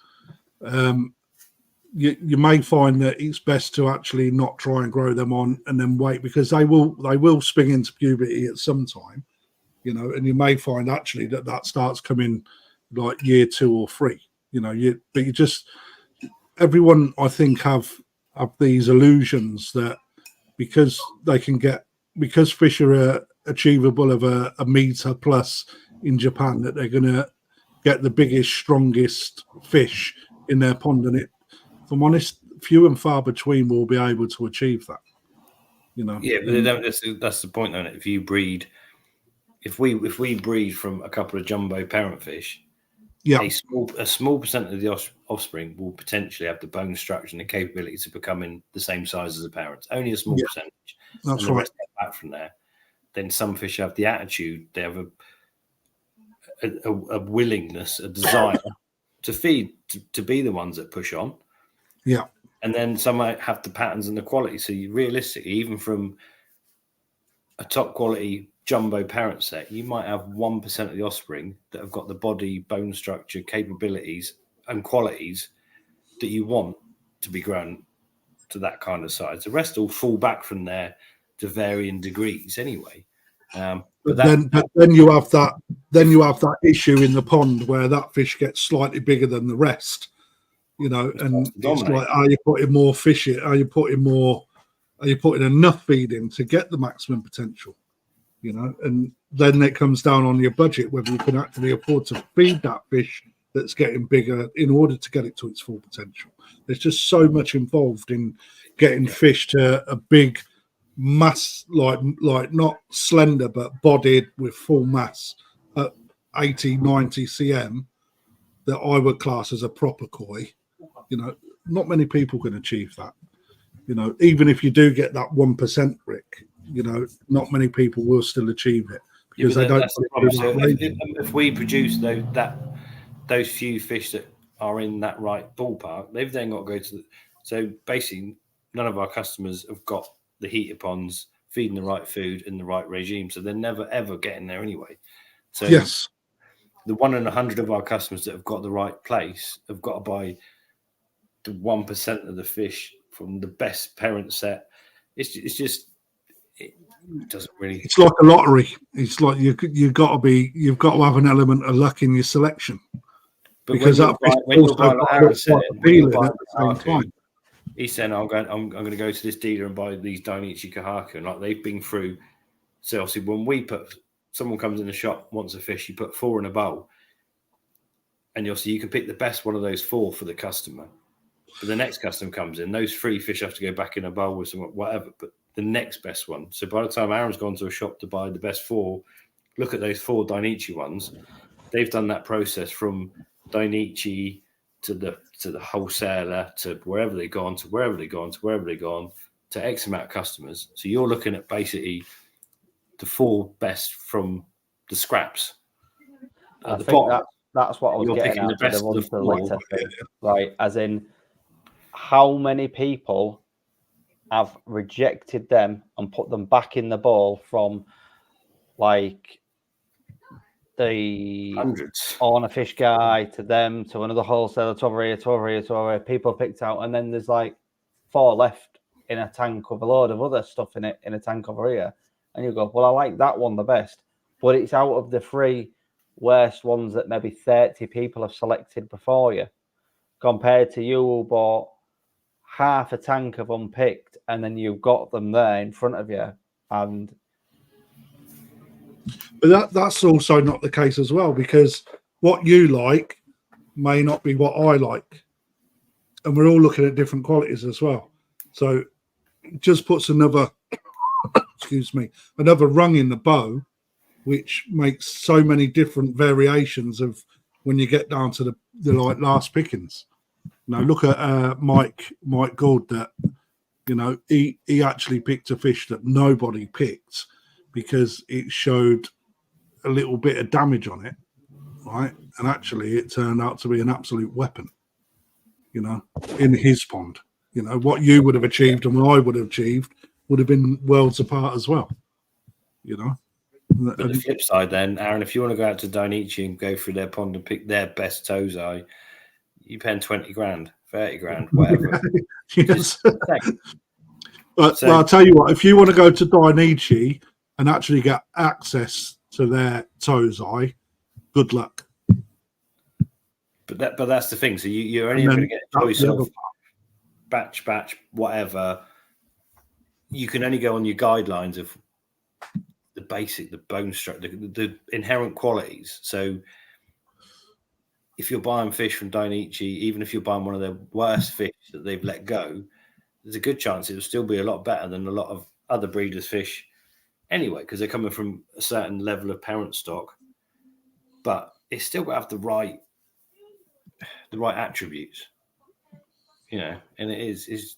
you may find that it's best to actually not try and grow them on and then wait, because they will spring into puberty at some time, and you may find actually that starts coming like year 2 or 3, everyone I think have these illusions that because fish are achievable of a meter plus in Japan, that they're going to get the biggest, strongest fish in their pond, and if I'm honest, few and far between will be able to achieve that. Yeah, but that's the point, though. If you breed, if we breed from a couple of jumbo parent fish, a small percent of the offspring will potentially have the bone structure and the capability to becoming the same size as the parents. Only a small percentage. That's and the right. rest back from there. Then some fish have the attitude, they have a willingness, a desire to feed, to be the ones that push on. Yeah. And then some might have the patterns and the quality. So realistically, even from a top quality jumbo parent set, you might have 1% of the offspring that have got the body, bone structure, capabilities and qualities that you want to be grown to that kind of size. The rest will fall back from there to varying degrees anyway. But then you have that issue in the pond where that fish gets slightly bigger than the rest, and it's like, are you putting more fish in? Are you putting enough feed in to get the maximum potential? And then it comes down on your budget, whether you can actually afford to feed that fish that's getting bigger in order to get it to its full potential. There's just so much involved in getting fish to a big mass, like not slender but bodied with full mass at 80, 90 cm, that I would class as a proper koi. Not many people can achieve that. Even if you do get that 1%, Rick, not many people will still achieve it because they don't. If we produce those few fish that are in that right ballpark, they've then got to go to so basically none of our customers have got the heater ponds feeding the right food in the right regime, so they're never ever getting there anyway. So yes, the 1 in 100 of our customers that have got the right place have got to buy the 1% of the fish from the best parent set. It doesn't really. It's like a lottery. It's like you've got to have an element of luck in your selection. But because when you're buying, like Aaron said, when you're buying the same time, he's saying, I'm going to go to this dealer and buy these Doitsu Kahaku, and like they've been through. So obviously, when someone comes in the shop, wants a fish, you put 4 in a bowl, and you can pick the best one of those 4 for the customer. But the next customer comes in, those 3 fish have to go back in a bowl with some whatever. But the next best one. So by the time Aaron's gone to a shop to buy the best 4, look at those 4 Doitsu ones. They've done that process from Doitsu to the wholesaler to wherever they've gone to X amount of customers. So you're looking at basically the 4 best from the scraps. I think that's what I was getting at. The right, as in how many people have rejected them and put them back in the bowl from like the hundreds on a fish guy to them to another wholesaler to over here. People picked out, and then there's like 4 left in a tank with a load of other stuff in it in a tank over here, and you go, well, I like that one the best, but it's out of the 3 worst ones that maybe 30 people have selected before you, compared to you who bought half a tank of unpicked and then you've got them there in front of you. And but that's also not the case as well, because what you like may not be what I like, and we're all looking at different qualities as well. So it just puts another another rung in the bow, which makes so many different variations of when you get down to the like last pickings. Now look at Mike Gould that You know, he actually picked a fish that nobody picked because it showed a little bit of damage on it, right? And actually, it turned out to be an absolute weapon, you know, in his pond. You know, what you would have achieved and what I would have achieved would have been worlds apart as well, you know. But the flip side then, Aaron, if you want to go out to Doitsu and go through their pond and pick their best tozai, you're paying 20 grand, 30 grand, whatever. Yes. But I'll tell you what, if you want to go to Doitsu and actually get access to their tozai, good luck. But that's the thing. So you're only going to get a choice of batch, whatever. You can only go on your guidelines of the basic, the bone structure, the inherent qualities. So if you're buying fish from Doitsu, even if you're buying one of their worst fish that they've let go, there's a good chance it will still be a lot better than a lot of other breeders' fish anyway, because they're coming from a certain level of parent stock. But it's still got to have the right attributes, you know. And it is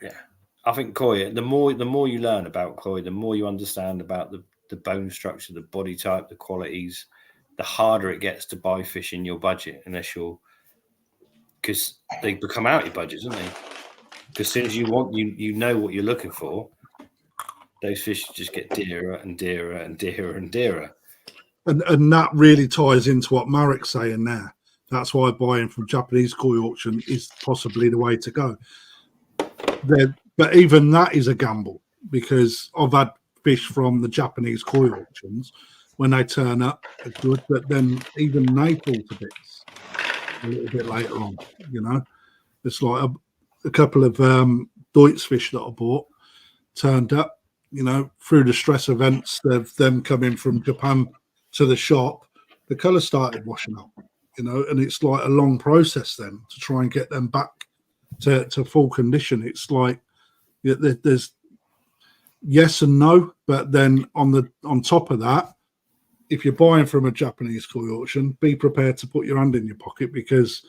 yeah. I think koi, the more you learn about koi, the more you understand about the bone structure, the body type, the qualities, the harder it gets to buy fish in your budget, unless you're, because they become out your budget, don't they? Because as soon as you know what you're looking for, those fish just get dearer and dearer and dearer and dearer. And that really ties into what Marek's saying there. That's why buying from Japanese koi auction is possibly the way to go. But even that is a gamble, because I've had fish from the Japanese koi auctions when they turn up are good, but then even they fall to bits a little bit later on. You know, it's like a couple of Doitsu fish that I bought turned up. You know, through the stress events of them coming from Japan to the shop, the colour started washing up. You know, and it's like a long process then to try and get them back to full condition. It's like there's yes and no, but then on top of that, if you're buying from a Japanese koi auction, be prepared to put your hand in your pocket, because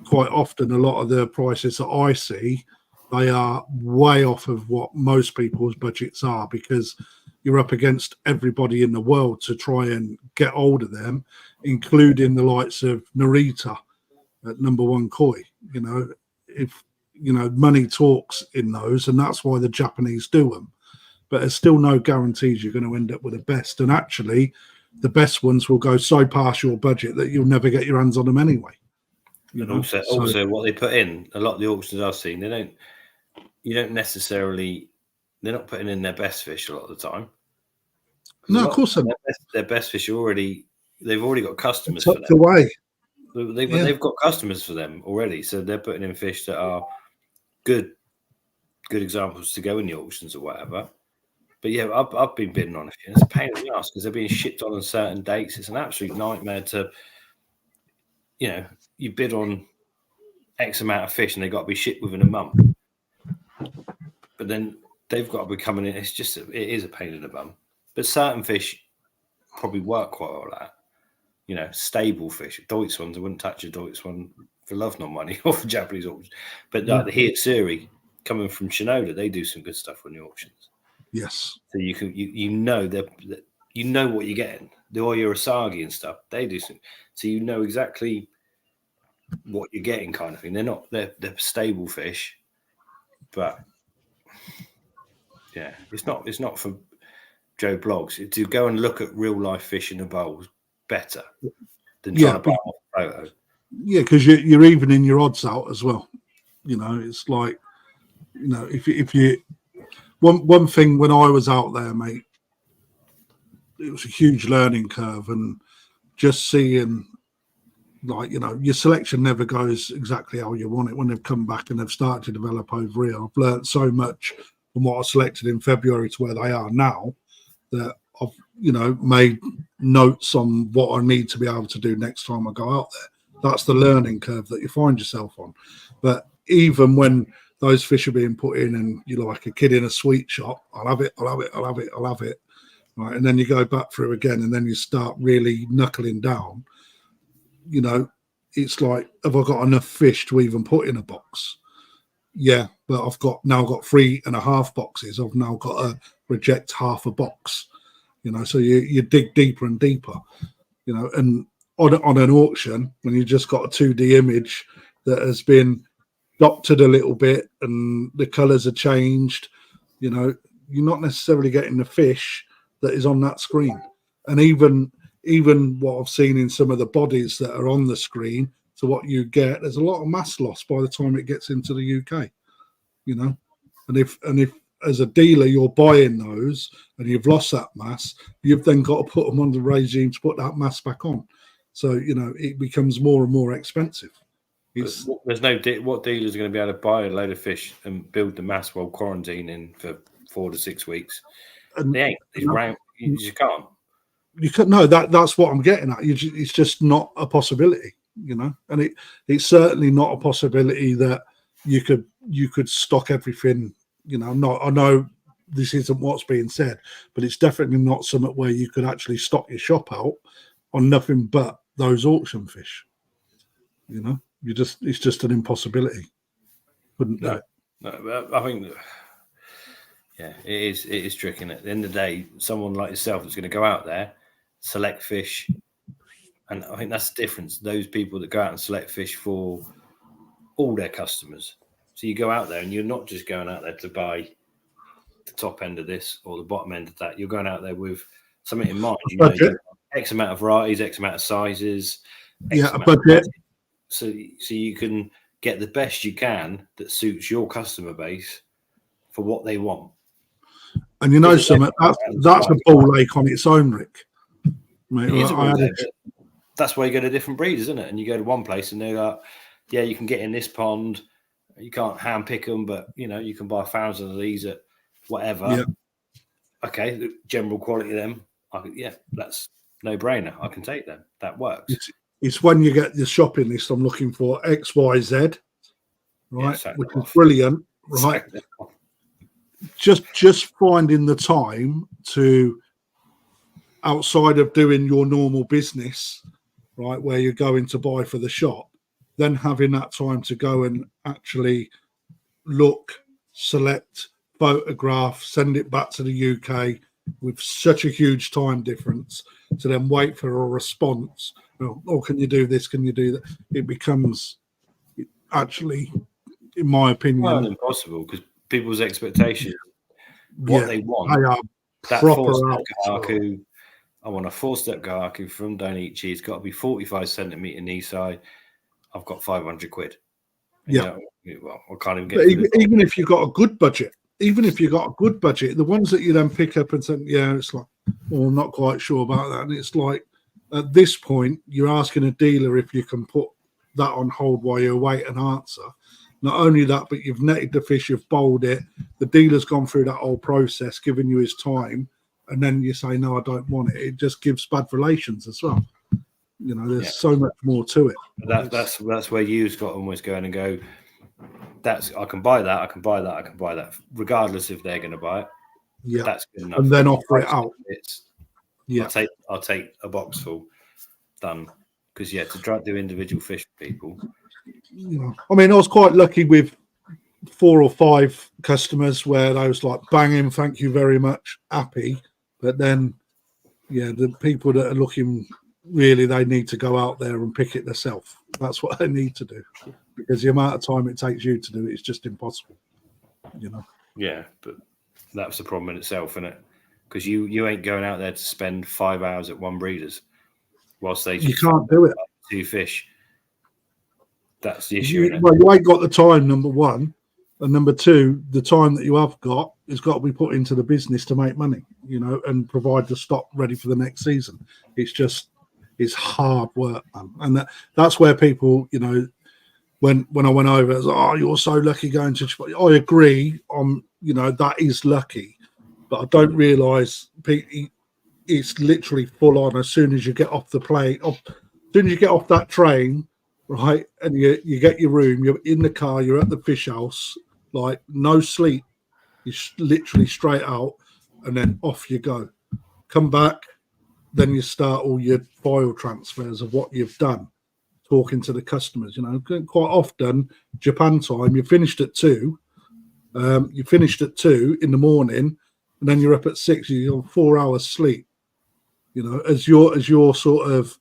quite often a lot of the prices that I see, they are way off of what most people's budgets are, because you're up against everybody in the world to try and get hold of them, including the likes of Narita at number one koi. You know, if you know, money talks in those, and that's why the Japanese do them. But there's still no guarantees you're going to end up with the best. And actually, the best ones will go so past your budget that you'll never get your hands on them anyway. You know? Also, what they put in, a lot of the auctions I've seen, they're not putting in their best fish a lot of the time. No, of course not. Their best fish they've already got customers tucked for them. Away. They've got customers for them already, so they're putting in fish that are good examples to go in the auctions or whatever. But yeah, I've been bidding on a few. It's a pain in the ass because they're being shipped on certain dates. It's an absolute nightmare to, you know, you bid on X amount of fish and they've got to be shipped within a month. But then they've got to be coming in. It is a pain in the bum. But certain fish probably work quite well at that. You know, stable fish. Doitsu ones, I wouldn't touch a Doitsu one for love nor money or for Japanese auctions. But like the Hitsuri coming from Shinoda, they do some good stuff on the auctions. Yes. So you know what you're getting. The Oyo Asagi and stuff, they do some. So you know exactly what you're getting, kind of thing. They're stable fish, but yeah, it's not for Joe Blogs. To go and look at real life fish in a bowl is better than trying to buy off a photo. Yeah, because you're evening your odds out as well. You know, it's like, you know, if you one thing when I was out there, mate, it was a huge learning curve, and just seeing, like, you know, your selection never goes exactly how you want it when they've come back and they've started to develop over here. I've learned so much from what I selected in February to where they are now that I've, you know, made notes on what I need to be able to do next time I go out there. That's the learning curve that you find yourself on. But even when those fish are being put in and you're like a kid in a sweet shop, I'll have it. Right. And then you go back through again and then you start really knuckling down. You know, it's like, have I got enough fish to even put in a box? Yeah, but I've now got 3.5 boxes. I've now got to reject half a box. So you dig deeper and deeper. And on an auction, when you just got a 2D image that has been doctored a little bit and the colours are changed, you're not necessarily getting the fish that is on that screen. And even what I've seen in some of the bodies that are on the screen to what you get, there's a lot of mass loss by the time it gets into the UK. And if as a dealer you're buying those and you've lost that mass, you've then got to put them on the regime to put that mass back on. So it becomes more and more expensive. There's no what dealers are going to be able to buy a load of fish and build the mass while quarantining for 4 to 6 weeks. They ain't. You just can't. You could no. That's what I'm getting at. It's just not a possibility, and it's certainly not a possibility that you could stock everything. I know this isn't what's being said, but it's definitely not something where you could actually stock your shop out on nothing but those auction fish. It's just an impossibility. Couldn't do it. No, I think, yeah, it is tricky. And at the end of the day, someone like yourself that's going to go out there, select fish, and I think that's the difference. Those people that go out and select fish for all their customers. So you go out there and you're not just going out there to buy the top end of this or the bottom end of that. You're going out there with something in mind. X amount of varieties, X amount of sizes. A budget. So you can get the best you can that suits your customer base for what they want. And something, that's a ball lake on its own, Rick. Mate, that's why you go to different breeders, isn't it? And you go to one place and they're like, yeah, you can get in this pond. You can't hand pick them, but you can buy 1,000 of these at whatever. Yeah. Okay, the general quality of them. That's no brainer. I can take them. That works. It's when you get the shopping list. I'm looking for X, Y, Z, right? Yeah, which is brilliant, right? Just finding the time to, outside of doing your normal business, right, where you're going to buy for the shop, then having that time to go and actually look, select, photograph, send it back to the UK with such a huge time difference to then wait for a response. Oh, can you do this? Can you do that? It becomes actually, in my opinion, impossible because people's expectations, what they want, they are that proper Gahaku. I want a 4-step Gahaku from Doitsu. It's got to be 45 centimetre knee side. I've got 500 quid. Yeah. Well, I can't even get. Even if you've got a good budget, the ones that you then pick up and say, yeah, it's like, well, I'm not quite sure about that. And it's like, at this point, you're asking a dealer if you can put that on hold while you await an answer. Not only that, but you've netted the fish, you've bowled it. The dealer's gone through that whole process, giving you his time, and then you say, no, I don't want it. It just gives bad relations as well. There's so much more to it. That's where you've got to almost go in and go, I can buy that, I can buy that, I can buy that, regardless if they're going to buy it. Yeah, that's good enough. And then offer it out. I'll take a box full, done. Because to try to do individual fish for people. I mean, I was quite lucky with 4 or 5 customers where they was like, banging, thank you very much, happy. But then, the people that are looking, really, they need to go out there and pick it themselves. That's what they need to do. Because the amount of time it takes you to do it is just impossible. Yeah, but that's the problem in itself, isn't it? Because you ain't going out there to spend 5 hours at one breeder's whilst they you can't do it. 2 fish. That's the issue. Well, you ain't got the time, number one, and number two, the time that you have got has got to be put into the business to make money, and provide the stock ready for the next season. It's hard work, man, and that's where people, when I went over, it was, oh, you're so lucky going to. I agree on, that is lucky, but I don't realise it's literally full on as soon as you get off the plane, as soon as you get off that train, right, and you get your room, you're in the car, you're at the fish house, like no sleep, you're literally straight out, and then off you go. Come back, then you start all your file transfers of what you've done. talking to the customers. You know, quite often Japan time, you finished at 2. You finished at 2 in the morning, and then you're up at 6. You're on 4 hours sleep. You know, as you're sort of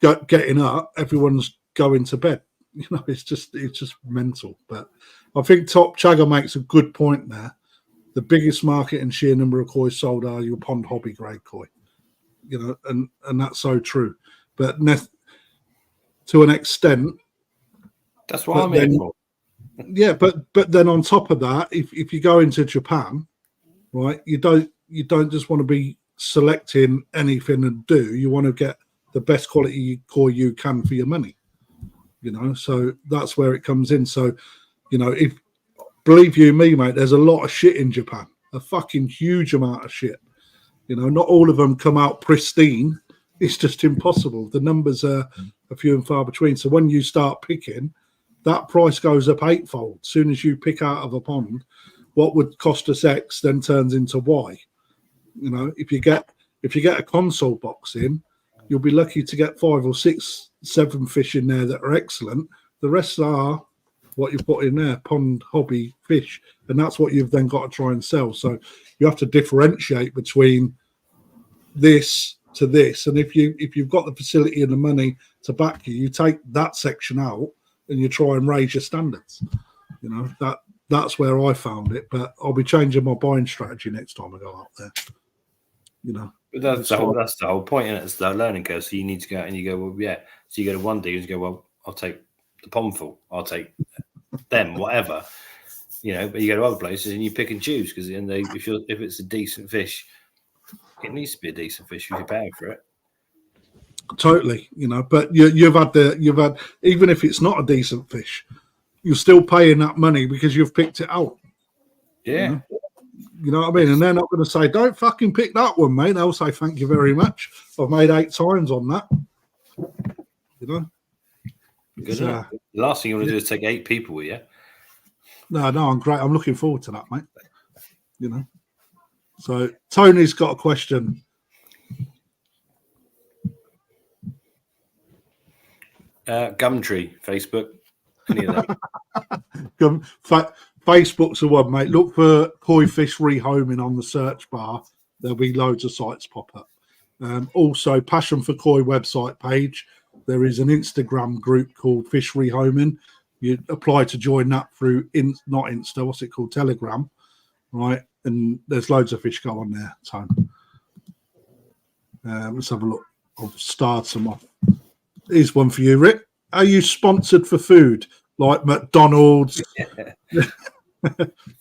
getting up, everyone's going to bed. You know, it's just mental. But I think Top Chagger makes a good point there. The biggest market and sheer number of koi sold are your pond hobby grade koi. You know, and that's so true. But to an extent, that's what I'm here for. Yeah, but then on top of that, if you go into Japan, right, you don't just want to be selecting anything and do. You want to get the best quality koi you can for your money. You know, so that's where it comes in. So, you know, if believe you me, mate, there's a lot of shit in Japan, a fucking huge amount of shit. You know, not all of them come out pristine. It's just impossible. The numbers are a few and far between. So when you start picking, that price goes up 8-fold. As soon as you pick out of a pond, what would cost us X then turns into Y. You know, if you get a console box in, you'll be lucky to get 5 or 6, 7 fish in there that are excellent. The rest are what you put in there, pond hobby fish, and that's what you've then got to try and sell. So you have to differentiate between this to this, and if you've got the facility and the money to back you, you take that section out and you try and raise your standards. You know, that's where I found it, but I'll be changing my buying strategy next time I go up there. You know, but that's the whole point, and it's the learning curve. So you need to go out and you go, well, yeah. So you go to one deal and you go, well, I'll take the pondful, I'll take them, whatever. You know, but you go to other places and you pick and choose because if it's a decent fish, it needs to be a decent fish if you're paying for it. Totally, you know, but you've had even if it's not a decent fish, you're still paying that money because you've picked it out. Yeah. You know what I mean? And they're not going to say, don't fucking pick that one, mate. They'll say, thank you very much. I've made 8 times on that. You know? Good enough. The last thing you want to do is take 8 people with you. No, I'm great. I'm looking forward to that, mate. You know? So Tony's got a question. Gumtree, Facebook, any of that. Facebook's the one, mate. Look for koi fish rehoming on the search bar. There'll be loads of sites pop up. Also, Passion for Koi website page. There is an Instagram group called Fish Rehoming. You apply to join that through not Insta, what's it called? Telegram, right? And there's loads of fish go on there. So let's have a look. I'll start some off. Here's one for you, Rick. Are you sponsored for food like McDonald's?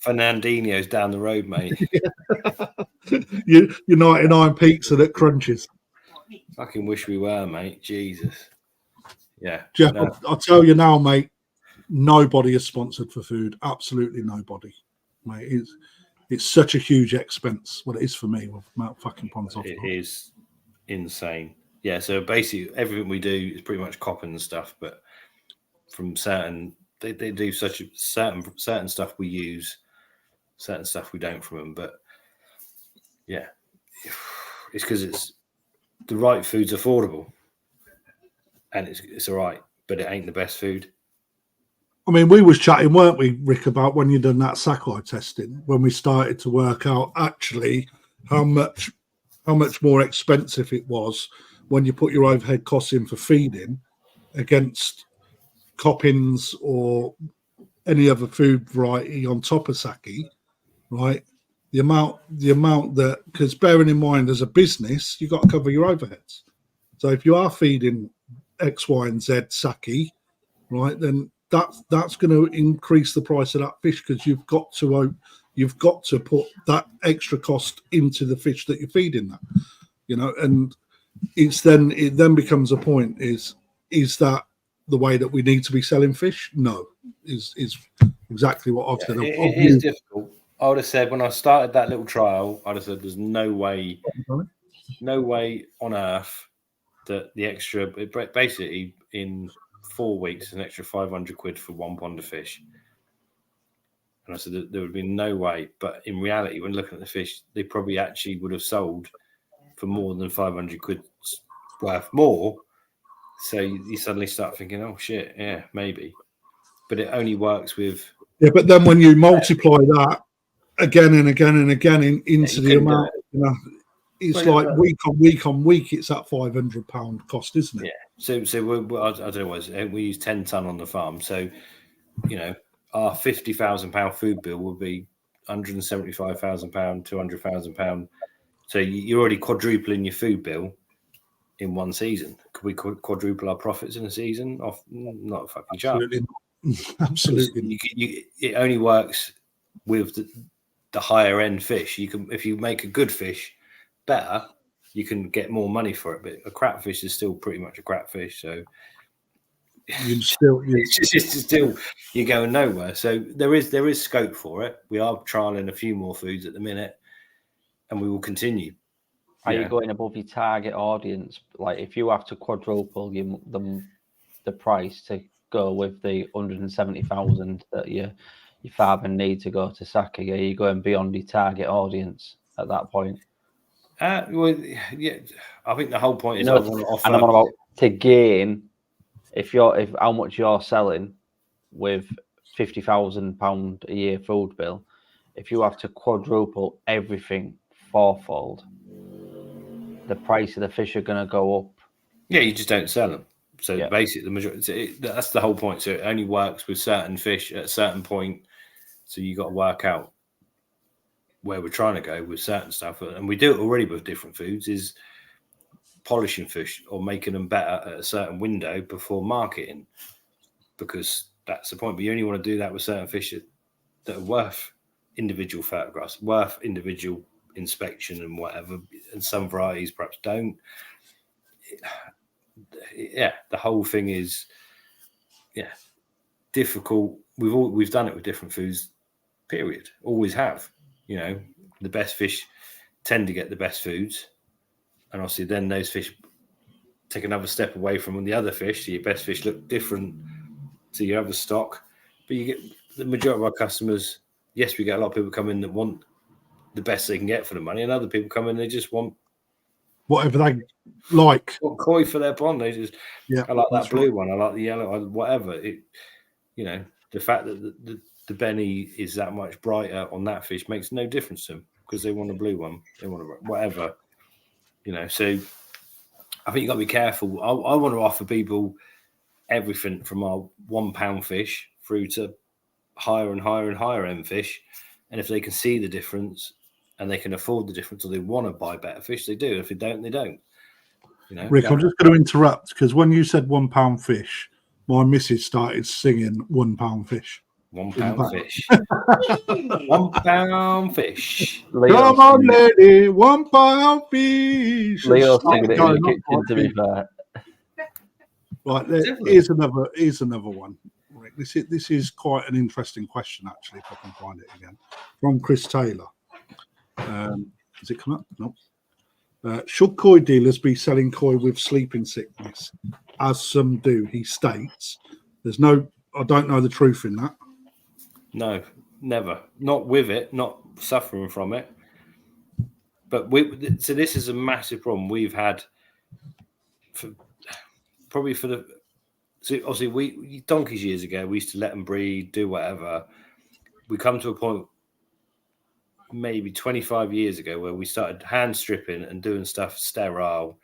Fernandinho's down the road, mate. Your 99 pizza that crunches. Fucking wish we were, mate. Jesus. Yeah. Jeff, no. I'll tell you now, mate. Nobody is sponsored for food. Absolutely nobody, mate. It's such a huge expense. What it is for me with Mount fucking ponds off. It is insane. Yeah. So basically, everything we do is pretty much copping and stuff, but from certain. They do such a certain stuff we use, certain stuff we don't from them. But yeah, it's because it's the right food's affordable, and it's all right, but it ain't the best food. I mean, we was chatting, weren't we, Rick, about when you done that Sakai testing, when we started to work out actually how much more expensive it was when you put your overhead costs in for feeding against coppins or any other food variety on top of sake, right? The amount that, because bearing in mind as a business, you've got to cover your overheads. So if you are feeding X, Y, and Z sake, right, then that's going to increase the price of that fish because you've got to put that extra cost into the fish that you're feeding that, you know, and it then becomes a point is that the way that we need to be selling fish? No, is exactly what I've said. It is difficult. I would have said when I started that little trial, I'd have said there's no way on earth that the extra, basically in 4 weeks, an extra 500 quid for 1 pond of fish. And I said that there would be no way. But in reality, when looking at the fish, they probably actually would have sold for more than 500 quid worth more So you suddenly start thinking, oh shit, yeah, maybe. But it only works with. Yeah, but then when you multiply that again and again and again into the amount, it's like week on week on week, it's that £500 cost, isn't it? Yeah. So I don't know what we use 10 ton on the farm. So, our £50,000 food bill will be £175,000, £200,000. So you're already quadrupling your food bill in one season. Could we quadruple our profits in a season? Not a fucking chance. Absolutely. It only works with the higher end fish. If you make a good fish better, you can get more money for it. But a crap fish is still pretty much a crap fish. So it's still you're going nowhere. So there is scope for it. We are trialing a few more foods at the minute, and we will continue. Are you going above your target audience? Like if you have to quadruple the price to go with the 170,000 that your farmer need to go to Saki, are you going beyond your target audience at that point? Well, yeah, I think the whole point is I want to offer. And I'm on about to gain if how much you're selling with £50,000 a year food bill. If you have to quadruple everything fourfold, the price of the fish are going to go up. Yeah, you just don't sell them. So basically, the majority that's the whole point. So it only works with certain fish at a certain point. So you got to work out where we're trying to go with certain stuff, and we do it already with different foods. Is polishing fish or making them better at a certain window before marketing, because that's the point. But you only want to do that with certain fish that are worth individual photographs, worth individual inspection and whatever, and some varieties perhaps don't. The whole thing is difficult. We've done it with different foods, period. Always have. The best fish tend to get the best foods, and obviously then those fish take another step away from the other fish, so your best fish look different to your other stock. But you get the majority of our customers, yes, we get a lot of people come in that want the best they can get for the money, and other people come in, they just want whatever they like. Koi for their pond. They just, I like that blue one, I like the yellow, whatever. The fact that the Benny is that much brighter on that fish makes no difference to them, because they want a blue one, they want whatever. So I think you've got to be careful. I want to offer people everything from our £1 fish through to higher and higher and higher end fish. And if they can see the difference and they can afford the difference, or they want to buy better fish, they do. If they don't, they don't. Rick, I'm just going to interrupt, because when you said £1 fish, my missus started singing £1 fish. £1 fish. £1 fish. Come on, lady, £1 fish. Leo's singing it in the kitchen, to be fair. Right, here's another one. Rick, this is quite an interesting question, actually, if I can find it again. From Chris Taylor. Has it come up? No. Should koi dealers be selling koi with sleeping sickness, as some do? He states. I don't know the truth in that. No, never. Not with it, not suffering from it. But so this is a massive problem we've had so obviously we donkeys years ago, we used to let them breed, do whatever. We come to a point maybe 25 years ago where we started hand stripping and doing stuff sterile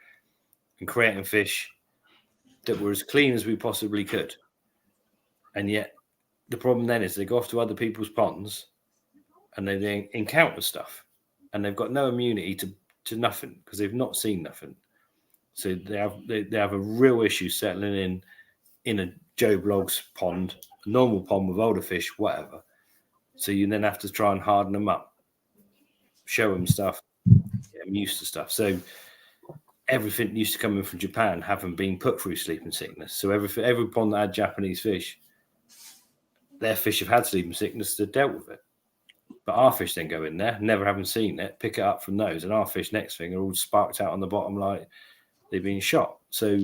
and creating fish that were as clean as we possibly could. And yet the problem then is they go off to other people's ponds and they encounter stuff, and they've got no immunity to nothing, because they've not seen nothing. So they have a real issue settling in a Joe Blogg's pond, a normal pond with older fish, whatever. So you then have to try and harden them up, show them stuff, get them used to stuff. So everything used to come in from Japan haven't been put through sleeping sickness. So every pond that had Japanese fish, their fish have had sleeping sickness, they've dealt with it. But our fish then go in there, never having seen it, pick it up from those, and our fish next thing are all sparked out on the bottom like they've been shot. So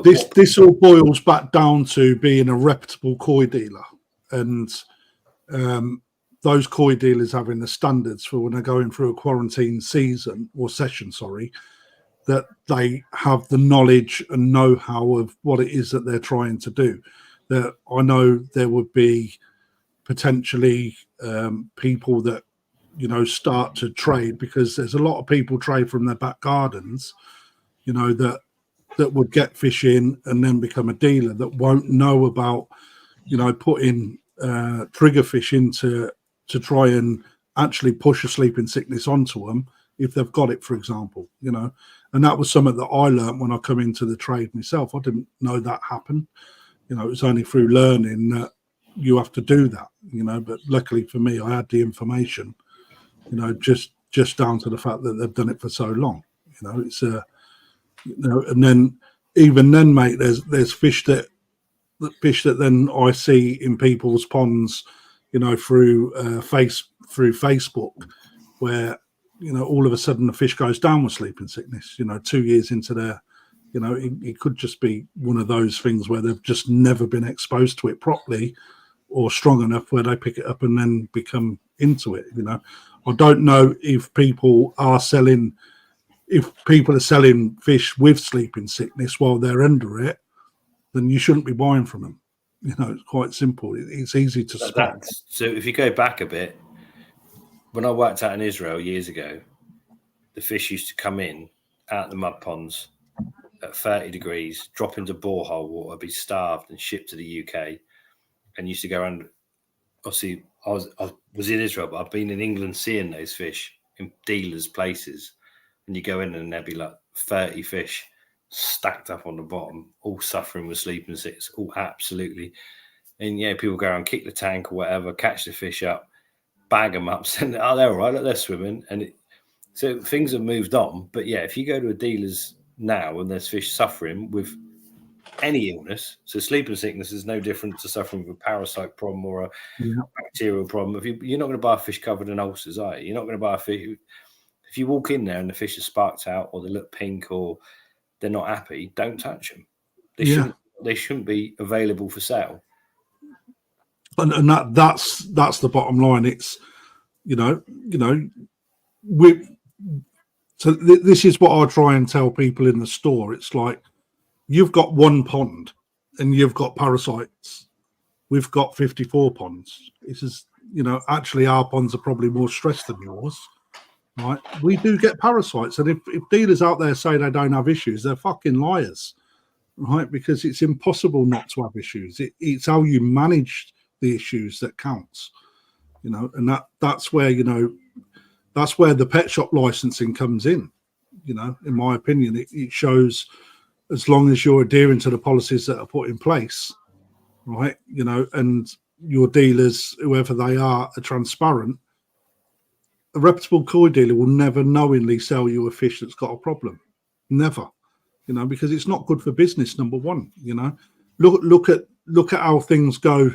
this all boils back down to being a reputable koi dealer, and those koi dealers having the standards for when they're going through a quarantine season or session, that they have the knowledge and know-how of what it is that they're trying to do. That I know there would be potentially people that, you know, start to trade, because there's a lot of people trade from their back gardens, you know, that would get fish in and then become a dealer that won't know about, you know, putting trigger fish into to try and actually push a sleeping sickness onto them if they've got it, for example, you know. And that was something that I learned when I come into the trade myself. I didn't know that happened. You know, it was only through learning that you have to do that, you know. But luckily for me, I had the information, you know, just down to the fact that they've done it for so long. You know, it's you know, and then even then, mate, there's fish that then I see in people's ponds, you know, through Facebook, where, you know, all of a sudden the fish goes down with sleeping sickness, you know, 2 years into their, you know, it could just be one of those things where they've just never been exposed to it properly or strong enough where they pick it up and then become into it, you know. I don't know if people are selling fish with sleeping sickness while they're under it, then you shouldn't be buying from them. You know, it's quite simple. It's easy to spot. So if you go back a bit, when I worked out in Israel years ago, the fish used to come in out the mud ponds at 30 degrees, drop into borehole water, be starved and shipped to the UK, and used to go around. Obviously, I was in Israel, but I've been in England seeing those fish in dealers' places, and you go in and there'd be like 30 fish stacked up on the bottom, all suffering with sleeping sickness, all absolutely. And yeah, people go around, kick the tank or whatever, catch the fish up, bag them up, send it, oh, they're all right, look, they're swimming. And so things have moved on. But yeah, if you go to a dealer's now and there's fish suffering with any illness, so sleeping sickness is no different to suffering with a parasite problem or a bacterial problem. You're not going to buy a fish covered in ulcers, are you? You're not going to buy a fish. If you walk in there and the fish is sparked out or they look pink or they're not happy, don't touch them. They shouldn't be available for sale. And that's the bottom line. It's, you know, this is what I try and tell people in the store. It's like, you've got one pond and you've got parasites. We've got 54 ponds. It's just, you know, actually our ponds are probably more stressed than yours, right? We do get parasites. And if dealers out there say they don't have issues, they're fucking liars, right? Because it's impossible not to have issues. It's how you manage the issues that counts, you know. And that's where, you know, that's where the pet shop licensing comes in, you know. In my opinion, it shows, as long as you're adhering to the policies that are put in place, right, you know, and your dealers, whoever they are transparent, a reputable koi dealer will never knowingly sell you a fish that's got a problem. Never, you know, because it's not good for business, number one. You know, look at how things go.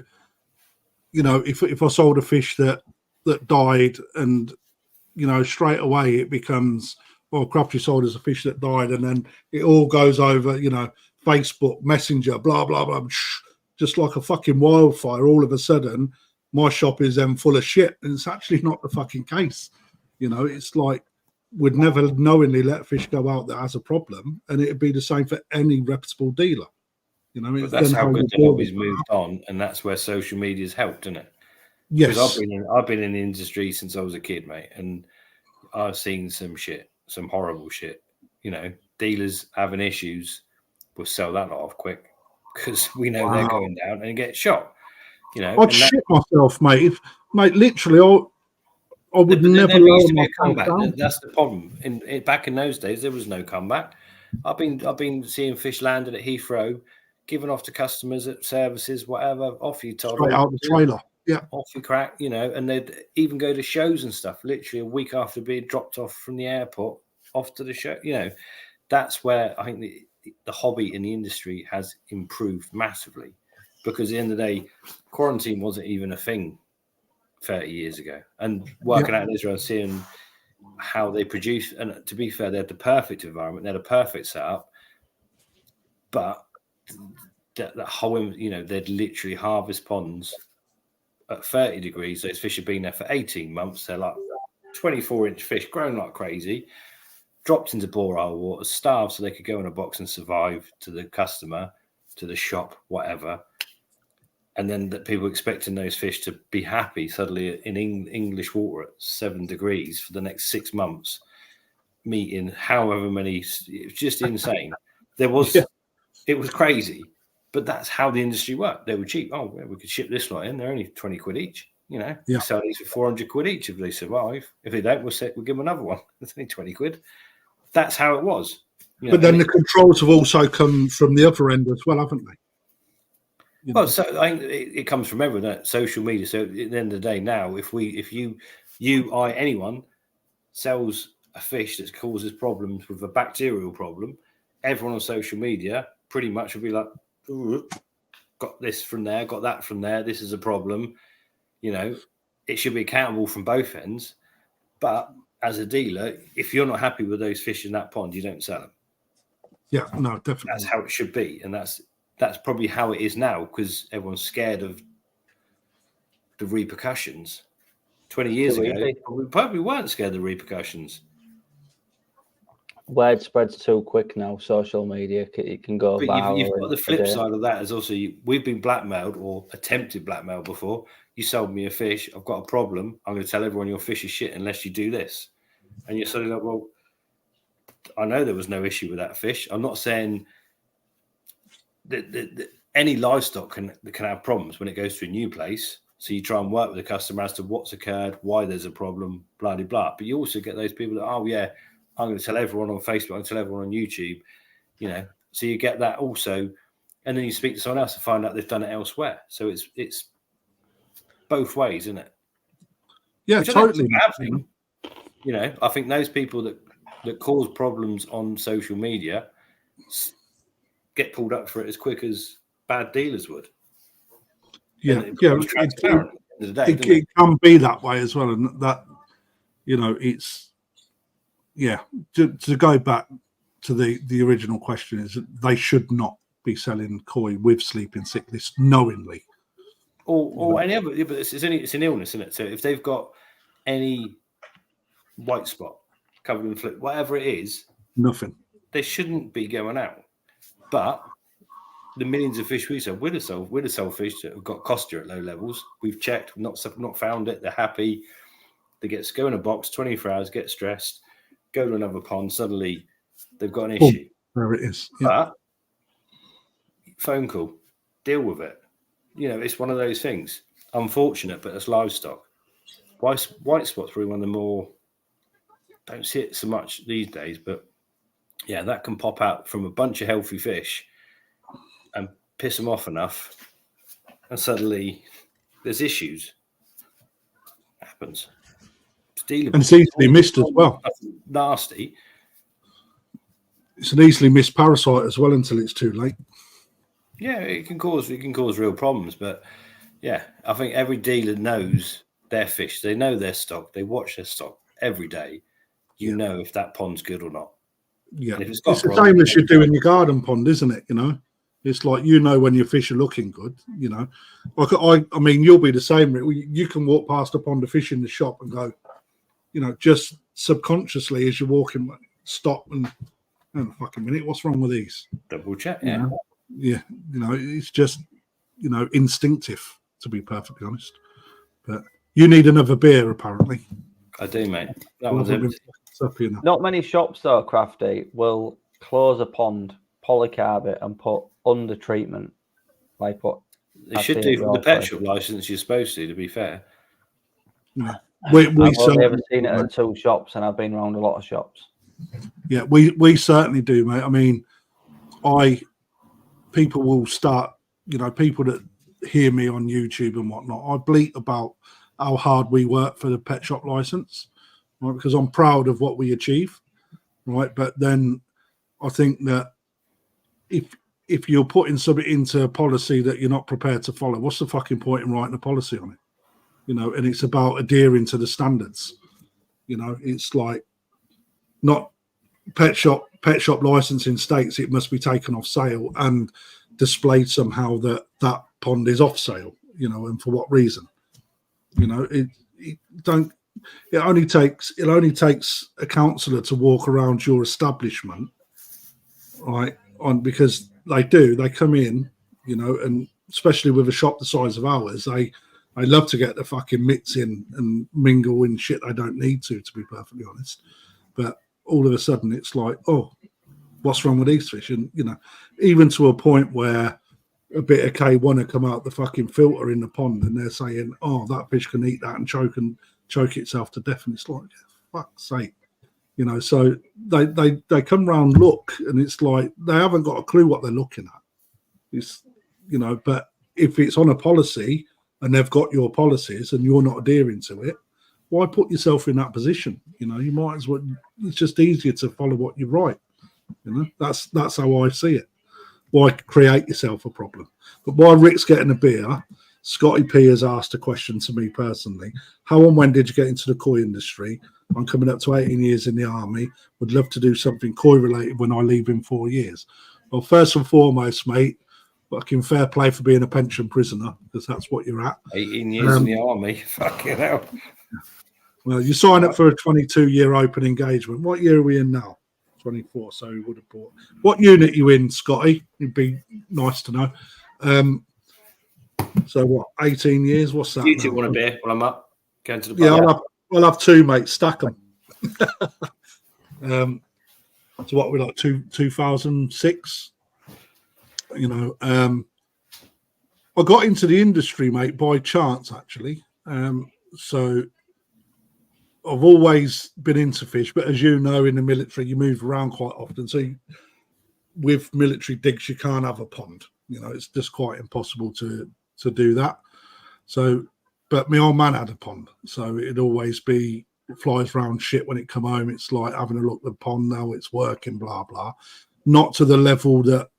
You know, if I sold a fish that died, and, you know, straight away it becomes, well, crap, you sold us a fish that died, and then it all goes over, you know, Facebook, Messenger, blah, blah, blah, just like a fucking wildfire. All of a sudden, my shop is then full of shit, and it's actually not the fucking case. You know, it's like, we'd never knowingly let fish go out that has a problem, and it'd be the same for any reputable dealer. You know, but that's how good the hobby's moved on, and that's where social media's helped, isn't it? Yes, because I've been in the industry since I was a kid, mate, and I've seen some shit, some horrible shit. You know, dealers having issues, will sell that lot off quick because we know they're going down and get shot. You know, I'd shit myself, mate. Mate, literally, I would never lower myself down. That's the problem. Back in those days, there was no comeback. I've been seeing fish landed at Heathrow, given off to customers at services, whatever. Off you, Todd. Straight out the trailer. Yeah. Off you crack, you know, and they'd even go to shows and stuff, literally a week after being dropped off from the airport, off to the show. You know, that's where I think the hobby in the industry has improved massively, because at the end of the day, quarantine wasn't even a thing 30 years ago. And working out in Israel and seeing how they produce, and to be fair, they had the perfect environment, they had a perfect setup, but that whole, you know, they'd literally harvest ponds at 30 degrees. Those fish have been there for 18 months. They're like 24-inch fish growing like crazy. dropped into borehole water, starved so they could go in a box and survive to the customer, to the shop, whatever. And then that people expecting those fish to be happy suddenly in English water at 7 degrees for the next 6 months, meeting however many. It was just insane. It was crazy, but that's how the industry worked. They were cheap. Oh, well, we could ship this lot in. They're only 20 quid each. We sell these for 400 quid each if they survive. If they don't, we'll give them another one. It's only 20 quid. That's how it was. But then the controls have also come from the other end as well, haven't they? Well, so I think it comes from everyone. Social media. So at the end of the day, now, if anyone sells a fish that causes problems with a bacterial problem, everyone on social media pretty much will be like, got this from there, got that from there. This is a problem. It should be accountable from both ends. But as a dealer, if you're not happy with those fish in that pond, you don't sell them. Yeah, no, definitely. That's how it should be. And that's probably how it is now, because everyone's scared of the repercussions. 20 years ago, we probably weren't scared of the repercussions. Word spreads too quick now. Social media, it can go viral. You've got the flip side of that is also we've been blackmailed or attempted blackmail before. You sold me a fish. I've got a problem. I'm going to tell everyone your fish is shit unless you do this. And you're suddenly like, well, I know there was no issue with that fish. I'm not saying that any livestock can have problems when it goes to a new place. So you try and work with the customer as to what's occurred, why there's a problem, blah, blah, blah. But you also get those people that, oh, yeah, I'm going to tell everyone on Facebook, I'm going to tell everyone on YouTube, So you get that also. And then you speak to someone else and find out they've done it elsewhere. So it's both ways, isn't it? Yeah, totally. I think those people that cause problems on social media get pulled up for it as quick as bad dealers would. It can be that way as well, and that it's to go back to the original question is that they should not be selling koi with sleeping sickness knowingly, or any other. But it's an illness, isn't it? So if they've got any white spot covered in fluid, whatever it is, nothing, they shouldn't be going out. But the millions of fish we sell, we'd have sold fish that have got Costa at low levels. We've checked, not found it. They're happy. They go in a box, 24 hours, get stressed, go to another pond. Suddenly, they've got an issue. There it is. Yeah. But phone call, deal with it. It's one of those things. Unfortunate, but it's livestock. White spot's probably one of the more, don't see it so much these days, but yeah, that can pop out from a bunch of healthy fish and piss them off enough, and suddenly there's issues. It happens. And it's easily missed as well. Nasty. It's an easily missed parasite as well until it's too late. Yeah, it can cause real problems. But yeah, I think every dealer knows their fish. They know their stock. They watch their stock every day. You know if that pond's good or not. Yeah, it's the same as you do in your garden pond, isn't it? It's like when your fish are looking good. Like I mean, you'll be the same. You can walk past a pond of fish in the shop and go, just subconsciously as you're walking, stop and hang a fucking minute, what's wrong with these? Double check. Yeah, it's just instinctive, to be perfectly honest. But you need another beer, apparently. I do, mate. That was it. Not many shops, though, Crafty, will close a pond, polycarb it, and put under treatment. Like what they should do for the pet shop license. You're supposed to be fair. Yeah. I've only ever seen it at 2 shops, and I've been around a lot of shops. Yeah, we certainly do, mate. I mean, people will start, people that hear me on YouTube and whatnot, I bleat about how hard we work for the pet shop license, right? Because I'm proud of what we achieve, right? But then I think that if you're putting something into a policy that you're not prepared to follow, what's the fucking point in writing a policy on it? And it's about adhering to the standards. It's like not pet shop licensing states it must be taken off sale and displayed somehow that pond is off sale, and for what reason? Don't it only takes a counsellor to walk around your establishment, right? Because they come in, and especially with a shop the size of ours, they love to get the fucking mitts in and mingle in shit they don't need to be perfectly honest. But all of a sudden it's like, oh, what's wrong with these fish? And even to a point where a bit of K1 will come out the fucking filter in the pond and they're saying, oh, that fish can eat that and choke itself to death. And it's like, fuck's sake. So they come round, look, and it's like they haven't got a clue what they're looking at. It's, but if it's on a policy and they've got your policies and you're not adhering to it, why put yourself in that position? You might as well. It's just easier to follow what you write. That's how I see it. Why create yourself a problem? But while Rick's getting a beer, Scotty P has asked a question to me personally. How and when did you get into the koi industry? I'm coming up to 18 years in the army. Would love to do something koi related when I leave in 4 years. Well, first and foremost, mate, fucking fair play for being a pension prisoner, because that's what you're at. 18 years in the army. Fucking hell. Well, you sign up for a 22-year open engagement. What year are we in now? 24, so we would have bought. What unit you in, Scotty? It'd be nice to know. So what, 18 years? What's that? You two want a beer while I'm up? Going to the yeah, I'll have two, mate. Stack them. So what, we like 2006? I got into the industry, mate, by chance, actually. So I've always been into fish, but as you know, in the military, you move around quite often. So with military digs, you can't have a pond. It's just quite impossible to do that. So, but my old man had a pond, so it'd always be flies round shit when it come home. It's like having a look at the pond now, it's working, blah blah. Not to the level that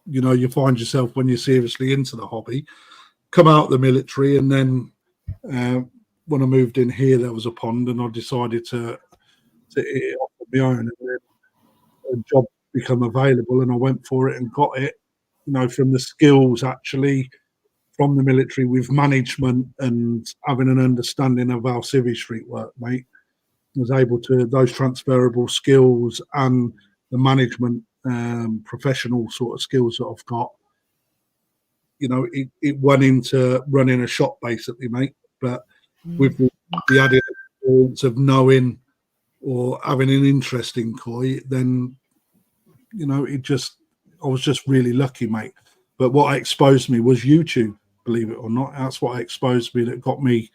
you find yourself when you're seriously into the hobby. Come out of the military, and then when I moved in here, there was a pond, and I decided to eat it off of my own. And then a job became available, and I went for it and got it. From the skills actually from the military with management and having an understanding of how civvy street work, mate. I was able to those transferable skills and the management professional sort of skills that I've got. It went into running a shop basically, mate. But with the added experience of knowing or having an interest in koi, then I was just really lucky, mate. But what exposed me was YouTube, believe it or not. That's what exposed me, that got me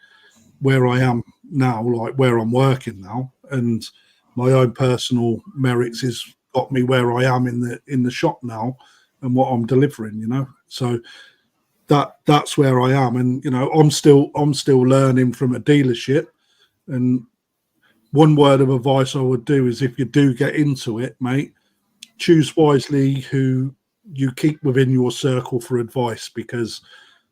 where I am now, like where I'm working now, and my own personal merits has got me where I am in the shop now and what I'm delivering. So that's where I am, and I'm still learning from a dealership. And one word of advice I would do is, if you do get into it, mate, choose wisely who you keep within your circle for advice, because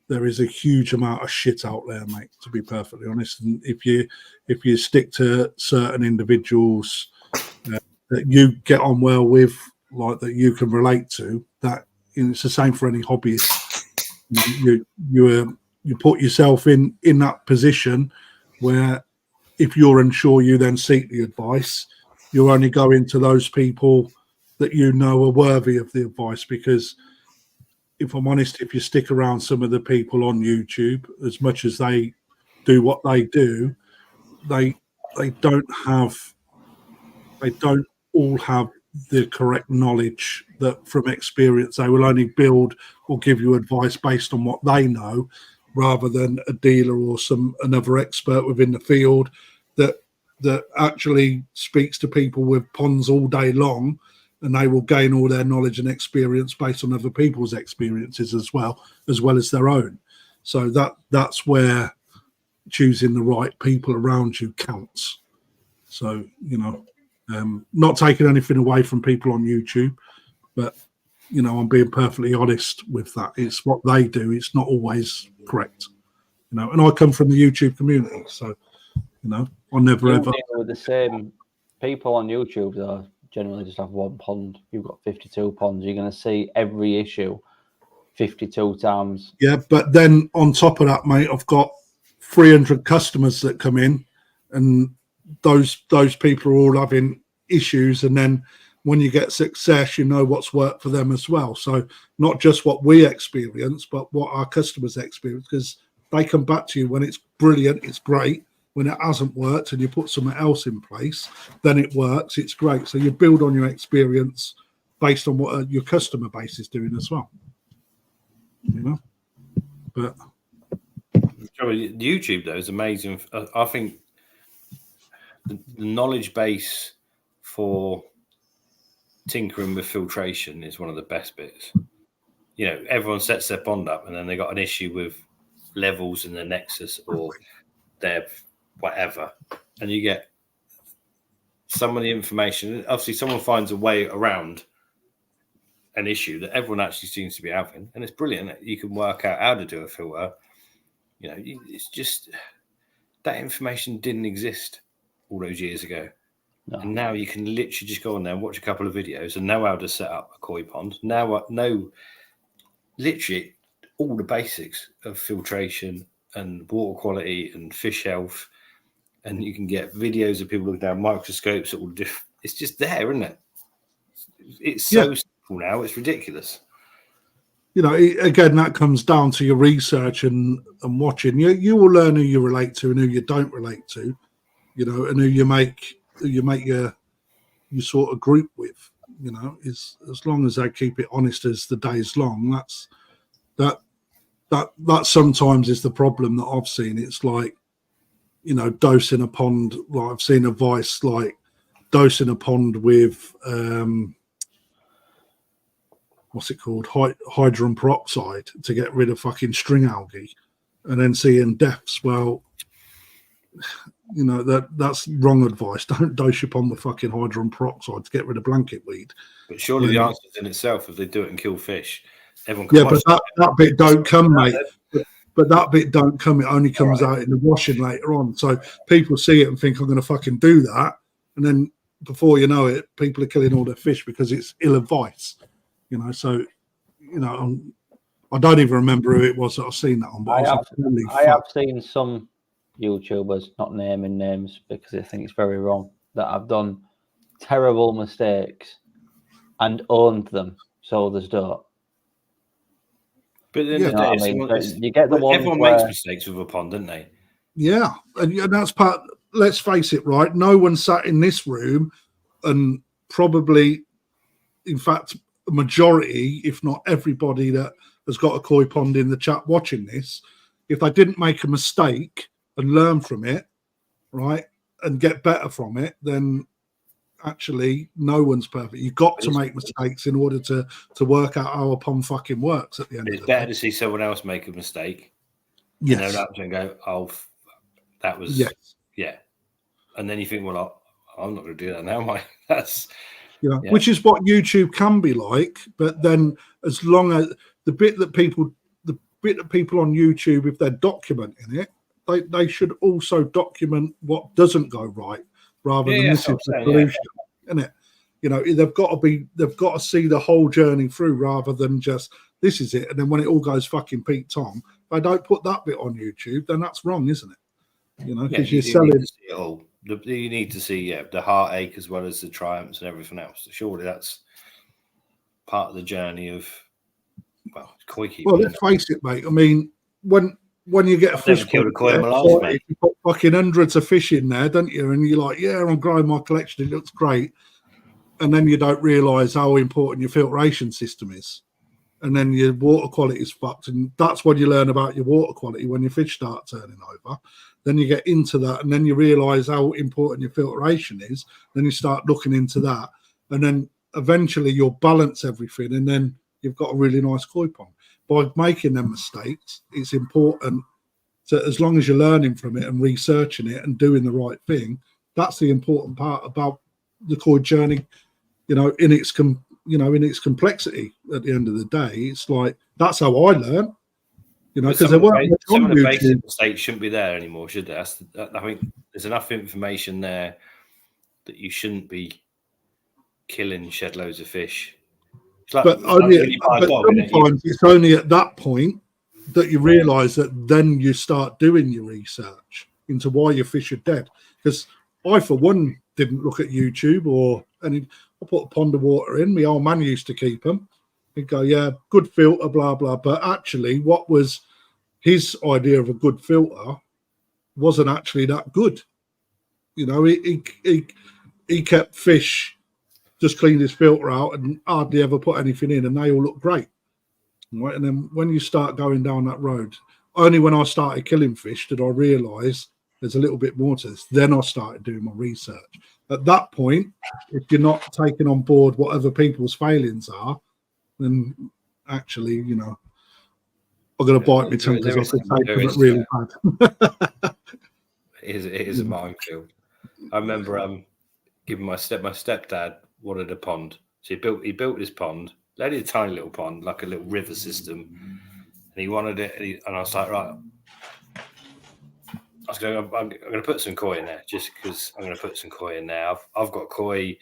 there is a huge amount of shit out there, mate, to be perfectly honest. And if you stick to certain individuals that you get on well with, like that you can relate to, that it's the same for any hobbyist. You put yourself in that position where, if you're unsure, you then seek the advice. You only go into those people that are worthy of the advice. Because if I'm honest, if you stick around some of the people on YouTube, as much as they do what they do, they don't all have the correct knowledge. That from experience, they will only build or give you advice based on what they know, rather than a dealer or another expert within the field that actually speaks to people with ponds all day long, and they will gain all their knowledge and experience based on other people's experiences as well as their own. So that's where choosing the right people around you counts. So, not taking anything away from people on YouTube, but, I'm being perfectly honest with that. It's what they do. It's not always correct, and I come from the YouTube community. So, I never ever deal with the same people on YouTube though. Generally just have one pond. You've got 52 ponds. You're going to see every issue 52 times. Yeah, but then on top of that, mate, I've got 300 customers that come in, and those people are all having issues, and then when you get success, you know what's worked for them as well. So not just what we experience, but what our customers experience, because they come back to you when it's brilliant, it's great. When it hasn't worked and you put something else in place, then it works, it's great. So you build on your experience based on what your customer base is doing as well. You know, but YouTube though is amazing. I think the knowledge base for tinkering with filtration is one of the best bits. You know, everyone sets their bond up and then they got an issue with levels in their nexus or their whatever, and you get some of the information. Obviously someone finds a way around an issue that everyone actually seems to be having, and it's brilliant. You can work out how to do a filter. You know, it's just that information didn't exist all those years ago. No. And now you can literally just go on there and watch a couple of videos and know how to set up a koi pond. Now I know literally all the basics of filtration and water quality and fish health. And you can get videos of people looking down microscopes. It's just there, isn't it? It's so simple now. It's ridiculous. You know, again, that comes down to your research and watching. You will learn who you relate to and who you don't relate to. You know, and who you make your sort of group with. You know, is as long as they keep it honest as the day's long. That sometimes is the problem that I've seen. It's like, you know, dosing a pond. Like I've seen advice like dosing a pond with what's it called, hydrogen peroxide to get rid of fucking string algae, and then seeing deaths. Well, you know, that's wrong advice. Don't dose your pond with fucking hydrogen peroxide to get rid of blanket weed. But surely the answer is in itself if they do it and kill fish. Everyone can but that bit don't come, mate. But that bit don't come. It only comes out in the washing later on. So people see it and think, I'm going to fucking do that. And then before you know it, people are killing all their fish because it's ill advice. You know, so, you know, I don't even remember who it was that I've seen that on. But I have seen some YouTubers, not naming names because I think it's very wrong, that have done terrible mistakes and owned them so others don't. But then you get the one. Everyone makes mistakes with a pond, don't they? Yeah, and that's part. Let's face it, right? No one sat in this room, and probably, in fact, a majority, if not everybody, that has got a koi pond in the chat watching this, if they didn't make a mistake and learn from it, right, and get better from it, then actually no one's perfect. You've got to make mistakes in order to work out how a pond fucking works at the end of the day. It's better to see someone else make a mistake. Yes. And go, oh, that was, yeah. And then you think, well, I'm not going to do that now, am I? That's, which is what YouTube can be like. But then as long as the bit that people on YouTube, if they're documenting it, they should also document what doesn't go right. Rather than this is the solution, isn't it? You know, they've got to see the whole journey through rather than just this is it. And then when it all goes fucking Pete Tom, if I don't put that bit on YouTube, then that's wrong, isn't it? You know, because you're selling. Need to see it all. You need to see the heartache as well as the triumphs and everything else. Surely that's part of the journey of koi keeping. Well, let's face it, mate. I mean, when you get a fish, you put fucking hundreds of fish in there, don't you? And you're like, yeah, I'm growing my collection. It looks great. And then you don't realise how important your filtration system is. And then your water quality is fucked. And that's when you learn about your water quality when your fish start turning over. Then you get into that and then you realise how important your filtration is. Then you start looking into that. And then eventually you'll balance everything. And then you've got a really nice koi pond. By making them mistakes, it's important to, as long as you're learning from it and researching it and doing the right thing, that's the important part about the koi journey, you know, in its complexity at the end of the day. It's like, that's how I learn, you know, because some of the basic mistakes shouldn't be there anymore, should there? I think there's enough information there that you shouldn't be killing shed loads of fish. But sometimes it's only at that point that you realise that then you start doing your research into why your fish are dead. because I, for one, didn't look at YouTube or any. I put a pond of water in. My old man used to keep them. He'd go, yeah, good filter, blah, blah. But actually, what was his idea of a good filter wasn't actually that good. You know, he kept fish, just cleaned his filter out and hardly ever put anything in, and they all look great. Right? And then when you start going down that road, only when I started killing fish did I realise there's a little bit more to this. Then I started doing my research. At that point, if you're not taking on board what other people's failings are, then actually, you know, I'm going to bite my tongue because I could take them really bad. It is a minefield. I remember giving my stepdad wanted a pond, so he built his pond, only a tiny little pond, like a little river system, and he wanted it, and I was like, right, I'm going to put some koi in there, just because I'm going to put some koi in there. I've got koi,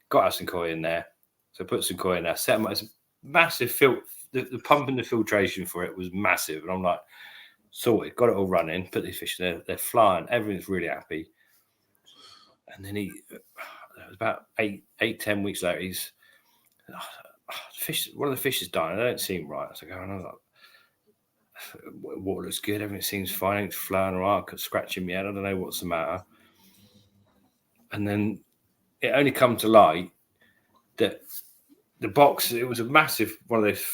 got to have some koi in there, so I put some koi in there. Set them, it's massive the pump and the filtration for it was massive, and I'm like, sorted, got it all running, put these fish there, they're flying, everyone's really happy. And then it was about 10 weeks later, he's one of the fish is dying. I don't seem right. So I was like, water looks good, everything seems fine, it's flying around, scratching me head, I don't know what's the matter. And then it only come to light that the box, it was a massive one of those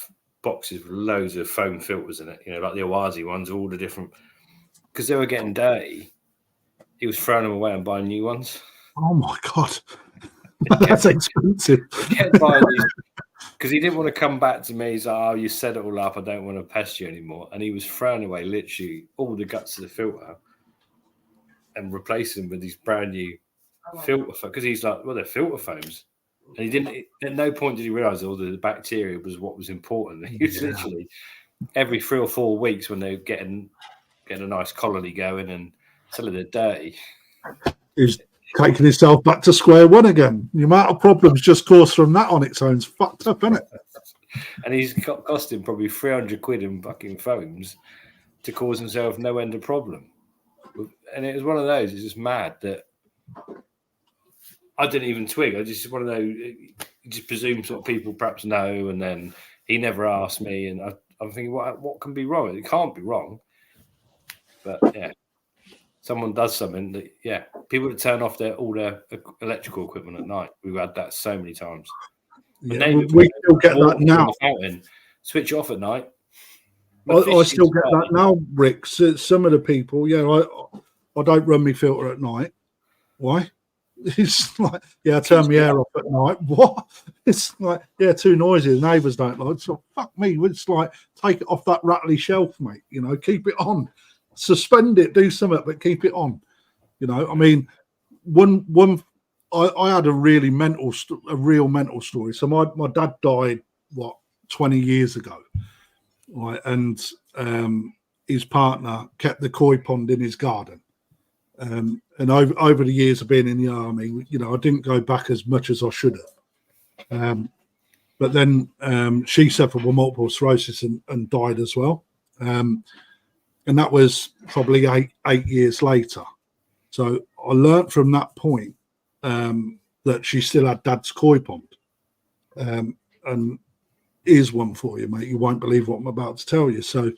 boxes with loads of foam filters in it, you know, like the Oazi ones, all the different, because they were getting dirty. He was throwing them away and buying new ones. Oh my God. That's expensive. Because he didn't want to come back to me. He's like, oh, you set it all up. I don't want to pest you anymore. And he was throwing away literally all the guts of the filter and replacing them with these brand new filter foam. Because he's like, well, they're filter foams. And he didn't, at no point did he realize all the bacteria was what was important. He was literally every 3 or 4 weeks when they were getting a nice colony going and telling they're dirty. He's taking himself back to square one again. The amount of problems just caused from that on its own is fucked up, isn't it? And he's cost him probably 300 quid in fucking foams to cause himself no end of problem. And it was one of those, it's just mad that I didn't even twig. I just one of those, you just presume sort of people perhaps know, and then he never asked me, and I'm thinking, what can be wrong? It can't be wrong. But yeah, someone does something that, yeah, people that turn off all their electrical equipment at night. We've had that so many times. Yeah, we still get that now. Switch it off at night. I still get that now, Rick. So some of the people, I don't run my filter at night. Why? It's like, I turn my air off at night. What? It's like, too noisy. The neighbours don't like. So fuck me. It's like, take it off that rattly shelf, mate. You know, keep it on. Suspend it. Do something, but keep it on. You know, I mean, I had a real mental story. So my dad died 20 years ago, right? And his partner kept the koi pond in his garden. And over the years of being in the army, you know, I didn't go back as much as I should have. But then she suffered with multiple sclerosis and died as well. And that was probably eight years later. So I learnt from that point that she still had Dad's koi pond. And here's one for you, mate. You won't believe what I'm about to tell you. So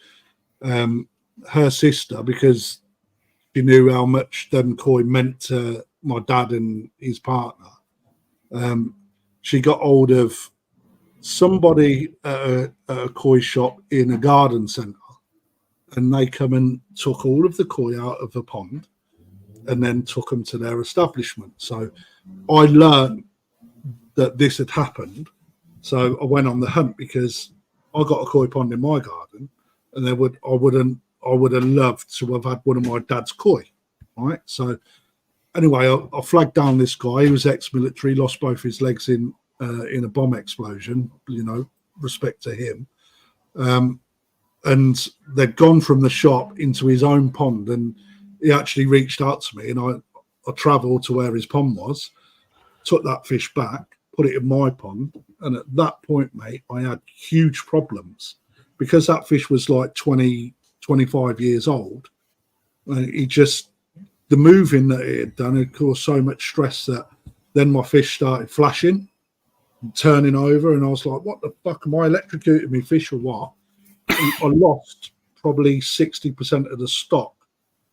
her sister, because she knew how much them koi meant to my dad and his partner, she got hold of somebody at a koi shop in a garden centre, and they come and took all of the koi out of the pond and then took them to their establishment. So I learned that this had happened. So I went on the hunt because I got a koi pond in my garden, and I would have loved to have had one of my dad's koi, right? So anyway, I flagged down this guy. He was ex-military, lost both his legs in a bomb explosion. You know, respect to him. And they'd gone from the shop into his own pond, and he actually reached out to me, and I travelled to where his pond was, took that fish back, put it in my pond, and at that point, mate, I had huge problems because that fish was like 20, 25 years old. The the moving that it had done had caused so much stress that then my fish started flashing, turning over, and I was like, what the fuck, am I electrocuting me fish or what? And I lost probably 60% of the stock.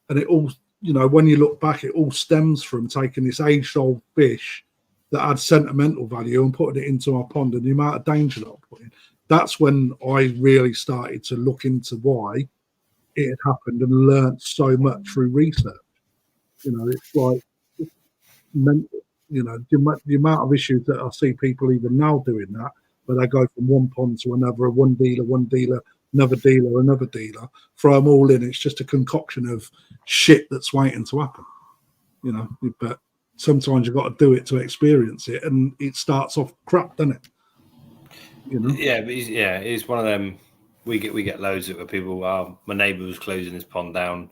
And it all, you know, when you look back, it all stems from taking this age-old fish that had sentimental value and putting it into my pond, and the amount of danger that I put in. That's when I really started to look into why it had happened and learned so much through research. You know, it's like, you know, the amount of issues that I see people even now doing that, where they go from one pond to another, one dealer, another dealer, throw them all in. It's just a concoction of shit that's waiting to happen. You know, but sometimes you've got to do it to experience it, and it starts off crap, doesn't it? You know? Yeah, but it's one of them. We get loads of it where people, my neighbour was closing his pond down.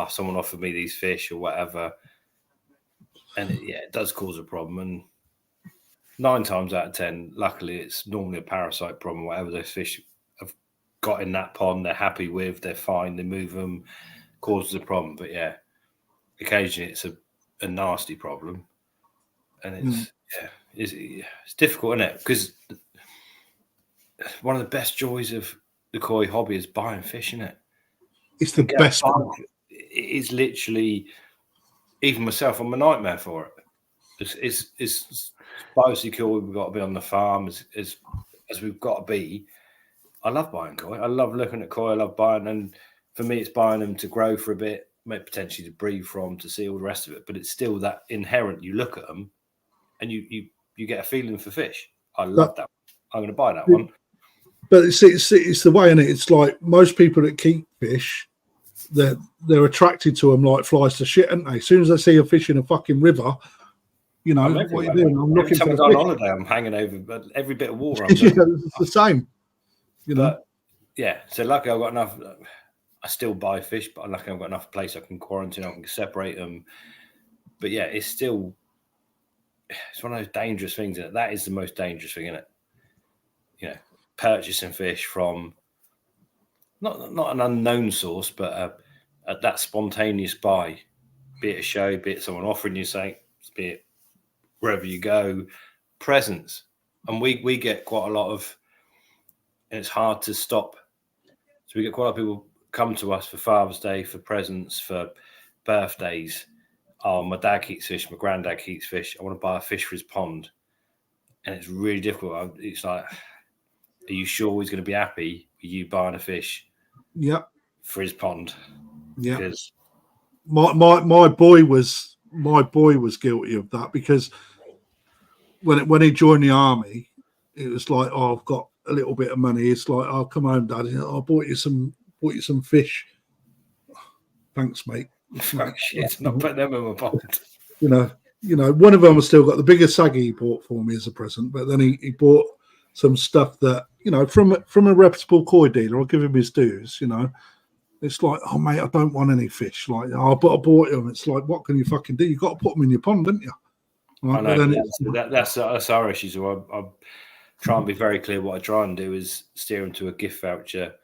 Someone offered me these fish or whatever, and it does cause a problem. And 9 times out of 10, luckily, it's normally a parasite problem. Whatever those fish have got in that pond, they're happy with, they're fine, they move them, causes a problem. But yeah, occasionally it's a nasty problem, and it's difficult, isn't it? Because one of the best joys of the koi hobby is buying fish, isn't it? It's the best part. It's literally, even myself, I'm a nightmare for it. It's biosecure. We've got to be on the farm as we've got to be. I love buying koi. I love looking at koi. I love buying, and for me, it's buying them to grow for a bit, maybe potentially to breed from, to see all the rest of it. But it's still that inherent. You look at them, and you get a feeling for fish. I love that. I'm going to buy that one. But it's the way, innit? It's like most people that keep fish, they're attracted to them like flies to shit, aren't they? As soon as they see a fish in a fucking river, you know, what are you doing? I'm looking for a fish. On holiday, I'm hanging over, but every bit of water. Yeah, it's the same. You know. But, yeah, so luckily I've got enough. I still buy fish, but luckily I've got enough place I can quarantine. I can separate them. But yeah, it's one of those dangerous things. Isn't it? That is the most dangerous thing, isn't it? You know, purchasing fish from not an unknown source, but that spontaneous buy, be it a show, be it someone offering you something, be it wherever you go, presents. And we get quite a lot of, and it's hard to stop. So we get quite a lot of people come to us for Father's Day, for presents, for birthdays. Oh, my dad keeps fish, my granddad keeps fish. I want to buy a fish for his pond. And it's really difficult. It's like, are you sure he's going to be happy with you buying a fish? Yep. For his pond? Yeah. Because my boy was guilty of that, because when he joined the army, it was like, oh, I've got a little bit of money. It's like, oh, come home, Dad. I bought you some fish. Thanks, mate. Fuck shit, not putting them in my pond. You know, one of them has still got the biggest saggy he bought for me as a present, but then he bought some stuff that, you know, from a reputable koi dealer. I'll give him his dues. You know, it's like, oh mate, I don't want any fish. Like, oh, but I bought them. It's like, what can you fucking do? You got to put them in your pond, don't you? Right, I know. That's our issue. So I try and be very clear. What I try and do is steer them to a gift voucher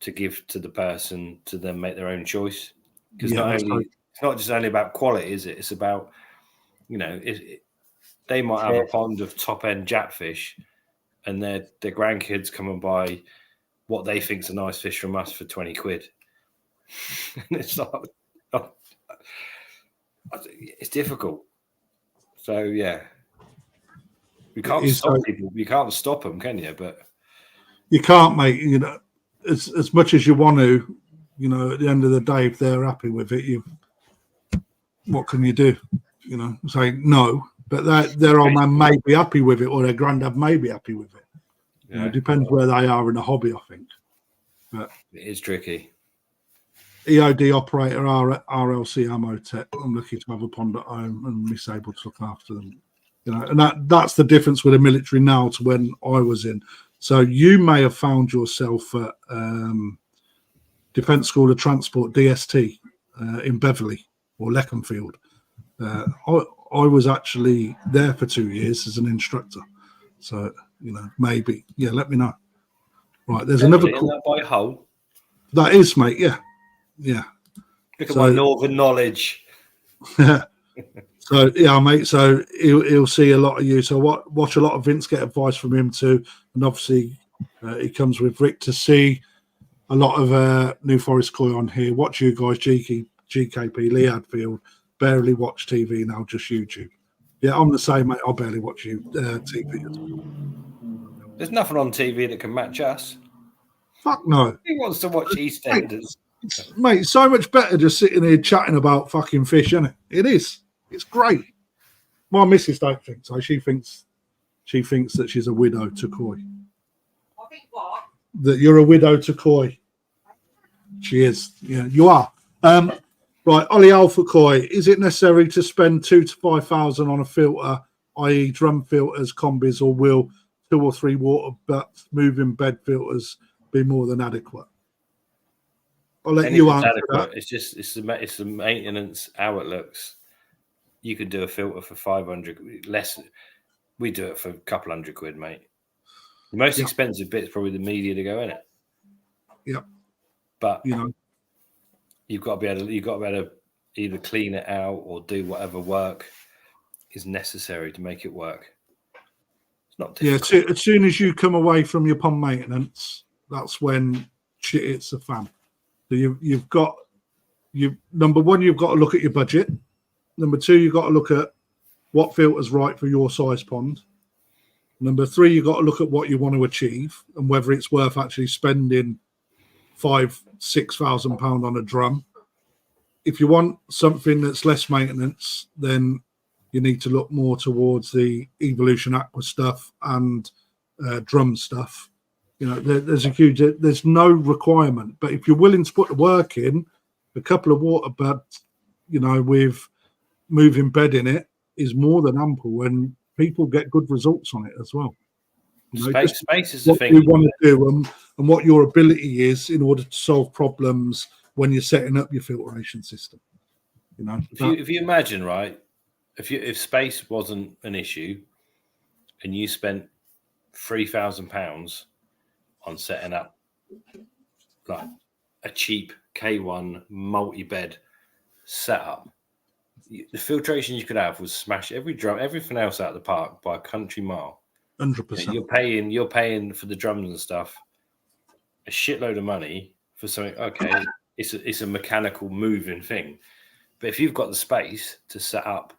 to give to the person to then make their own choice. Because it's not just only about quality, is it? It's about, you know, they might have a pond of top end jackfish, and their grandkids come and buy what they think's a nice fish from us for 20 quid. And it's not, it's difficult. So yeah, we can't stop people. You can't stop them, can you? But you can't, mate. You know, as much as you want to. You know, at the end of the day, if they're happy with it, what can you do? You know, say no, but their old man may be happy with it, or their granddad may be happy with it. Yeah. You know, it depends where they are in the hobby, I think. But it is tricky. EOD operator, RLC Ammo Tech. I'm lucky to have a pond at home and be able to look after them. You know, and that's the difference with the military now to when I was in. So you may have found yourself at Defence School of Transport, DST, in Beverley or Leconfield. I was actually there for 2 years as an instructor. So, you know, maybe. Yeah, let me know. Right, there's another call. By Hull? That is, mate, yeah. Yeah. Look at my northern knowledge. So yeah, mate. So he'll see a lot of you. So watch a lot of Vince, get advice from him too, and obviously he comes with Rick to see a lot of New Forest Koi on here. Watch you guys, GKP, Lee Hadfield. Barely watch TV now, just YouTube. Yeah, I'm the same, mate. I barely watch TV as well. There's nothing on TV that can match us. Fuck no. Who wants to watch EastEnders? Mate, it's so much better just sitting here chatting about fucking fish, isn't it? It is. It's great. My missus don't think so. She thinks that she's a widow to Koi. I think what? That you're a widow to Koi. She is. Yeah, you are. Right, Ollie Alpha Koi. Is it necessary to spend 2,000 to 5,000 on a filter, i.e., drum filters, combis, or will 2 or 3 water but moving bed filters be more than adequate? I'll let you answer that. It's the maintenance, how it looks. You could do a filter for 500 less. We do it for a couple £100, mate. The most expensive bit is probably the media to go in it. Yeah, but you know, you've got to be able to either clean it out or do whatever work is necessary to make it work. It's not difficult. Yeah, as soon as you come away from your pond maintenance, that's when shit hits the fan. So you've got number one, you've got to look at your budget. Number two, you've got to look at what filter's right for your size pond. Number three, you've got to look at what you want to achieve and whether it's worth actually spending £5,000-6,000 on a drum. If you want something that's less maintenance, then you need to look more towards the Evolution Aqua stuff and drum stuff. You know, there's no requirement, but if you're willing to put the work in, a couple of water beds, you know, with moving bed in it is more than ample, and people get good results on it as well. You know, space is the thing you want to do and what your ability is in order to solve problems when you're setting up your filtration system. You know, if you imagine, right, if space wasn't an issue and you spent £3,000 on setting up like a cheap K1 multi-bed setup, the filtration you could have would smash every drum, everything else out of the park by a country mile. 100%. You're paying for the drums and stuff a shitload of money for something. Okay, it's a mechanical moving thing, but if you've got the space to set up,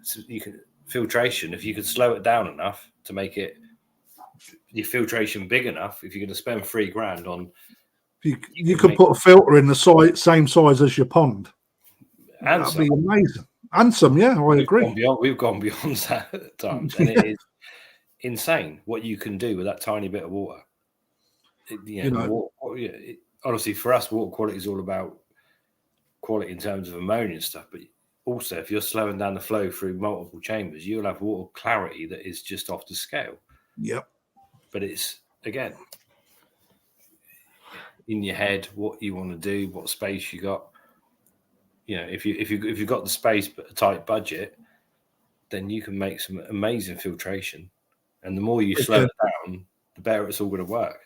so you can filtration. If you could slow it down enough to make it your filtration big enough, if you're going to spend £3,000 on, you could put a filter in the same size as your pond. That'd be amazing. And some, yeah, I agree. We've gone beyond that at times, and it is insane what you can do with that tiny bit of water. Honestly, for us, water quality is all about quality in terms of ammonia and stuff. But also, if you're slowing down the flow through multiple chambers, you'll have water clarity that is just off the scale. Yep. But it's, again, in your head, what you want to do, what space you got. You know, if you've got the space but a tight budget, then you can make some amazing filtration. And the more you slow it down, the better it's all going to work.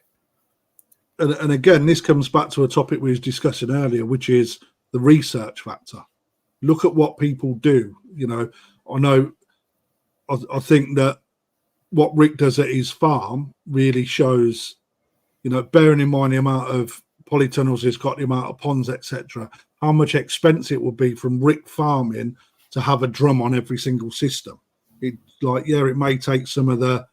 And again, this comes back to a topic we was discussing earlier, which is the research factor. Look at what people do. You know, I think that what Rick does at his farm really shows, you know, bearing in mind the amount of polytunnels he's got, the amount of ponds, etc., how much expense it would be from Rick farming to have a drum on every single system. It may take some of the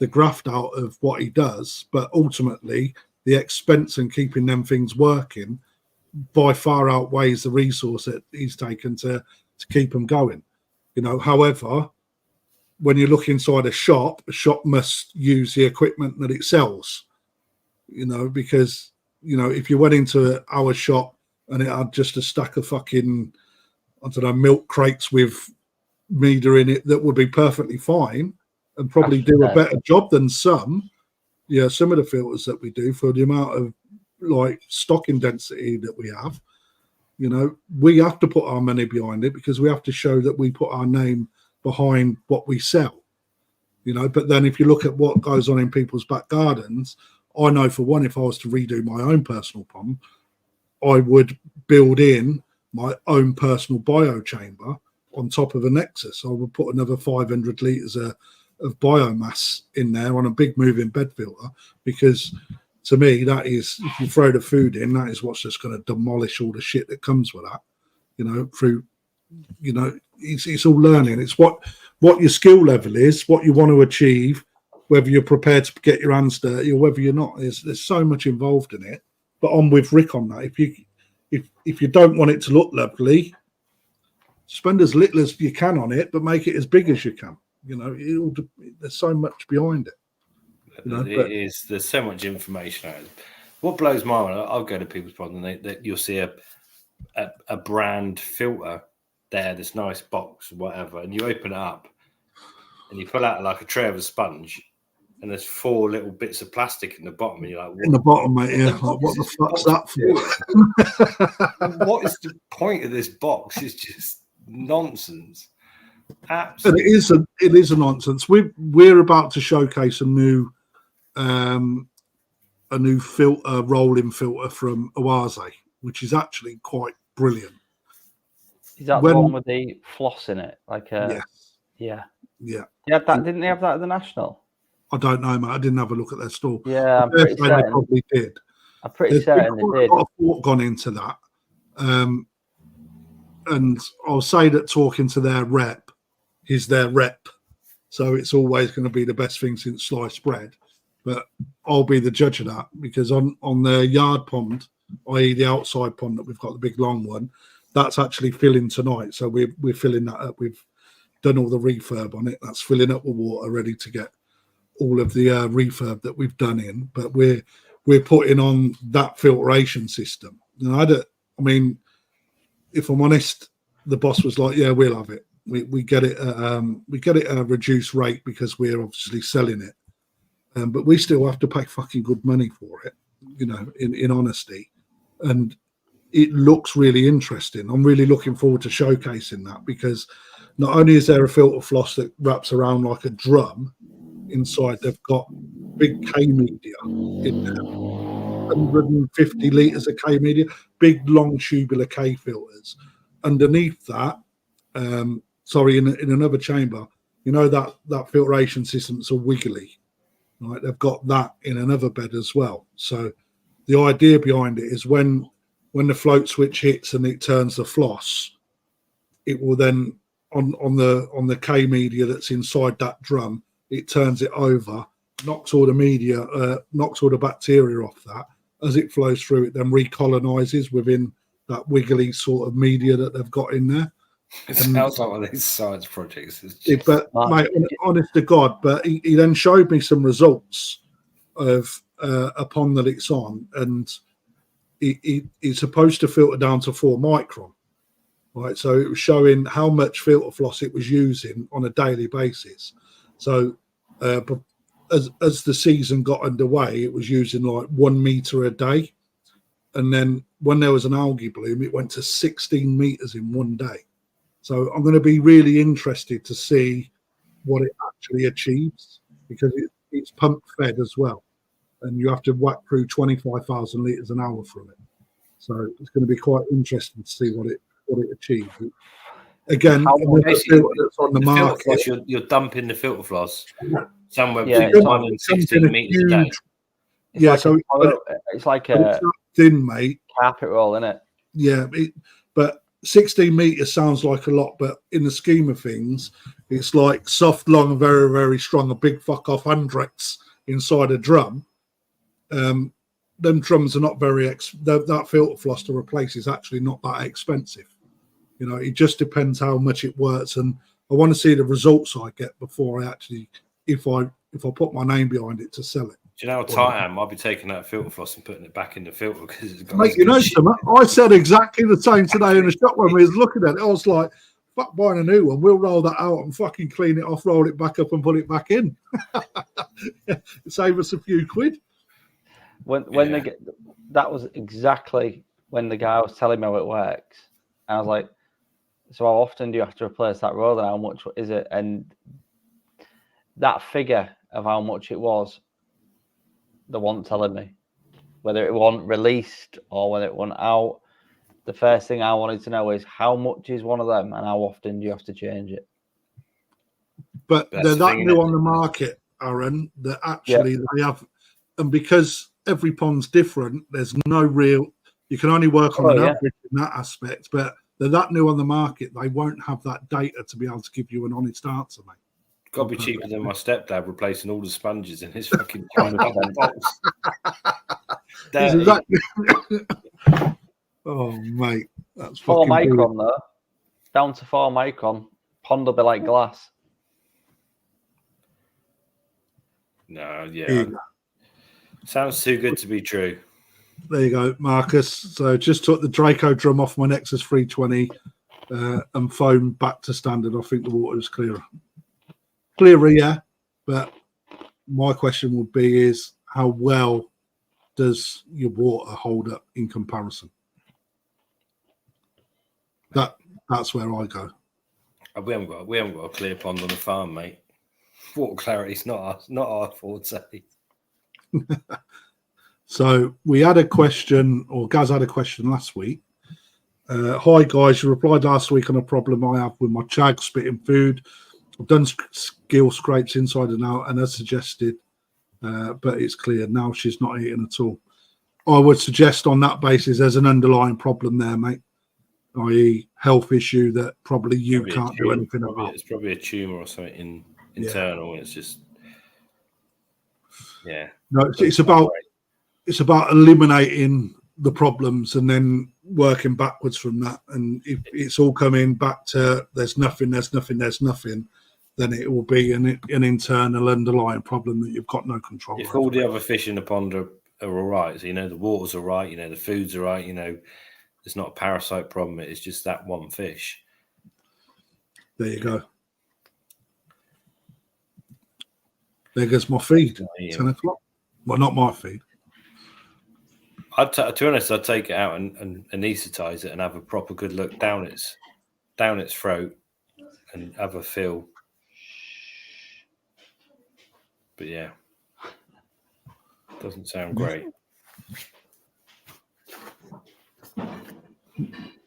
graft out of what he does, but ultimately the expense in keeping them things working by far outweighs the resource that he's taken to keep them going. You know, however, when you look inside a shop must use the equipment that it sells, you know, because, you know, if you went into our shop and it had just a stack of fucking, I don't know, milk crates with meter in it, that would be perfectly fine and probably do a better job than some of the filters that we do for the amount of like stocking density that we have. You know, we have to put our money behind it because we have to show that we put our name behind what we sell, you know. But then if you look at what goes on in people's back gardens, I know for one, if I was to redo my own personal pond, I would build in my own personal bio chamber on top of a Nexus. I would put another 500 litres of biomass in there on a big moving bed filter, because to me, that is, if you throw the food in, that is what's just going to demolish all the shit that comes with that. Through, it's all learning. It's what your skill level is, what you want to achieve, whether you're prepared to get your hands dirty or whether you're not. There's so much involved in it. But I'm with Rick on that. If you don't want it to look lovely, spend as little as you can on it, but make it as big as you can. There's so much behind it. There's so much information out. What blows my mind, I'll go to people's pod and that you'll see a brand filter there, this nice box or whatever, and you open it up and you pull out like a tray of a sponge, and there's 4 little bits of plastic in the bottom, and you're like, in the bottom, mate, yeah. What the fuck's that for? And what is the point of this box? It's just nonsense. Absolutely. It is a nonsense. We're about to showcase a new filter, rolling filter from Oase, which is actually quite brilliant. Is that the one with the floss in it? Yes. Yeah. Didn't they have that at the National? I don't know, mate. I didn't have a look at their store. Yeah, I'm pretty certain. They probably did. I'm pretty certain they did. A lot of thought gone into that. And I'll say that talking to their rep is their rep. So it's always going to be the best thing since sliced bread. But I'll be the judge of that, because on their yard pond, i.e. the outside pond that we've got, the big long one, that's actually filling tonight. So we're filling that up. We've done all the refurb on it. That's filling up with water, ready to get all of the refurb that we've done in. But we're putting on that filtration system. And if I'm honest, the boss was like, "Yeah, we'll have it. We get it. We get it at a reduced rate because we're obviously selling it, but we still have to pay fucking good money for it. In honesty, and it looks really interesting. I'm really looking forward to showcasing that, because not only is there a filter floss that wraps around like a drum inside, they've got big K media in there, 150 litres of K media, big long tubular K filters. Underneath that, in another chamber, that filtration system's a wiggly, right? They've got that in another bed as well. So the idea behind it is when the float switch hits and it turns the floss, it will then on the K media that's inside that drum, it turns it over, knocks all the bacteria off that. As it flows through, it then recolonizes within that wiggly sort of media that they've got in there. It sounds like one of these science projects. Mate, honest to God, but he then showed me some results of a pond that it's on, and it's supposed to filter down to 4 micron, right? So it was showing how much filter floss it was using on a daily basis. So as the season got underway, it was using like 1 meter a day, and then when there was an algae bloom, it went to 16 meters in one day. So I'm going to be really interested to see what it actually achieves, because it's pump fed as well, and you have to whack through 25,000 litres an hour from it. So it's going to be quite interesting to see what it achieves. Again, that's on the market. Floss, you're dumping the filter floss somewhere between 1 and 16 meters a day. It's like a thin, mate, carpet roll, isn't it? Yeah, but 16 meters sounds like a lot, but in the scheme of things, it's like soft, long, very, very strong, a big fuck off hundredths inside a drum. Them drums are not very that filter floss to replace is actually not that expensive. It just depends how much it works, and I want to see the results I get before I actually, if I put my name behind it to sell it. Do you know how tight I am? I'll be taking that filter floss and putting it back in the filter because it's got. Mate, I said exactly the same today in the shop when we was looking at it. I was like, "Fuck, buying a new one. We'll roll that out and fucking clean it off, roll it back up, and put it back in. Save us a few quid." That was exactly when the guy was telling me how it works, and I was like, "So how often do you have to replace that roller? And how much is it?" And that figure of how much it was, they weren't telling me whether it wasn't released or whether it went out. the first thing I wanted to know is how much is one of them and how often do you have to change it? But That's they're the that thing, new innit? on the market, Aaron, that actually they have, and because every pond's different, there's no real, you can only work on an average in that aspect, but they're that new on the market, they won't have that data to be able to give you an honest answer, mate. Got to be cheaper than my stepdad replacing all the sponges in his fucking box. This is that- Oh, mate, that's 4 fucking micron though, down to 4 micron. Pond will be like glass. No, yeah. Sounds too good to be true. There you go, Marcus. So just took the Draco drum off my Nexus 320 and foam back to standard. I think the water is clearer. Clearer, yeah. But my question would be is how well does your water hold up in comparison? That's where I go. We haven't got a clear pond on the farm, mate. Water clarity's not our forte. So we had a question, or Gaz had a question last week. Hi guys, you replied last week on a problem I have with my chag spitting food. I've done skill scrapes inside and out, and as suggested, but it's clear now she's not eating at all. I would suggest on that basis there's an underlying problem there, mate, i.e. health issue that probably you can't do anything about. It's probably a tumour or something internal. It's just, No, it's about eliminating the problems and then working backwards from that. And if it's all coming back to there's nothing, then it will be an internal underlying problem that you've got no control over. If all the other fish in the pond are all right, so the waters are right, the food's are right, it's not a parasite problem. It's just that one fish. There you go. There goes my feed. 10 o'clock. Well, not my feed. To be honest, I'd take it out and anaesthetize it and have a proper good look down its throat and have a feel. But yeah, doesn't sound great.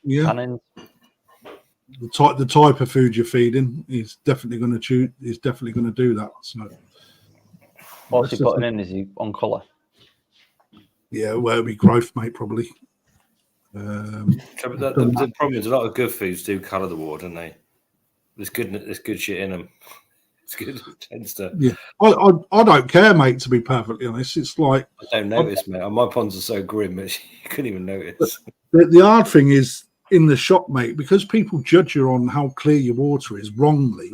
Yeah. The type of food you're feeding is definitely going to choose. Is definitely going to do that. So, what's he putting in? Is he on colour? Yeah, well, it'll be growth, mate, probably. The problem is a lot of good foods do colour the water, don't they? There's good shit in them. It's good. It tends to. Yeah, I don't care, mate. To be perfectly honest, it's like I don't notice, mate. My ponds are so grim that you couldn't even notice. The hard thing is in the shop, mate, because people judge you on how clear your water is wrongly.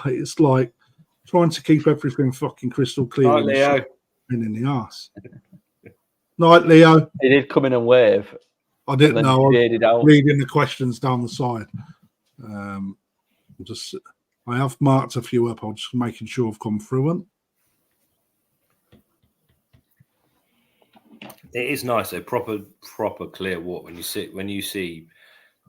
It's like trying to keep everything fucking crystal clear. Right, Leo. In the arse. Night, Leo. He did come in and wave. I didn't know. I was reading the questions down the side. I have marked a few up. I'm just making sure I've gone through them. It is nice, though. Proper clear water. When you see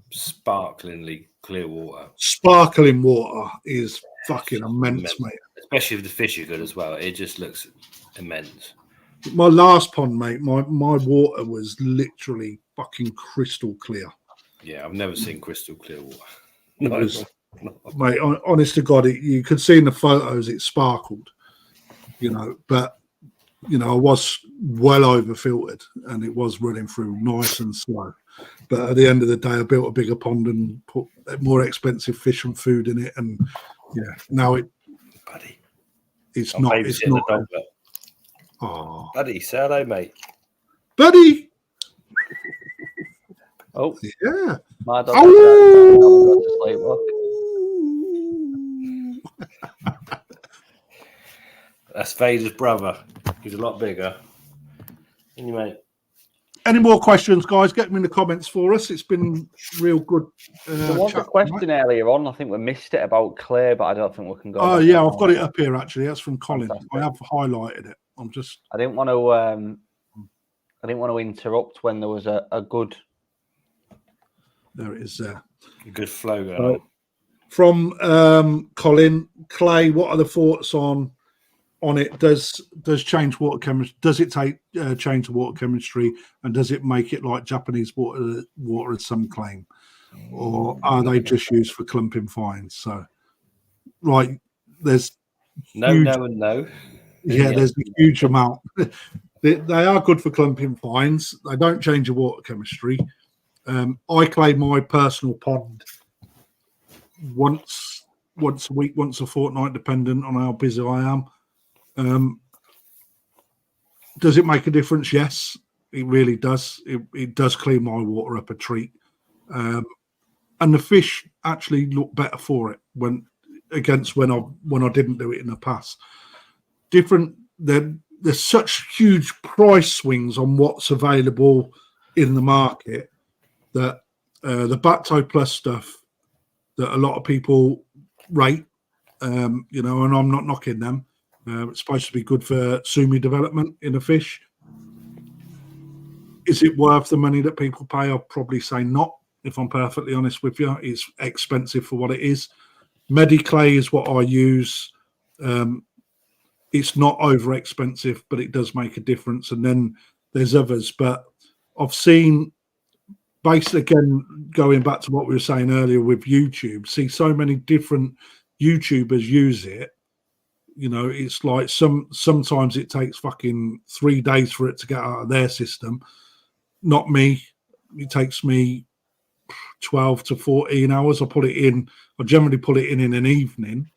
sparklingly clear water. Sparkling water is fucking immense, mate. Especially if the fish are good as well. It just looks immense. My last pond, mate, my water was literally fucking crystal clear. Yeah, I've never seen crystal clear water. Mate, honest to God, you could see in the photos it sparkled, but I was well over filtered and it was running through nice and slow. But at the end of the day, I built a bigger pond and put more expensive fish and food in it, and now buddy, it's not. Oh, buddy, say hello, mate. Buddy. Oh, yeah. My dog. That's Vader's brother. He's a lot bigger. Anyway. Any more questions, guys? Get them in the comments for us. It's been real good. There was a question earlier on. I think we missed it about Clay, but I don't think we can go. Oh yeah, I've got it up here actually. That's from Colin. Fantastic. I have highlighted it. I didn't want to interrupt when there was a good. There it is. There. A good flow going on. From Colin, Clay, what are the thoughts on on it does change water chemistry. Does it take change the water chemistry, and does it make it like Japanese water as some claim, or are they just used for clumping fines? So, right, there's no, huge, no, and no. yeah, there's a huge amount. They are good for clumping fines. They don't change the water chemistry. I claim my personal pond once a week, once a fortnight, depending on how busy I am. Does it make a difference? Yes, it really does. It does clean my water up a treat, and the fish actually look better for it when I didn't do it in the past. There's such huge price swings on what's available in the market that the Bacto Plus stuff that a lot of people rate, and I'm not knocking them. It's supposed to be good for Sumi development in a fish. Is it worth the money that people pay? I'll probably say not, if I'm perfectly honest with you. It's expensive for what it is. Mediclay is what I use. It's not over expensive, but it does make a difference. And then there's others. But I've seen, basically, again, going back to what we were saying earlier with YouTube, see so many different YouTubers use it. It's like sometimes it takes fucking 3 days for it to get out of their system. Not me. It takes me 12 to 14 hours. I generally put it in an evening,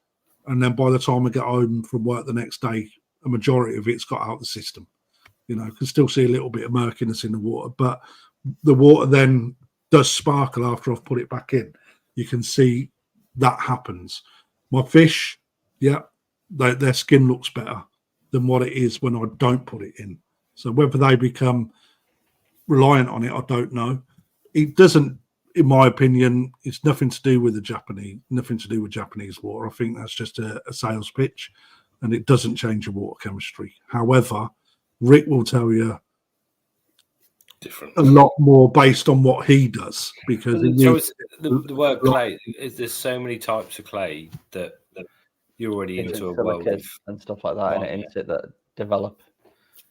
and then by the time I get home from work the next day, a majority of it's got out of the system. Can still see a little bit of murkiness in the water, but the water then does sparkle after I've put it back in. You can see that happens. My fish, yeah, their skin looks better than what it is when I don't put it in. So whether they become reliant on it, I don't know. It doesn't, in my opinion, it's nothing to do with Japanese water. I think that's just a sales pitch, and it doesn't change your water chemistry. However, Rick will tell you different a lot more based on what he does, because the word clay is, there's so many types of clay that you're already into a world of and stuff like that, and into that develop.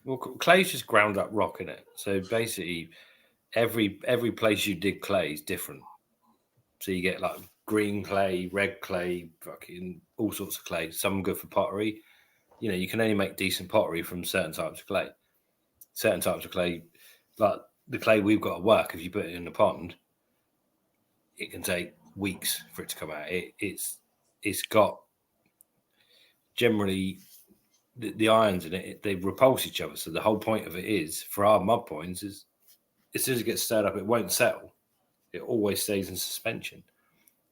Well, clay's just ground up rock, in it. So basically, every place you dig clay is different. So you get like green clay, red clay, fucking all sorts of clay. Some good for pottery. You can only make decent pottery from certain types of clay. Certain types of clay, like the clay we've got at work, if you put it in the pond, it can take weeks for it to come out. It's got generally the ions in it, they repulse each other. So the whole point of it is, for our mud ponds, is as soon as it gets stirred up, it won't settle. It always stays in suspension.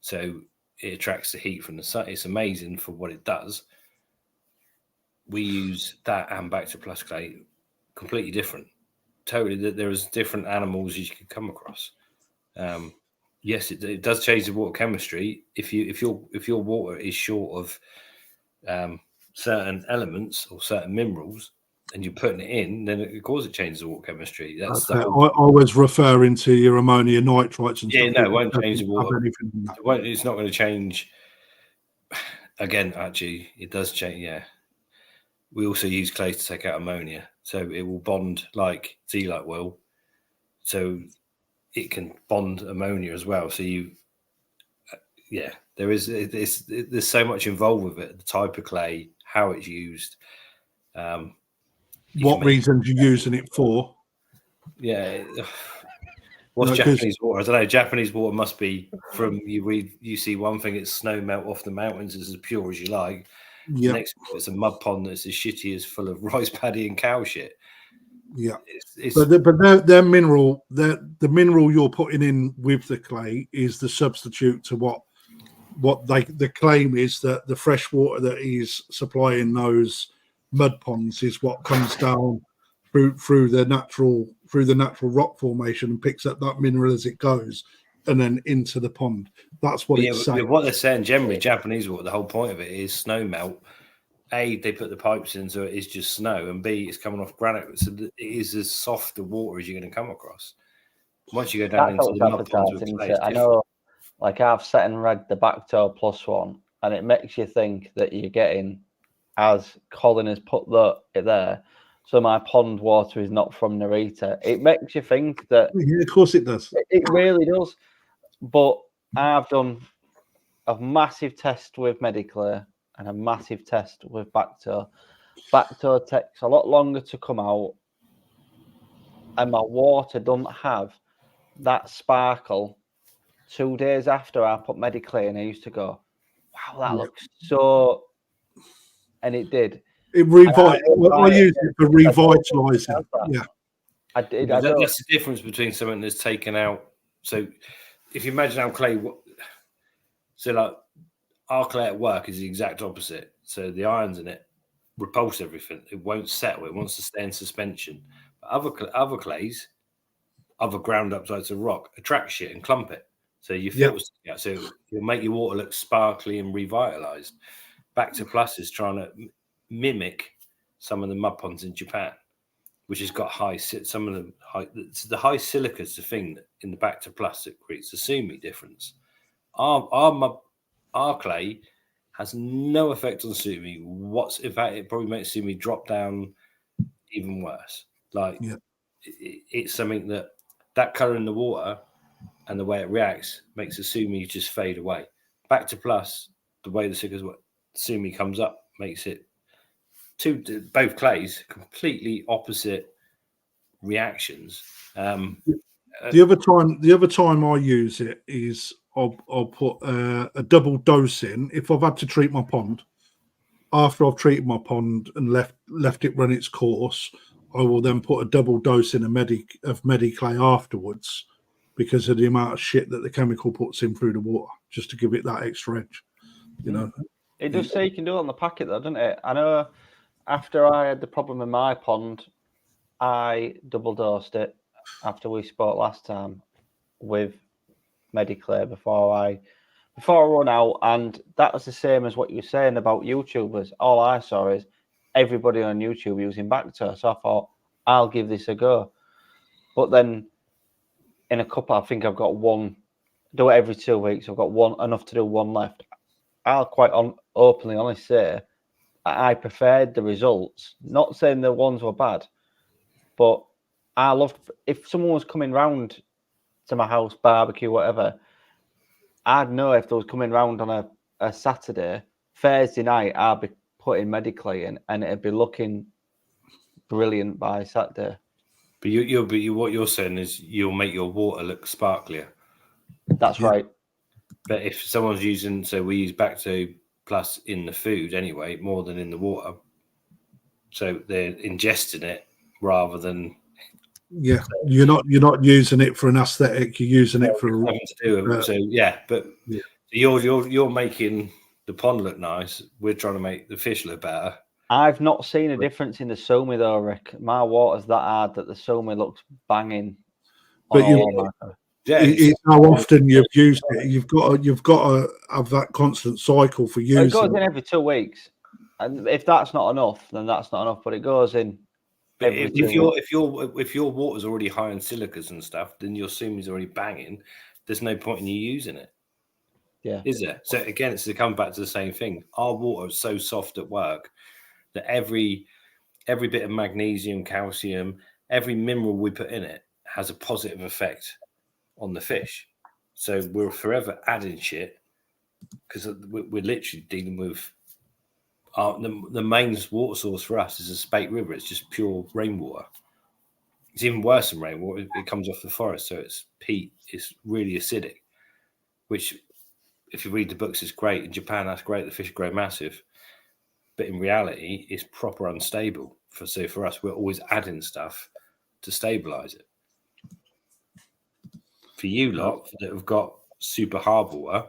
So it attracts the heat from the sun. It's amazing for what it does. We use that and Bacto Plus clay completely different. Totally, there's different animals you can come across. Yes, it does change the water chemistry. If your water is short of certain elements or certain minerals, and you're putting it in, then of course it changes the water chemistry. That's I was referring to your ammonia nitrites and stuff. Yeah, no, it won't change the water. It's not going to change. Again, actually, it does change. Yeah, we also use clay to take out ammonia, so it will bond like zeolite will. So it can bond ammonia as well. So there's so much involved with it. The type of clay, how it's used. What reasons you're using it for? Yeah. What's Japanese water? I don't know. Japanese water must be from you see one thing, it's snow melt off the mountains, it's as pure as you like. Yep. Next, it's a mud pond that's as shitty as full of rice paddy and cow shit. Yeah, but their mineral, the mineral you're putting in with the clay is the substitute to what the claim is, that the fresh water that he's supplying those mud ponds is what comes down through the natural rock formation and picks up that mineral as it goes, and then into the pond. That's what it's saying. What they're saying generally, Japanese water, the whole point of it is snow melt. A, they put the pipes in so it is just snow, and B, it's coming off granite, so it is as soft a water as you're going to come across. Once you go down into the mud ponds with clay, I know, like I've sat and read the Bacto Plus one, and it makes you think that you're getting as Colin has put it there. So my pond water is not from Narita. It makes you think that. Yeah, of course it does. It really does. But I've done a massive test with Mediclaire and a massive test with Bacto. Bacto takes a lot longer to come out, and my water doesn't have that sparkle. 2 days after I put Mediclaire in, I used to go, wow, that looks so... And it did. I use it for revitalising. Yeah. I did. That's the difference between something that's taken out. So if you imagine how clay... So like our clay at work is the exact opposite. So the ions in it repulse everything. It won't settle. It wants to stay in suspension. But other clays, other ground up types of rock, attract shit and clump it. So you feel so you'll make your water look sparkly and revitalized. Bacto Plus is trying to mimic some of the mud ponds in Japan, which has got high silica is the thing that in the Bacto Plus that creates the Sumi difference. Our clay has no effect on Sumi. In fact, it probably makes Sumi drop down even worse. Like it's something that color in the water and the way it reacts makes the Sumi just fade away. Bacto Plus, the way the Sumi comes up makes it both clays completely opposite reactions. The other time I use it is I'll put a double dose in if I've had to treat my pond. After I've treated my pond and left it run its course, I will then put a double dose in of Mediclaire afterwards, because of the amount of shit that the chemical puts in through the water, just to give it that extra edge. You know, it does say you can do it on the packet, though, doesn't it? I know. After I had the problem in my pond, I double dosed it after we spoke last time with Mediclaire before I run out, and that was the same as what you were saying about YouTubers. All I saw is everybody on YouTube using Bacto, so I thought I'll give this a go. But then in a couple, I think I've got one. Do it every 2 weeks. I've got enough to do one left. I'll quite openly, honestly say I preferred the results. Not saying the ones were bad, but I loved if someone was coming round to my house, barbecue, whatever. I'd know if they was coming round on a Saturday, Thursday night, I'd be putting Mediclaire in, and it'd be looking brilliant by Saturday. But what you're saying is you'll make your water look sparklier. That's right. But if someone's using, so we use Bacto Plus in the food anyway, more than in the water. So they're ingesting it rather than. Yeah, you're not using it for an aesthetic. You're using it for nothing to do with it. So but you're making the pond look nice. We're trying to make the fish look better. I've not seen a difference in the Sumi though, Rick. My water's that hard that the Sumi looks banging. But it's how often you've used it. You've got to have that constant cycle for using. It goes in every 2 weeks, and if that's not enough, then that's not enough. But it goes in. If your water's already high in silicas and stuff, then your Sumi's already banging. There's no point in you using it. Yeah, is there? So again, it comes back to the same thing. Our water is so soft at work that every bit of magnesium, calcium, every mineral we put in it has a positive effect on the fish. So we're forever adding shit because we're literally dealing with the main water source for us is a Spate River. It's just pure rainwater. It's even worse than rainwater. It comes off the forest, so it's peat. It's really acidic, which if you read the books, is great. In Japan, that's great. The fish grow massive. But in reality, it's proper unstable. So for us, we're always adding stuff to stabilize it. For you lot that have got super hard water,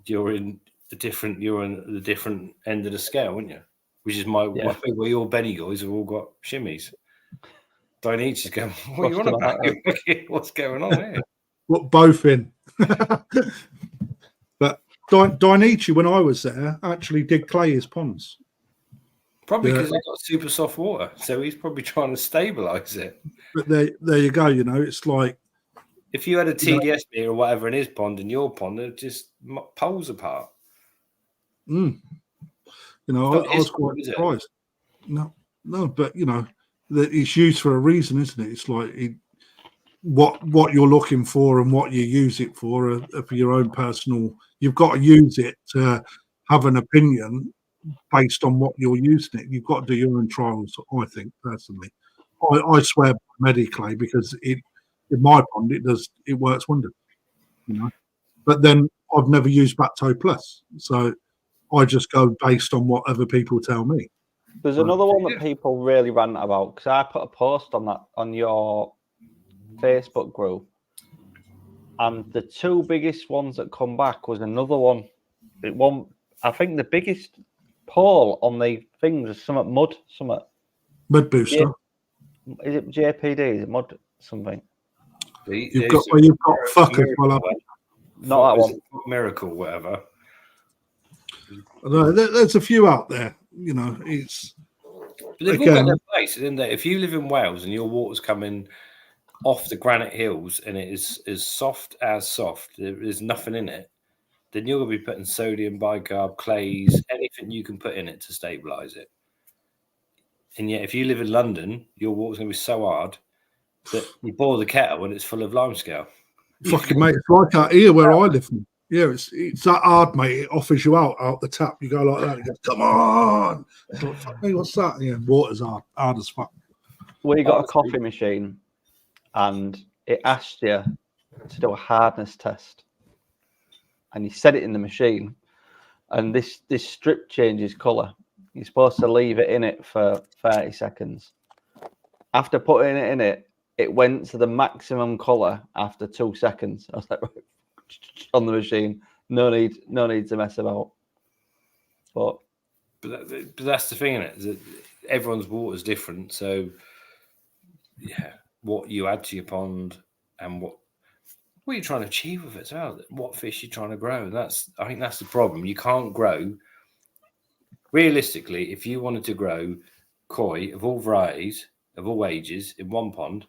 you're on the different end of the scale, aren't you? Which is where your Benny guys have all got shimmies. Doitsu is going, what are you on about? What's going on here? Put both in. But Doitsu, when I was there, actually did clay his ponds. Probably because they've got super soft water. So he's probably trying to stabilize it. But there you go. You know, it's like. If you had a TDS meter or whatever in his pond and your pond, they're just poles apart. You You know, I was quite surprised. No, but you know, that it's used for a reason, isn't it? It's like what you're looking for and what you use it for for your own personal. You've got to use it to have an opinion based on what you're using it. You've got to do your own trials. I think personally, I swear by Mediclay because in my pond it works wonders. You know, but then I've never used Bacto Plus, so I just go based on what other people tell me. There's another one that people really rant about because I put a post on that on your Facebook group, and the two biggest ones that come back was another one. I think the biggest poll on the things is something mud booster. Is it JPD? Is it mud something? You've got fuck as well. Not that one. Miracle, whatever. There's a few out there. You know, it's. But they've all got their place, didn't they? If you live in Wales and your water's coming off the granite hills and it is as soft, there is nothing in it, then you're going to be putting sodium, bicarb, clays, anything you can put in it to stabilise it. And yet, if you live in London, your water's going to be so hard that you boil the kettle and it's full of limescale. Fucking mate, it's like out here where I live. Yeah, it's that hard, mate. It offers you out the tap. You go like that. You go, come on. It's like, fuck me, what's that? Yeah, water's hard as fuck. We got a coffee machine, and it asked you to do a hardness test, and you set it in the machine, and this strip changes colour. You're supposed to leave it in it for 30 seconds. After putting it in it, it went to the maximum colour after 2 seconds. I was like, right, on the machine, no need to mess about. But that's the thing, isn't it? Is that everyone's water is different. So, yeah, what you add to your pond and what you're trying to achieve with it as well. What fish you're trying to grow, and I think that's the problem. You can't grow. Realistically, if you wanted to grow koi of all varieties, of all ages, in one pond,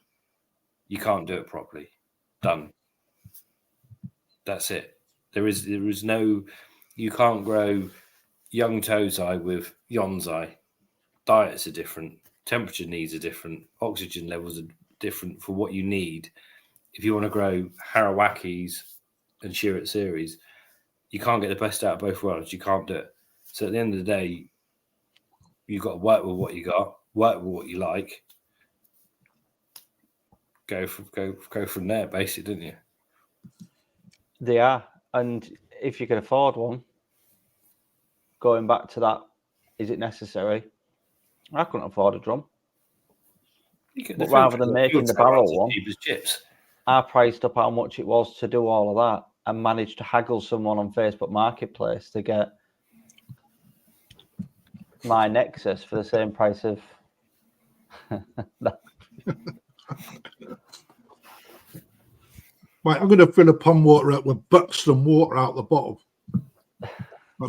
you can't do it properly. Done. That's it. There is no. You can't grow young tozai with yonzai. Diets are different. Temperature needs are different. Oxygen levels are different for what you need. If you want to grow Harawakis and Shirat series, you can't get the best out of both worlds. You can't do it. So at the end of the day, you've got to work with what you got, work with what you like. Go from there, basically, didn't you? they are, and if you can afford one, going back to that, is it necessary? I couldn't afford a drum. But rather than making the barrel one, I priced up how much it was to do all of that and managed to haggle someone on Facebook Marketplace to get my Nexus for the same price of Right, I'm going to fill a pond water up with Buxton water out the bottom.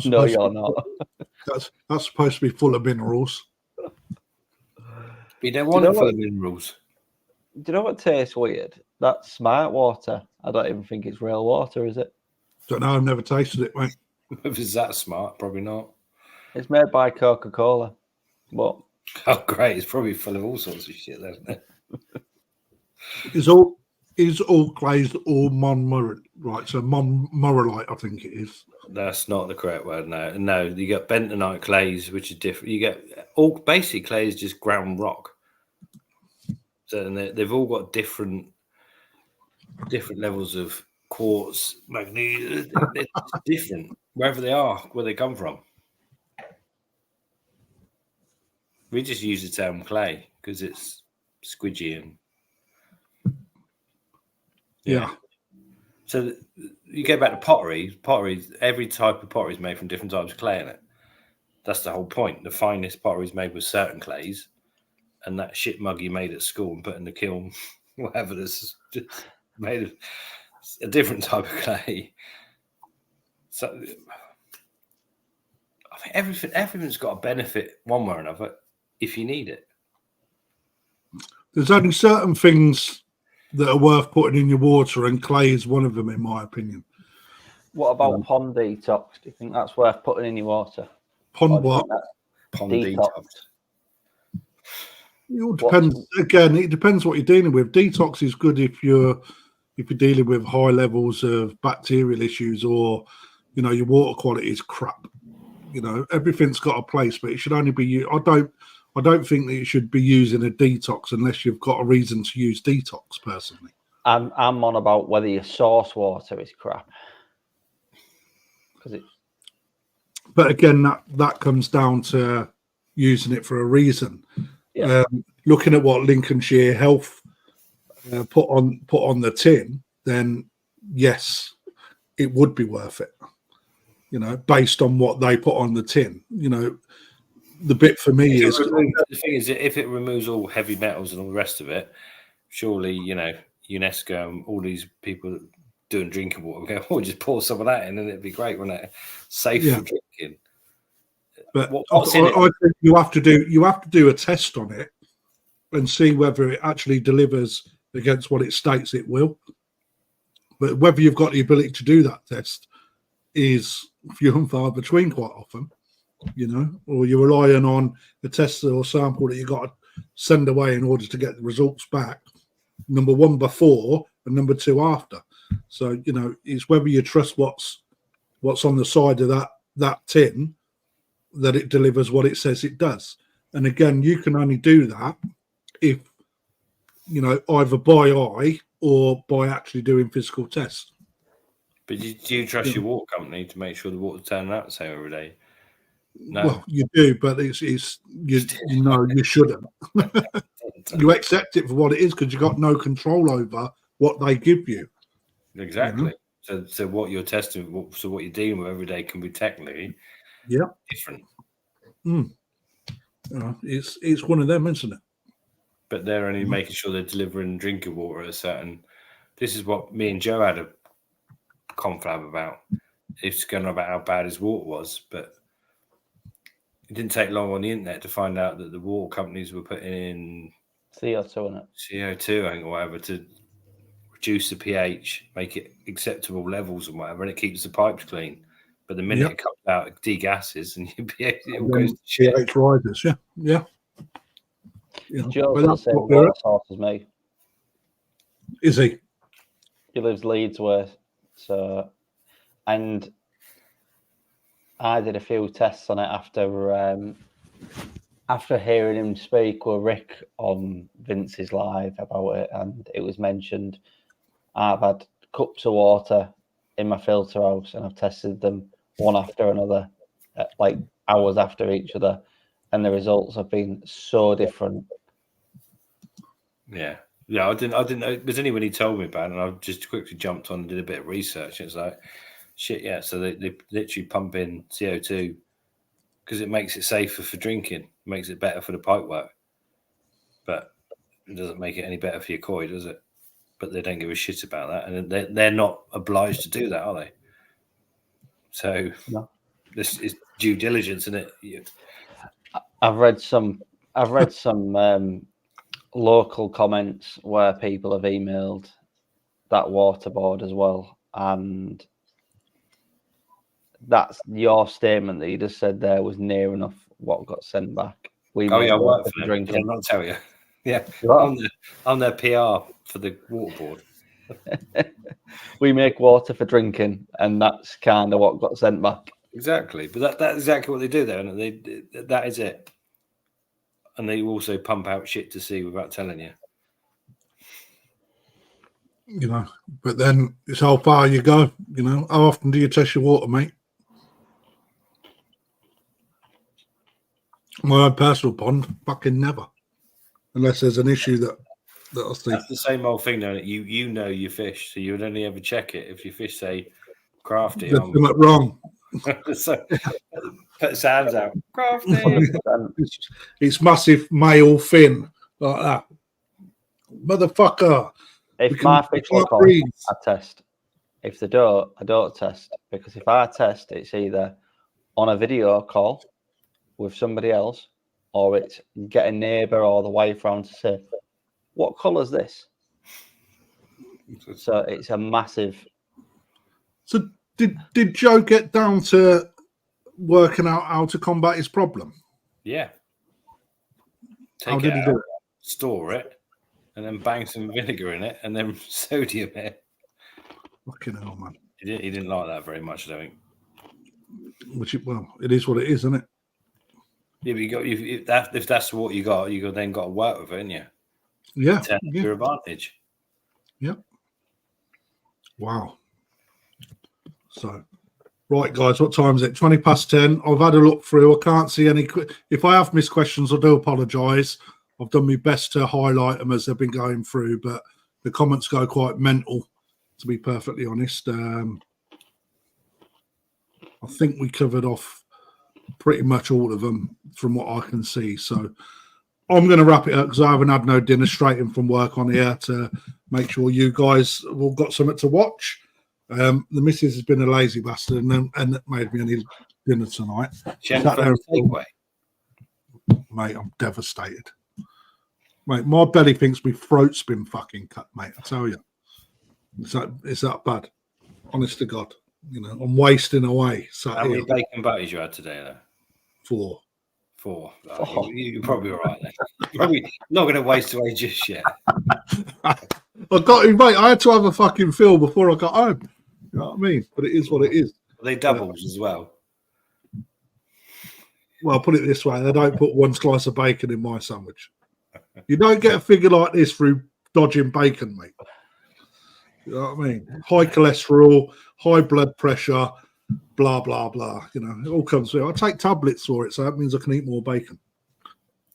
No, you're not. That's supposed to be full of minerals. You don't want it full of minerals. Do you know what tastes weird? That smart water. I don't even think it's real water, is it? Don't know. I've never tasted it, mate. If it's that smart, probably not. It's made by Coca-Cola. But oh, great! It's probably full of all sorts of shit, isn't it? Is all glazed or Monmorillite? Right, so Monmorillite, I think it is. That's not the correct word. No. You get bentonite clays, which are different. You get all basic clays, just ground rock. So they've all got different levels of quartz, magnesium. It's different wherever they are, where they come from. We just use the term clay because it's squidgy and yeah. So you go back to pottery. Pottery, every type of pottery is made from different types of clay in it. That's the whole point. The finest pottery is made with certain clays, and that shit mug you made at school and put in the kiln, whatever, that's just made of a different type of clay. So I think everything's got a benefit one way or another if you need it. There's only certain things that are worth putting in your water, and clay is one of them, in my opinion. what about pond detox? Do you think that's worth putting in your water? Pond what? Pond Detox. detox. It all depends. Again, it depends what you're dealing with. Detox is good if you're dealing with high levels of bacterial issues, or your water quality is crap. Everything's got a place, but it should only be. I don't think that you should be using a detox unless you've got a reason to use detox. Personally, I'm on about whether your source water is crap. But again, that comes down to using it for a reason. Yeah. Looking at what Lincolnshire Health put on the tin, then yes, it would be worth it. Based on what they put on the tin. The bit for me is the thing is, if it removes all heavy metals and all the rest of it, surely UNESCO and all these people doing drinking water go, "Oh, just pour some of that in, and it'd be great, wouldn't it? Safe for drinking." But I think you have to do a test on it and see whether it actually delivers against what it states it will. But whether you've got the ability to do that test is few and far between quite often, or you're relying on a test or sample that you got to send away in order to get the results back. Number one before and number two after. So it's whether you trust what's on the side of that tin, that it delivers what it says it does. And again, you can only do that if either by eye or by actually doing physical tests. But do you trust your water company to make sure the water's turning out the same every day? No. Well, you do, but it's you shouldn't. You accept it for what it is because you've got no control over what they give you. Exactly. So what you're testing, so what you're dealing with every day can be technically different. It's one of them, isn't it? But they're only making sure they're delivering drinking water at a certain. This is what me and Joe had a conflab about. It's going on about how bad his water was, but it didn't take long on the internet to find out that the water companies were putting in CO2 in it. CO2, I think, or whatever, to reduce the pH, make it acceptable levels and whatever, and it keeps the pipes clean. But the minute it comes out, it degasses and your pH it all goes to shit. pH rises, yeah. Joe's the same water source as me. Is he? He lives Leeds way, and I did a few tests on it after hearing him speak with Rick on Vince's live about it, and it was mentioned. I've had cups of water in my filter house, and I've tested them one after another, like hours after each other, and the results have been so different. Yeah, I didn't know. It was only when he told me about it, and I just quickly jumped on and did a bit of research. It's like, shit, yeah. So they literally pump in CO2 because it makes it safer for drinking, makes it better for the pipe work, but it doesn't make it any better for your koi, does it? But they don't give a shit about that, and they're not obliged to do that, are they? So this is due diligence, isn't it? I've read some local comments where people have emailed that water board as well, and that's your statement that you just said there was near enough what got sent back. I work for drinking. I'm not tell you. Yeah, I'm their PR for the water board. We make water for drinking, and that's kind of what got sent back. Exactly, but that's exactly what they do there, and that is it. And they also pump out shit to sea without telling you. But then it's how far you go. How often do you test your water, mate? My own personal pond, fucking never, unless there's an issue that I see. That's the same old thing, though. You know your fish, so you would only ever check it if your fish say crafty. There's something wrong. So, put his hands out. Crafty. It's massive male fin like that. Motherfucker. If my fish look on, I test. If they don't, I don't test. Because if I test, it's either on a video call with somebody else, or it's get a neighbour or the wife round to say, what colour's this? So it's a massive. So did Joe get down to working out how to combat his problem. Yeah. How Take did it he do out, it? store it, and then bang some vinegar in it, and then sodium it. Fucking hell, man. He didn't like that very much, I think. Well, it is what it is, isn't it? Yeah, but if that's what you got then got to work with it, ain't you? Yeah. Turn it to your advantage. Yeah. Wow. So, right, guys, what time is it? 20 past 10. I've had a look through. I can't see any. If I have missed questions, I do apologise. I've done my best to highlight them as they've been going through, but the comments go quite mental, to be perfectly honest. I think we covered off pretty much all of them from what I can see. So I'm going to wrap it up because I haven't had no dinner straight in from work on here to make sure you guys have all got something to watch. The missus has been a lazy bastard and made me any dinner tonight. She had a takeaway. Mate, I'm devastated. Mate, my belly thinks my throat's been fucking cut, mate. I tell you. Is that bad? Honest to God. You know, I'm wasting away. How many bacon butties you had today, though? 4. 4. Oh, you're probably all right then. You're probably not going to waste away just yet. I got him, mate. I had to have a fucking fill before I got home. You know what I mean? But it is what it is. Are they doubles as well? Well, put it this way: they don't put one slice of bacon in my sandwich. You don't get a figure like this through dodging bacon, mate. You know what I mean? High cholesterol, high blood pressure, blah, blah, blah. You know, it all comes through. I take tablets for it, so that means I can eat more bacon.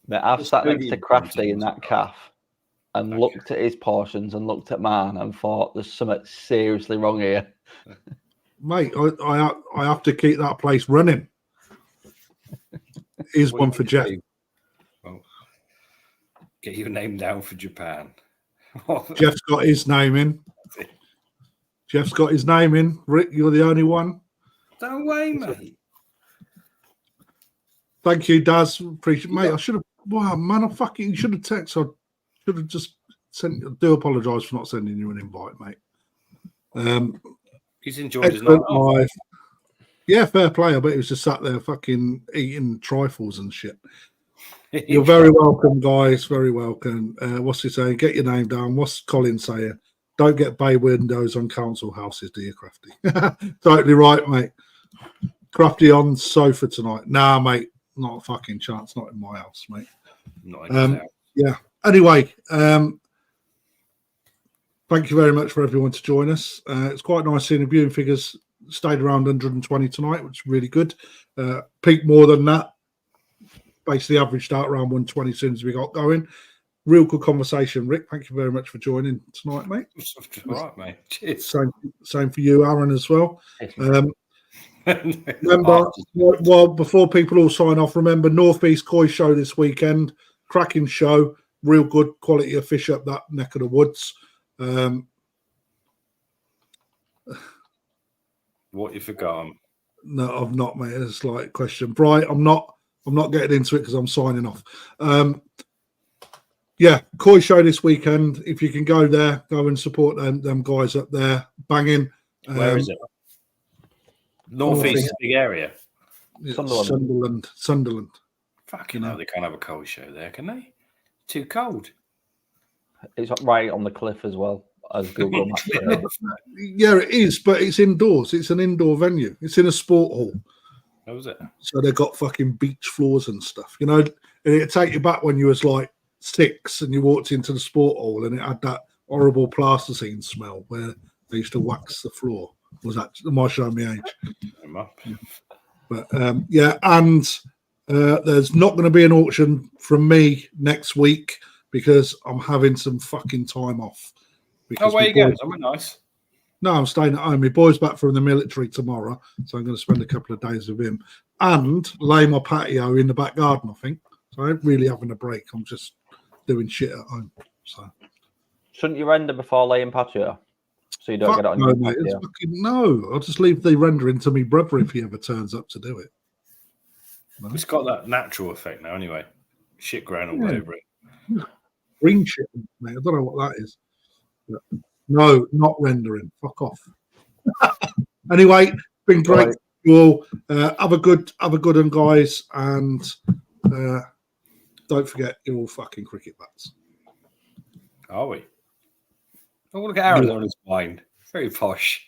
Mate, I've sat next to Crafty in that calf and looked at his portions and looked at mine and thought there's something seriously wrong here. Mate, I have to keep that place running. Here's one for Jeff. Well, get your name down for Japan. Jeff's got his name in. Jeff's got his name in. Rick, you're the only one. No way, mate. Thank you, Daz. Appreciate, mate. I should have. Wow, man, I fucking should have texted. I should have just sent. I do apologise for not sending you an invite, mate. He's enjoyed his night off. Yeah, fair play. I bet he was just sat there fucking eating trifles and shit. You're very welcome, guys. Very welcome. What's he saying? Get your name down. What's Colin saying? Don't get bay windows on council houses, do you, Crafty? Totally right, mate. Crafty on sofa tonight. Nah, mate. Not a fucking chance. Not in my house, mate. Not in his house. Yeah. Anyway, thank you very much for everyone to join us. It's quite nice seeing the viewing figures stayed around 120 tonight, which is really good. Peaked more than that. Basically averaged out around 120 as soon as we got going. Real good conversation, Rick. Thank you very much for joining tonight, mate. All right, mate. Cheers. Same for you, Aaron, as well. Remember, well, before people all sign off, remember Northeast Koi Show this weekend. Cracking show. Real good quality of fish up that neck of the woods. What you forgotten? No, I've not, mate. It's like a question. Bright, I'm not getting into it because I'm signing off. Yeah, Koi Show this weekend. If you can go there, go and support them guys up there. Banging. Where is it? Northeast, big area. Sunderland. Fucking hell, they can't have a Koi Show there, can they? Too cold. It's right on the cliff as well as Google Maps. Yeah, it is, but it's indoors. It's an indoor venue. It's in a sport hall. How was it? So they've got fucking beach floors and stuff. You know, it'd take you back when you was like 6 and you walked into the sport hall and it had that horrible plasticine smell where they used to wax the floor. Was that? Am I showing my age? But yeah, and there's not going to be an auction from me next week because I'm having some fucking time off. Oh, where you going? Somewhere nice. No, I'm staying at home. My boy's back from the military tomorrow, so I'm going to spend a couple of days with him and lay my patio in the back garden, I think. So I ain't really having a break. I'm just doing shit at home. So shouldn't you render before laying patio? So you don't get it on your patio? No, I'll just leave the rendering to me brother if he ever turns up to do it. No? It's got that natural effect now anyway. Shit growing all over it. Green shit, mate. I don't know what that is. But no, not rendering. Fuck off. Anyway, been great. you all. Have a good one, guys, and don't forget, you're all fucking cricket bats. Are we? Oh, look at Aaron on his wine. Very posh.